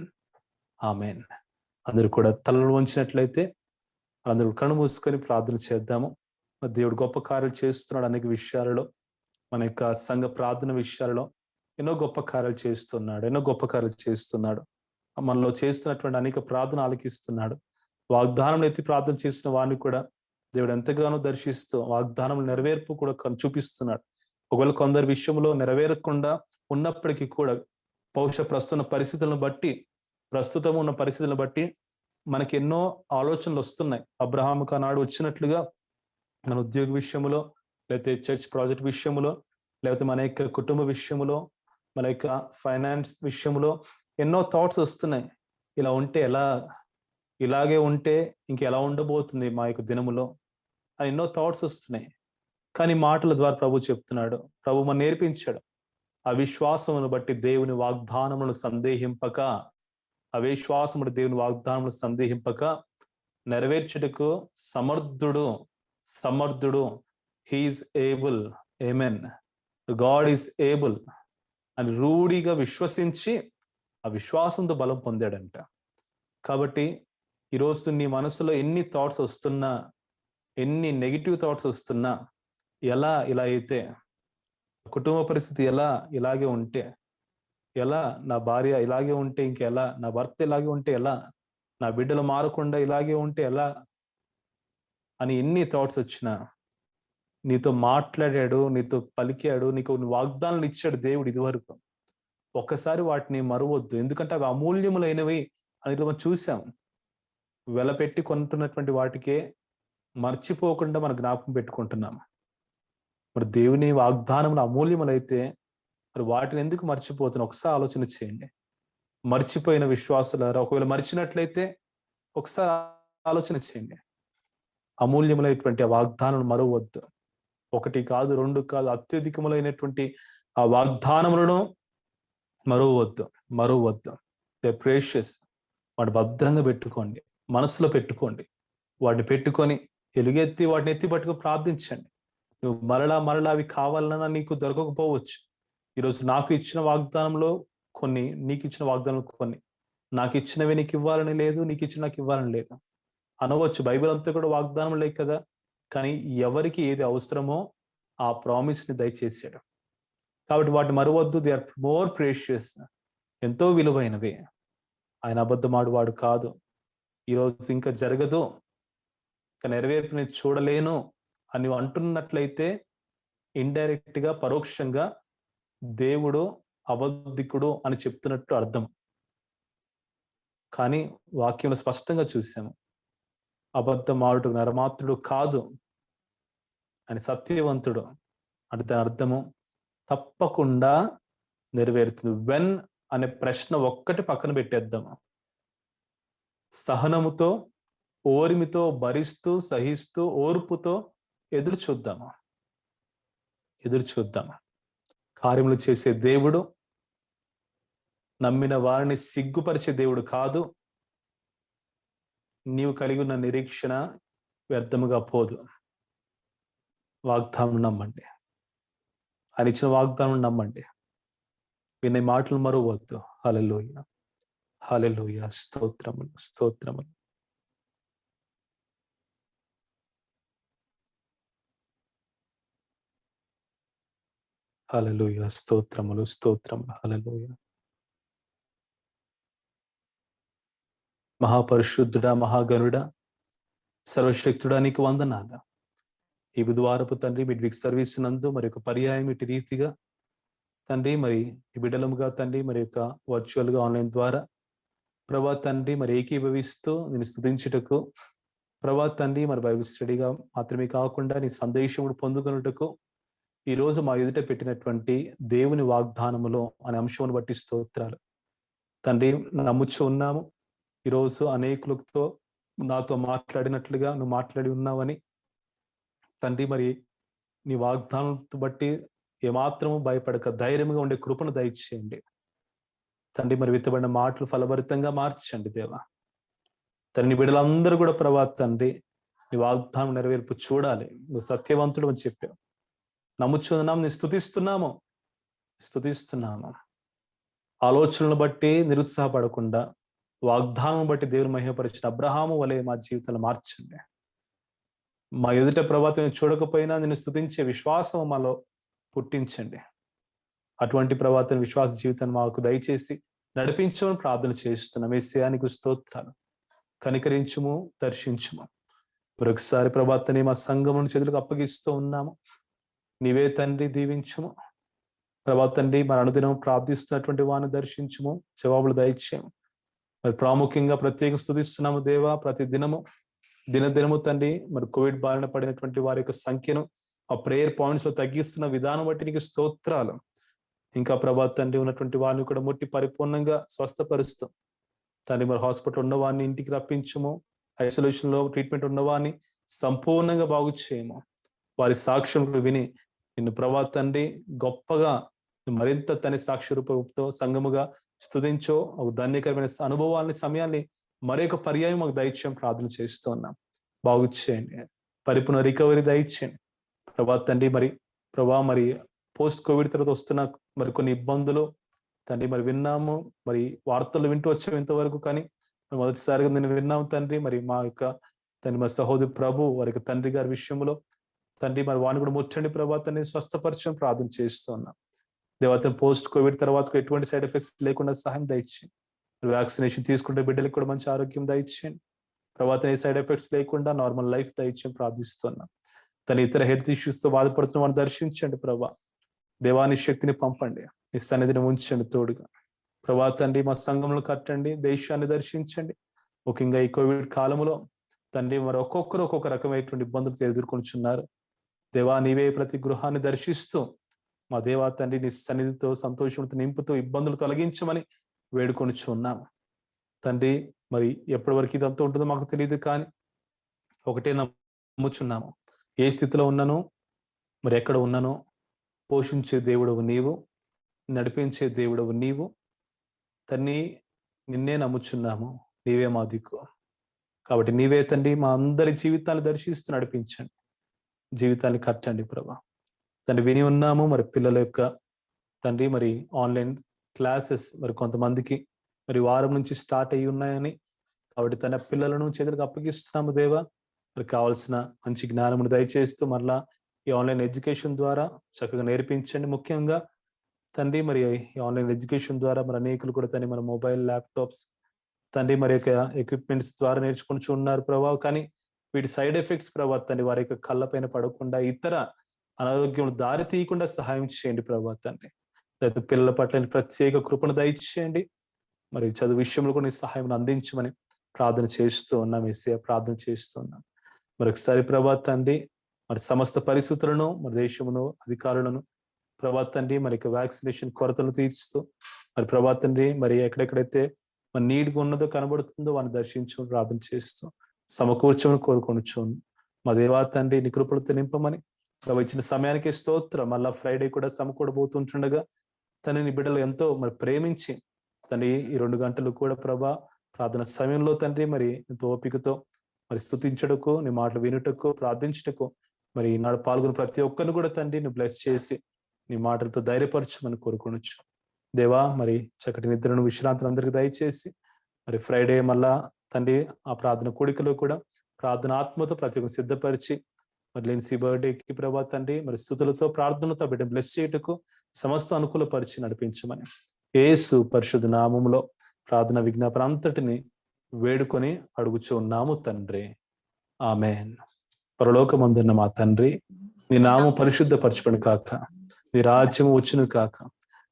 amen. అందరూ కూడా తలలు వంచినట్లయితే అందరూ కళ్ళు మూసుకొని ప్రార్థన చేద్దాము. దేవుడు గొప్ప కార్యాలు చేస్తున్నాడు అనేక విషయాలలో, మన యొక్క సంఘ ప్రార్థన విషయాలలో ఎన్నో గొప్ప కార్యాలు చేస్తున్నాడు, ఎన్నో గొప్ప కార్యాలు చేస్తున్నాడు. మనలో చేస్తున్నటువంటి అనేక ప్రార్థన ఆలకిస్తున్నాడు. వాగ్దానం ఎత్తి ప్రార్థన చేసిన వారిని కూడా దేవుడు ఎంతగానో దర్శిస్తూ వాగ్దానం నెరవేర్పు కూడా చూపిస్తున్నాడు. ఒకవేళ కొందరి విషయంలో నెరవేరకుండా ఉన్నప్పటికీ కూడా ప్రస్తుత పరిస్థితులను బట్టి, ప్రస్తుతం ఉన్న పరిస్థితులను బట్టి మనకి ఎన్నో ఆలోచనలు వస్తున్నాయి. అబ్రహాముకు ఆనాడు వచ్చినట్లుగా మన ఉద్యోగ విషయంలో, లేకపోతే చర్చ్ ప్రాజెక్ట్ విషయంలో, లేకపోతే మన యొక్క కుటుంబ విషయంలో, మన యొక్క ఫైనాన్స్ విషయంలో ఎన్నో థాట్స్ వస్తున్నాయి. ఇలా ఉంటే ఎలా, ఇలాగే ఉంటే ఇంకెలా ఉండబోతుంది మా యొక్క దినములో అని ఎన్నో థాట్స్ వస్తున్నాయి. కానీ మాటల ద్వారా ప్రభు చెప్తున్నాడు, ప్రభు మనం నేర్పించాడు, అవిశ్వాసమును బట్టి దేవుని వాగ్దానములను సందేహింపక, అవిశ్వాసముడు దేవుని వాగ్దానములను సందేహింపక నెరవేర్చుటకు సమర్థుడు. He is able. ఆమేన్. గాడ్ ఈస్ ఏబుల్ అని రూఢిగా విశ్వసించి ఆ విశ్వాసంతో బలం పొందాడంట. కాబట్టి ఈరోజు నీ మనసులో ఎన్ని థాట్స్ వస్తున్నా, ఎన్ని నెగిటివ్ థాట్స్ వస్తున్నా, ఇలా అయితే, కుటుంబ పరిస్థితి ఇలాగే ఉంటే ఎలా, నా భార్య ఇలాగే ఉంటే ఇంకెలా, నా భర్త ఇలాగే ఉంటే ఎలా, నా బిడ్డలు మారకుండా ఇలాగే ఉంటే ఎలా అని ఎన్ని థాట్స్ వచ్చినా, నీతో మాట్లాడాడు, నీతో పలికాడు, నీకు వాగ్దానాలు ఇచ్చాడు దేవుడు ఇదివరకు. ఒక్కసారి వాటిని మరువద్దు, ఎందుకంటే అవి అమూల్యములైనవి అని మనం చూసాం. వెలపెట్టి కొంటున్నటువంటి వాటికే మర్చిపోకుండా మనం జ్ఞాపకం పెట్టుకుంటున్నాం. మరి దేవుని వాగ్దానములు అమూల్యములైతే మరి వాటిని ఎందుకు మర్చిపోతున్నాం? ఒకసారి ఆలోచన చేయండి. మర్చిపోయిన విశ్వాసులారా, ఒకవేళ మర్చినట్లయితే ఒకసారి ఆలోచన చేయండి. అమూల్యములైనటువంటి ఆ వాగ్దానాలు మరువద్దు. 1 కాదు, 2 కాదు, అత్యధికములైనటువంటి ఆ వాగ్దానములను మరువద్దు. They precious. వాటి భద్రంగా పెట్టుకోండి, మనసులో పెట్టుకోండి. వాటిని పెట్టుకొని ఎలుగెత్తి వాటిని ఎత్తి పట్టుకు ప్రార్థించండి. నువ్వు మరలా అవి కావాలన్నా నీకు దొరకకపోవచ్చు. ఈరోజు నాకు ఇచ్చిన వాగ్దానంలో కొన్ని, నీకు ఇచ్చిన వాగ్దానంలో కొన్ని, నాకు ఇచ్చినవి నీకు ఇవ్వాలని లేదు, నీకు ఇచ్చిన నాకు ఇవ్వాలని లేదు అనవచ్చు. బైబిల్ అంతా కూడా వాగ్దానం లేక కదా. కానీ ఎవరికి ఏది అవసరమో ఆ ప్రామిస్ ని దయచేసాడు. కాబట్టి వాటిని మరవద్దు. They are more precious. ఎంతో విలువైనవి. ఆయన అబద్ధమాడువాడు కాదు. ఈరోజు ఇంకా జరగదు, ఇంకా నెరవేర్పు నేను చూడలేను అని అంటున్నట్లయితే ఇండైరెక్ట్ గా, పరోక్షంగా దేవుడు అబద్ధికుడు అని చెప్తున్నట్టు అర్థం. కానీ వాక్యంలో స్పష్టంగా చూసాము, అబద్ధమాడుట నరమాత్రుడు కాదు అని సత్యవంతుడు అంటే దాని అర్థము తప్పకుండా నెరవేరుతుంది. వెన్ అనే ప్రశ్న ఒక్కటి పక్కన పెట్టేద్దాము. సహనముతో, ఓర్మితో భరిస్తూ, సహిస్తూ, ఓర్పుతో ఎదురు చూద్దాము. కార్యములు చేసే దేవుడు నమ్మిన వారిని సిగ్గుపరిచే దేవుడు కాదు. నీవు కలిగి ఉన్న నిరీక్షణ వ్యర్థముగా పోదు. వాగ్దానం నమ్మండి, ఆయన ఇచ్చిన వాగ్దానం నమ్మండి. విన్న మాటలు మరువద్దు. హల్లెలూయా, హల్లెలూయా. స్తోత్రములు. హల్లెలూయా, స్తోత్రములు. హల్లెలూయా. మహాపరిశుద్ధుడా, మహాగణుడా, సర్వశక్తుడా, నీకు వందనాలు. ఈ బుధవారపు తండ్రి మిడ్విక్ సర్వీస్ నందు మరి ఒక పర్యాయం ఇటు రీతిగా తండ్రి మరి ఈ బిడ్డలముగా తండ్రి మరి యొక్క వర్చువల్ గా ఆన్లైన్ ద్వారా ప్రభా తండ్రి మరి ఏకీభవిస్తూ నేను స్తుతించుటకు, ప్రభా తండ్రి మరి బైబిల్ స్టడీగా మాత్రమే కాకుండా నీ సందేశముడు పొందుకొనుటకు ఈ రోజు మా ఎదుట పెట్టినటువంటి దేవుని వాగ్దానములో అనే అంశమును బట్టి స్తోత్రాలు తండ్రి. నమ్ముచు ఉన్నాము ఈరోజు అనేకులతో నాతో మాట్లాడినట్లుగా నువ్వు మాట్లాడి ఉన్నావని తండ్రి. మరి నీ వాగ్దానంతో బట్టి ఏమాత్రము భయపడక ధైర్యంగా ఉండే కృపను దయచేయండి తండ్రి. మరి విత్తబడిన మాటలు ఫలభరితంగా మార్చండి దేవా తండ్రి. బిడ్డలందరూ కూడా ప్రభా తండ్రి నీ వాగ్దానం నెరవేర్పు చూడాలి. నువ్వు సత్యవంతుడు అని చెప్పావు, నమ్ముచున్నాము, నీ స్తుతిస్తున్నాము. ఆలోచనలను బట్టి నిరుత్సాహపడకుండా వాగ్దానం బట్టి దేవుని మహిమపరిచిన అబ్రహాము వలె మా జీవితాలు మార్చండి. మా ఎదుట ప్రభాతం చూడకపోయినా నేను స్తుతించే విశ్వాసం మాలో పుట్టించండి. అటువంటి ప్రభాతం విశ్వాస జీవితాన్ని మాకు దయచేసి నడిపించమని ప్రార్థన చేస్తున్నాం. యేసయ్యానికి స్తోత్రాలు. కనికరించుము, దర్శించుము. మరొకసారి ప్రభాతని మా సంఘమును చేతులకు అప్పగిస్తూ ఉన్నాము. నీవే తండ్రి దీవించుము. ప్రభాతండి మన అనుదినం ప్రార్థిస్తున్నటువంటి వారిని దర్శించుము, జవాబులు దయచేయము. మరి ప్రాముఖ్యంగా ప్రత్యేక స్తుతిస్తున్నాము దేవా. ప్రతి దినము తండ్రి మరి కోవిడ్ బారిన పడినటువంటి వారి యొక్క సంఖ్యను ఆ ప్రేయర్ పాయింట్స్ లో తగ్గిస్తున్న విధానం బట్టి నీకు స్తోత్రాలు. ఇంకా ప్రభాత్ తండ్రి ఉన్నటువంటి వారిని కూడా ముట్టి పరిపూర్ణంగా స్వస్థపరుస్తూ తండ్రి మరి హాస్పిటల్ ఉన్న వారిని ఇంటికి రప్పించము. ఐసోలేషన్ లో ట్రీట్మెంట్ ఉన్న వారిని సంపూర్ణంగా బాగు చేయము. వారి సాక్ష్యం విని నిన్ను ప్రభాత్ తండ్రి గొప్పగా మరింత తన సాక్షి రూపంతో సంఘముగా స్తుతించో ఒక ధన్యకరమైన అనుభవాలని సమయాన్ని మరొక పర్యాయం మాకు దయచేయం ప్రార్థన చేస్తూ ఉన్నాం. బాగు చేయండి, పరిపూర్ణ రికవరీ దయచేయండి ప్రభాత్ తండ్రి. మరి పోస్ట్ కోవిడ్ తర్వాత వస్తున్న మరి కొన్ని ఇబ్బందులు తండ్రి మరి విన్నాము, మరి వార్తలు వింటూ వచ్చాము ఇంతవరకు. కానీ మొదటిసారిగా నేను విన్నాము తండ్రి. మరి మా యొక్క తండ్రి మా సహోదరి ప్రభు వారి తండ్రి గారి విషయంలో తండ్రి మరి వాడిని కూడా ముచ్చండి ప్రభాత్ తండ్రి స్వస్థపరిచయం ప్రార్థన చేస్తూ ఉన్నాం. దేవతను పోస్ట్ కోవిడ్ తర్వాత ఎటువంటి సైడ్ ఎఫెక్ట్స్ లేకుండా సహాయం దయచేయండి. వ్యాక్సినేషన్ తీసుకుంటే బిడ్డలకు కూడా మంచి ఆరోగ్యం దయచేయండి ప్రభాతం. ఏ సైడ్ ఎఫెక్ట్స్ లేకుండా నార్మల్ లైఫ్ దయచేయం ప్రార్థిస్తున్నాం. తన ఇతర హెల్త్ ఇష్యూస్ తో బాధపడుతున్న వాడిని దర్శించండి ప్రభా. దేవాని శక్తిని పంపండి, ఈ సన్నిధిని ఉంచండి తోడుగా ప్రభాతండి. మా సంఘంలో కట్టండి, దేశాన్ని దర్శించండి. ముఖ్యంగా ఈ కోవిడ్ కాలంలో తండ్రి మరి ఒక్కొక్కరు ఒక్కొక్క రకమైనటువంటి ఇబ్బందులతో ఎదుర్కొంటున్నారు దేవా. నీవే ప్రతి గృహాన్ని దర్శిస్తూ మా దేవా తండ్రి నీ సన్నిధితో సంతోషంతో నింపుతూ ఇబ్బందులు తొలగించమని వేడుకొనిచ్చు ఉన్నాము తండ్రి. మరి ఎప్పటి వరకు ఇదంతా ఉంటుందో మాకు తెలియదు, కానీ ఒకటే నమ్ముచున్నాము, ఏ స్థితిలో ఉన్నానో మరి ఎక్కడ ఉన్నానో పోషించే దేవుడవు నీవు, నడిపించే దేవుడవు నీవు తండ్రి. నిన్నే నమ్ముచున్నాము, నీవే మా దిక్కు. కాబట్టి నీవే తండ్రి మా అందరి జీవితాన్ని దర్శిస్తూ నడిపించండి, జీవితాన్ని కట్టండి ప్రభా తండ్రి. విని ఉన్నాము మరి పిల్లల యొక్క తండ్రి మరి ఆన్లైన్ క్లాసెస్ మరి కొంతమందికి మరి వారం నుంచి స్టార్ట్ అయ్యి ఉన్నాయని, కాబట్టి తన పిల్లలను చేతులకు అప్పగిస్తున్నాము దేవా. మరి కావాల్సిన మంచి జ్ఞానమును దయచేస్తూ మరలా ఈ ఆన్లైన్ ఎడ్యుకేషన్ ద్వారా చక్కగా నేర్పించండి. ముఖ్యంగా తండ్రి మరి ఈ ఆన్లైన్ ఎడ్యుకేషన్ ద్వారా మరి అనేకులు కూడా తండ్రి మన మొబైల్ ల్యాప్టాప్స్ తండ్రి మరి యొక్క ఎక్విప్మెంట్స్ ద్వారా నేర్చుకుంటూ ఉన్నారు ప్రభావ. కానీ వీటి సైడ్ ఎఫెక్ట్స్ ప్రభావ తండ్రి వారి యొక్క కళ్ళ పైన పడకుండా ఇతర అనారోగ్యం దారి తీయకుండా సహాయం చేయండి ప్రభావ తండ్రి. పిల్లల పట్ల ప్రత్యేక కృపను దయచేయండి. మరి చదువు విషయంలో కూడా సహాయం అందించమని ప్రార్థన చేస్తూ ఉన్నాం యేసయ్య, ప్రార్థన చేస్తూ ఉన్నాం. మరొకసారి ప్రభా తండ్రి మరి సమస్త పరిస్థితులను మరి దేశమును అధికారులను ప్రభా తండ్రి మరి వ్యాక్సినేషన్ కొరతలు తీర్చుతూ మరి ప్రభా తండ్రి మరి ఎక్కడెక్కడైతే మరి నీడ్గా ఉన్నదో కనబడుతుందో వారిని దర్శించు ప్రార్థన చేస్తూ సమకూర్చమని కోరుకొనిచ్చు. మా దేవా తండ్రి నీ కృపలతో నింపమని ప్రభు ఇచ్చిన సమయానికి స్తోత్రం. మళ్ళా ఫ్రైడే కూడా సమకూడబోతుంటుండగా తనని నీ బిడ్డలు ఎంతో మరి ప్రేమించి తండ్రి ఈ 2 గంటలు కూడా ప్రభా ప్రార్థన సమయంలో తండ్రి మరి ఎంతో ఓపికతో మరి స్తుతించటకు, నీ మాటలు వినుటకు, ప్రార్థించటకు మరి ఈనాడు పాల్గొని ప్రతి ఒక్కరిని కూడా తండ్రి నువ్వు బ్లెస్ చేసి నీ మాటలతో ధైర్యపరచమని కోరుకోవచ్చు దేవా. మరి చక్కటి నిద్రను విశ్రాంతిని అందరికీ దయచేసి మరి ఫ్రైడే మళ్ళా తండ్రి ఆ ప్రార్థన కూడికలో కూడా ప్రార్థన ఆత్మతో ప్రతి ఒక్కరు సిద్ధపరిచి మరి లెన్సీ బర్త్డేకి ప్రభా తండ్రి మరి స్తుతులతో ప్రార్థనతో బిడ్డ బ్లెస్ చేయటకు సమస్త అనుకూలపరిచి నడిపించమని యేసు పరిశుద్ధ నామములో ప్రార్థన విజ్ఞాపన అంతటిని వేడుకొని అడుగుచూ ఉన్నాము తండ్రి, ఆమేన్. పరలోకమందున్న మా తండ్రి, నీ నామం పరిశుద్ధపరచబడును కాక, నీ రాజ్యము వచ్చును కాక,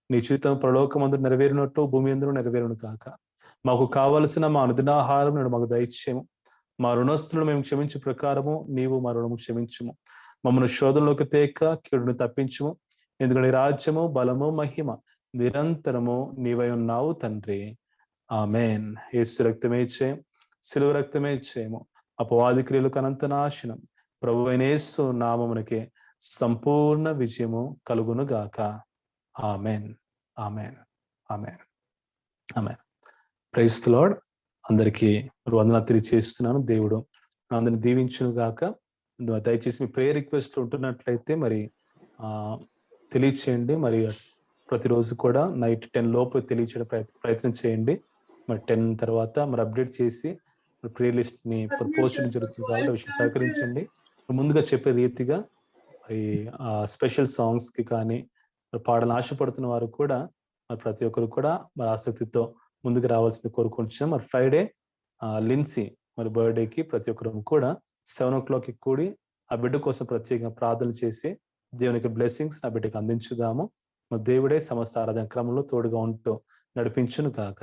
నీ చిత్తం పరలోకమందు నెరవేరినట్టు భూమి యందును నెరవేరును కాక. మాకు కావలసిన మా అనుదినాహారం నేడు మాకు దయచేయము. మా రుణస్తులను మేము క్షమించే ప్రకారము నీవు మా రుణము క్షమించుము. మమ్మల్ని శోధనలోకి తేక కీడును తప్పించుము. ఎందుకంటే రాజ్యము, బలము, మహిమ నిరంతరము నీవై ఉన్నావు తండ్రి, ఆమేన్. యేసు రక్తమే చేయం, శిలువ రక్తమే చేయము, అపవాది క్రియలకు అనంత నాశనం. ప్రభువైన యేసు నామమునకే సంపూర్ణ విజయము కలుగును గాక. ఆమేన్, ఆమేన్, ఆమేన్, ఆమేన్. Praise the Lord. అందరికీ వందనాలు తెలియజేస్తున్నాను. దేవుడు అందరిని దీవించును గాక. దయచేసి మీ ప్రేయర్ రిక్వెస్ట్ ఉంటున్నట్లయితే మరి తెలియచేయండి. ప్రతిరోజు కూడా నైట్ 10 లోపు తెలియచేయడం ప్రయత్నం చేయండి. మరి 10 తర్వాత మరి అప్డేట్ చేసి ప్రేయర్ లిస్ట్ ని పోస్ట్ చేయడం జరుగుతుంది కాబట్టి ఆ విషయం సహకరించండి. ముందుగా చెప్పే రీతిగా మరి స్పెషల్ సాంగ్స్ కి కానీ మరి పాడాలని ఆశపడుతున్న వారు కూడా మరి ప్రతి ఒక్కరు కూడా మరి ఆసక్తితో ముందుకు రావాల్సింది కోరుకుంటున్నాం. మరి ఫ్రైడే లిన్సీ మరి బర్త్డేకి ప్రతి ఒక్కరు కూడా 7 o'clock కూడి ఆ బిడ్డ కోసం ప్రత్యేకంగా ప్రార్థన చేసి దేవునికి బ్లెస్సింగ్స్ ఆ బిడ్డకి అందించుదాము. మరి దేవుడే సమస్త ఆరాధన క్రమంలో తోడుగా ఉంటూ నడిపించును కాక.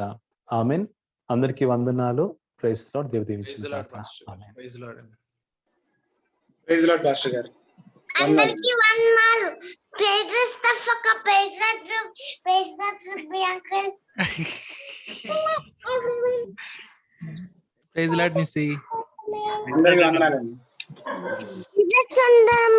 ఆమెన్. అందరికీ వందనాలు. Praise Lord. దేవుడు దీవించును కాక. ఆమేన్. Praise Lord. Praise Lord pastor గారు. అందరికీ వందనాలు. Praise Mustafa, praise uncle. Praise Lord Nissi. అందరికీ వందనాలండి. సుందరం